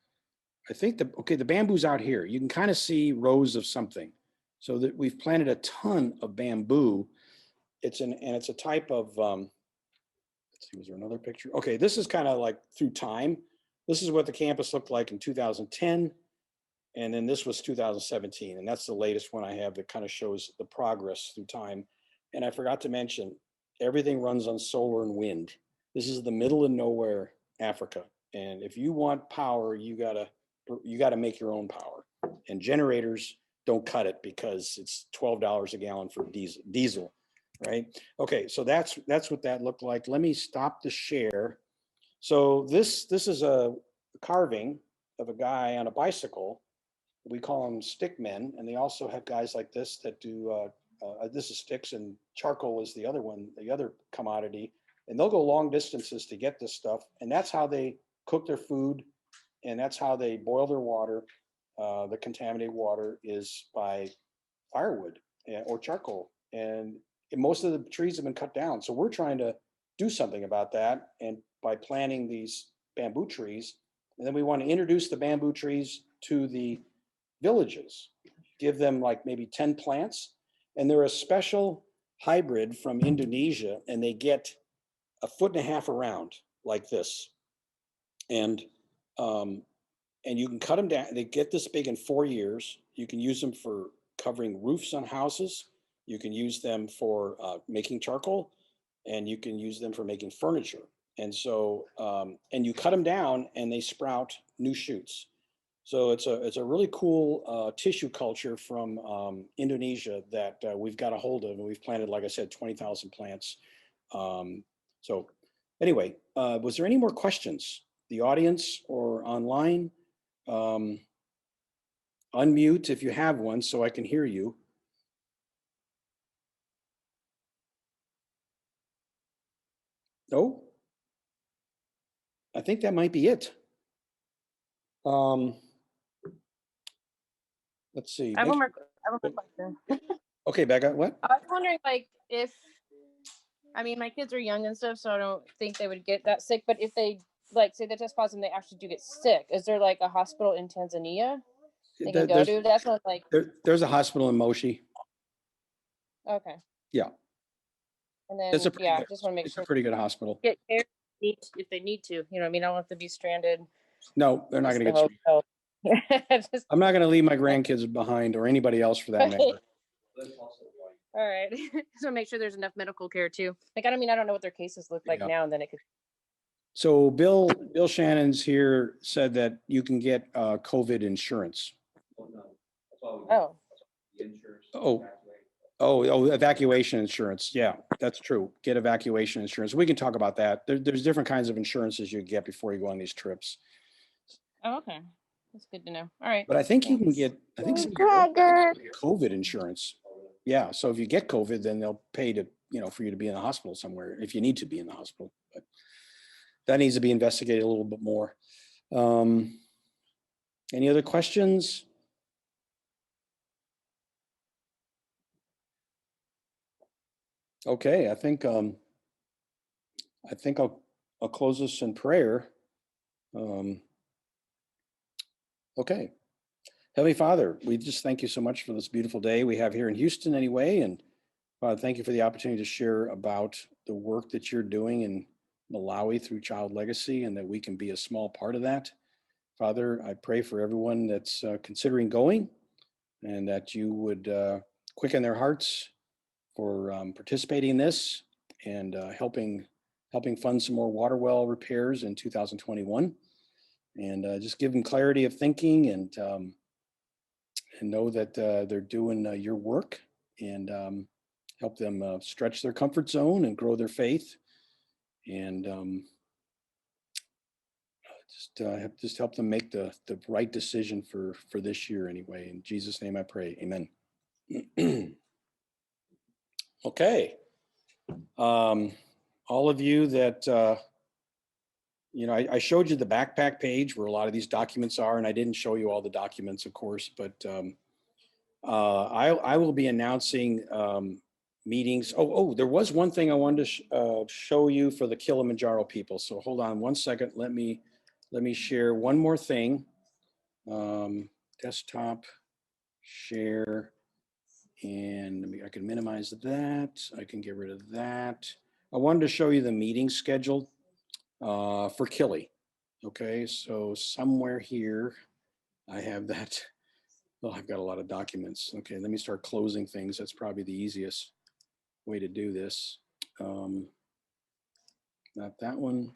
I think the bamboo's out here. You can kind of see rows of something. So that we've planted a ton of bamboo. It's a type of, let's see, was there another picture? Okay, this is kind of like through time. This is what the campus looked like in 2010. And then this was 2017. And that's the latest one I have that kind of shows the progress through time. And I forgot to mention, everything runs on solar and wind. This is the middle of nowhere, Africa. And if you want power, you gotta make your own power. And generators don't cut it because it's $12 a gallon for diesel, right? Okay, so that's what that looked like. Let me stop the share. So this is a carving of a guy on a bicycle. We call them stick men, and they also have guys like this that do. This is sticks, and charcoal is the other one, the other commodity. And they'll go long distances to get this stuff, and that's how they cook their food, and that's how they boil their water. The contaminated water is by firewood or charcoal, and most of the trees have been cut down. So we're trying to do something about that, and by planting these bamboo trees, and then we want to introduce the bamboo trees to the villages, give them like maybe 10 plants, and they're a special hybrid from Indonesia, and they get 1.5 feet around like this, and you can cut them down. They get this big in 4 years. You can use them for covering roofs on houses. You can use them for making charcoal, and you can use them for making furniture. And so, and you cut them down, and they sprout new shoots. So it's a really cool tissue culture from Indonesia that we've got a hold of, and we've planted, like I said, 20,000 plants. So anyway, was there any more questions? The audience or online? Unmute if you have one so I can hear you. No? I think that might be it. Let's see. I have one more question. Okay, Becca, what? I was wondering, like, I mean, my kids are young and stuff, so I don't think they would get that sick. But if they, like, say they test positive and they actually do get sick, is there like a hospital in Tanzania they can go to? That's not like. There's a hospital in Moshi. Okay. Yeah. And then, It's a yeah, just want to make it's sure. a pretty good hospital. Get care if they need to. You know what I mean? I don't have to be stranded. No, they're not going to get you. Just, I'm not going to leave my grandkids behind or anybody else for that matter. all right. So make sure there's enough medical care too. Like, I mean, I don't know what their cases look like now, and then it could. So Bill Shannon's here said that you can get COVID insurance. Oh. Oh, evacuation insurance. Yeah, that's true. Get evacuation insurance. We can talk about that. There's different kinds of insurances you get before you go on these trips. Oh, okay. That's good to know. All right. But I think you can get, COVID insurance. Yeah. So if you get COVID, then they'll pay to, for you to be in the hospital somewhere if you need to be in the hospital. But that needs to be investigated a little bit more. Any other questions? Okay, I think I'll close this in prayer. Okay. Heavenly Father, we just thank you so much for this beautiful day we have here in Houston anyway. And Father, thank you for the opportunity to share about the work that you're doing in Malawi through Child Legacy, and that we can be a small part of that. Father, I pray for everyone that's considering going, and that you would quicken their hearts for participating in this and helping fund some more water well repairs in 2021. And just give them clarity of thinking, and know that they're doing your work, and help them stretch their comfort zone and grow their faith, and just help them make the right decision for this year anyway. In Jesus' name I pray, amen. Okay. All of you that, I showed you the backpack page where a lot of these documents are, and I didn't show you all the documents, of course, but I will be announcing meetings. Oh, there was one thing I wanted to show you for the Kilimanjaro people. So hold on one second. Let me share one more thing. Desktop, share, and I can minimize that. I can get rid of that. I wanted to show you the meeting schedule for Kili. Okay, so somewhere here, I have that. Well, I've got a lot of documents. Okay, let me start closing things. That's probably the easiest way to do this. Not that one.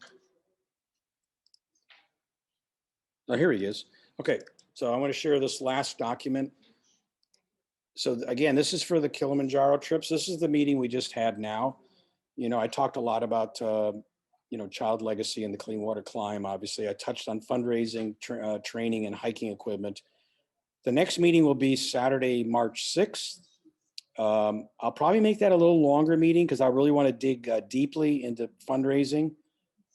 Oh, here he is. Okay, so I want to share this last document. So again, this is for the Kilimanjaro trips. This is the meeting we just had now. You know, I talked a lot about, you know, child legacy and the clean water climb. Obviously, I touched on fundraising, training, and hiking equipment. The next meeting will be Saturday, March 6th. I'll probably make that a little longer meeting because I really want to dig deeply into fundraising,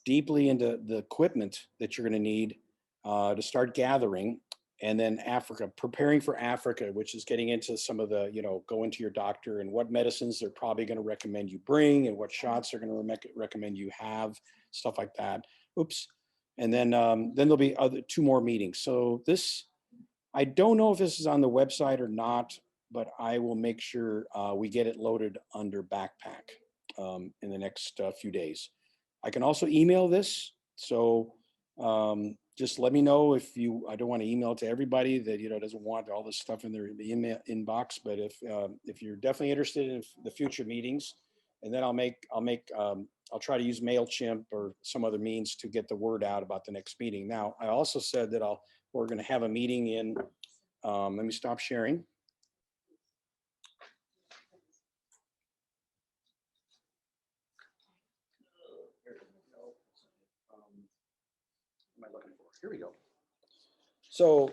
deeply into the equipment that you're going to need to start gathering. And then Africa, preparing for Africa, which is getting into some of the, you know, go into your doctor and what medicines they're probably going to recommend you bring and what shots they're going to recommend you have, stuff like that. Oops. And then there'll be two more meetings. So this, I don't know if this is on the website or not, but I will make sure we get it loaded under Backpack in the next few days. I can also email this. So just let me know if you, I don't want to email to everybody that, you know, doesn't want all this stuff in their email inbox, but if you're definitely interested in the future meetings, and then I'll try to use MailChimp or some other means to get the word out about the next meeting. Now, I also said that we're going to have a meeting in, let me stop sharing. What am I looking for? Here we go. So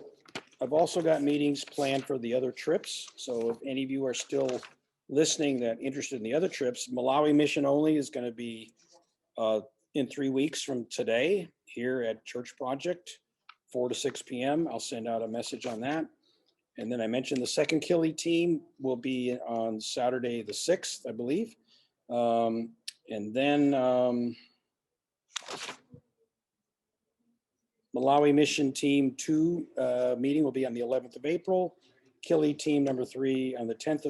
I've also got meetings planned for the other trips. So if any of you are still listening that interested in the other trips, Malawi mission only is going to be in 3 weeks from today here at Church Project, 4 to 6 p.m. I'll send out a message on that. And then I mentioned the second Kili team will be on Saturday the 6th, I believe. And then Malawi Mission Team 2 meeting will be on the 11th of April. Kili Team number 3 on the 10th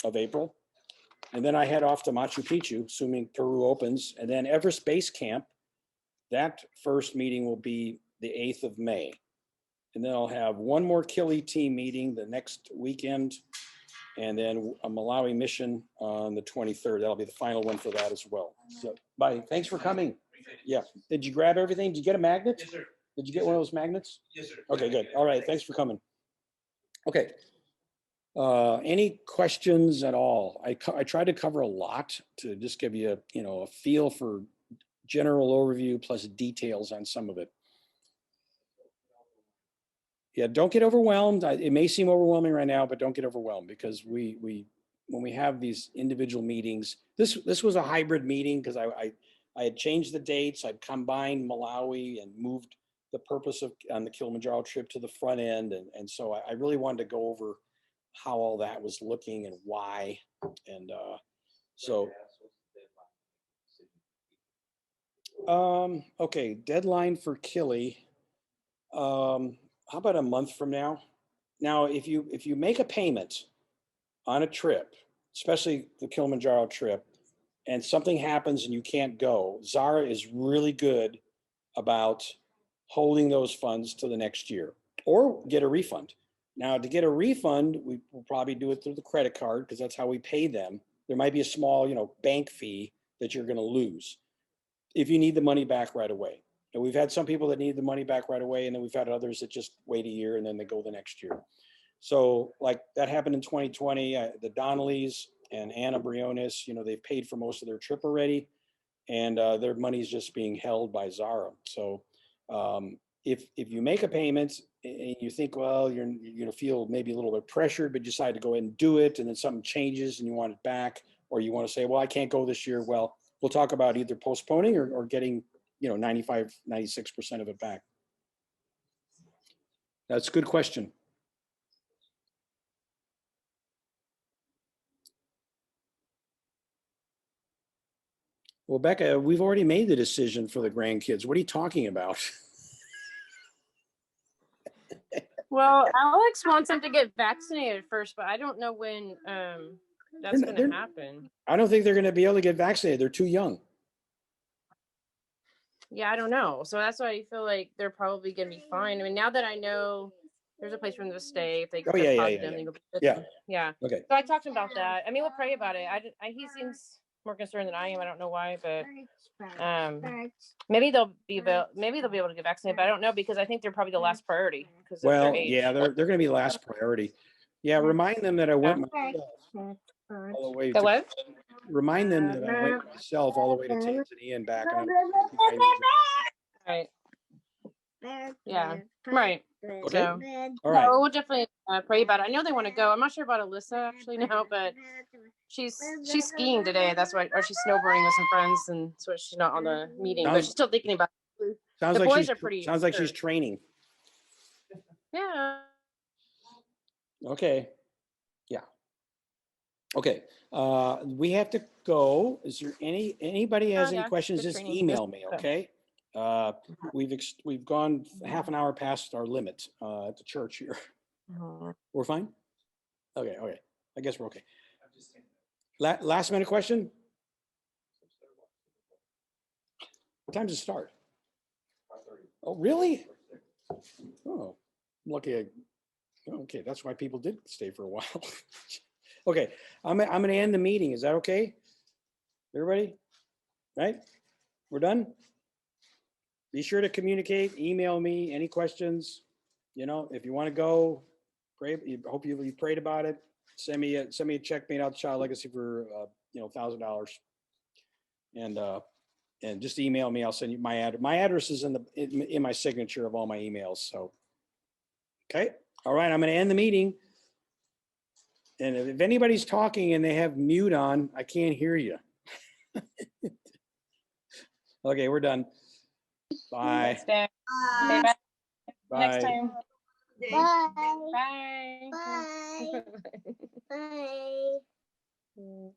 of April. And then I head off to Machu Picchu, assuming Peru opens. And then Everest Base Camp, that first meeting will be the 8th of May. And then I'll have one more Kili team meeting the next weekend, and then a Malawi mission on the 23rd. That'll be the final one for that as well. So, bye. Thanks for coming. Yeah. Did you grab everything? Did you get a magnet? Yes, sir. Did you get one of those magnets? Yes, sir. Okay, good. All right. Thanks for coming. Okay. Any questions at all? I tried to cover a lot to just give you a feel for general overview plus details on some of it. Yeah, don't get overwhelmed. It may seem overwhelming right now, but don't get overwhelmed because when we have these individual meetings, this was a hybrid meeting because I had changed the dates. I'd combined Malawi and moved the purpose on the Kilimanjaro trip to the front end. And so I really wanted to go over how all that was looking and why. And okay, deadline for Kili. How about a month from now? Now, if you make a payment on a trip, especially the Kilimanjaro trip, and something happens and you can't go, Zara is really good about holding those funds to the next year or get a refund. Now, to get a refund, we will probably do it through the credit card because that's how we pay them. There might be a small, bank fee that you're going to lose if you need the money back right away. And we've had some people that need the money back right away, and then we've had others that just wait a year and then they go the next year. So like that happened in 2020, the Donnellys and Anna Briones, they've paid for most of their trip already, and their money is just being held by Zara. So if you make a payment and you think, well, you're going to feel maybe a little bit pressured, but you decide to go ahead and do it, and then something changes and you want it back, or you want to say, well, I can't go this year. Well, we'll talk about either postponing or getting 95, 96% of it back. That's a good question. Well, Becca, we've already made the decision for the grandkids. What are you talking about? Well, Alex wants them to get vaccinated first, but I don't know when that's going to happen. I don't think they're going to be able to get vaccinated. They're too young. Yeah, I don't know. So that's why I feel like they're probably going to be fine. I mean, now that I know there's a place for them to stay, if they Oh, test yeah, positive, yeah, then yeah. they'll be good. Yeah. Yeah. Okay. So I talked to him about that. I mean, we'll pray about it. He seems more concerned than I am. I don't know why, but maybe they'll be able to get vaccinated, but I don't know because I think they're probably the last priority because of their Well, age. yeah, they're going to be last priority. Yeah, remind them that I went myself all the way The to, what? remind them that I went myself all the way to Tanzania and back. And I'm 59 years Right. Yeah. Right. old. Okay. So, All right. we'll definitely pray about it. I know they want to go. I'm not sure about Alyssa actually now, but she's skiing today. That's why, or she's snowboarding with some friends, and so she's not on the meeting. But she's still thinking about it. Sounds The like boys she's are pretty sounds like sure. she's training. Yeah. Okay. Yeah. Okay. We have to go. Is there anybody has any Yeah, questions? good Just training. email me. Okay. We've gone half an hour past our limit at the church here. We're fine. Okay. Okay. I guess we're okay. Last minute question. What time does it start? Oh, really? Oh, lucky. Okay, that's why people did stay for a while. Okay, I'm going to end the meeting. Is that okay? Everybody? Right? We're done? Be sure to communicate, email me, any questions. You know, if you want to go, pray. Hope you prayed about it. Send me a check made out to Child Legacy for $1,000. And just email me. I'll send you my address. My address is in my signature of all my emails. So, okay. All right. I'm going to end the meeting. And if anybody's talking and they have mute on, I can't hear you. Okay, we're done. Bye. Okay, bye. Bye. Next time. Bye. Bye. Bye. Bye.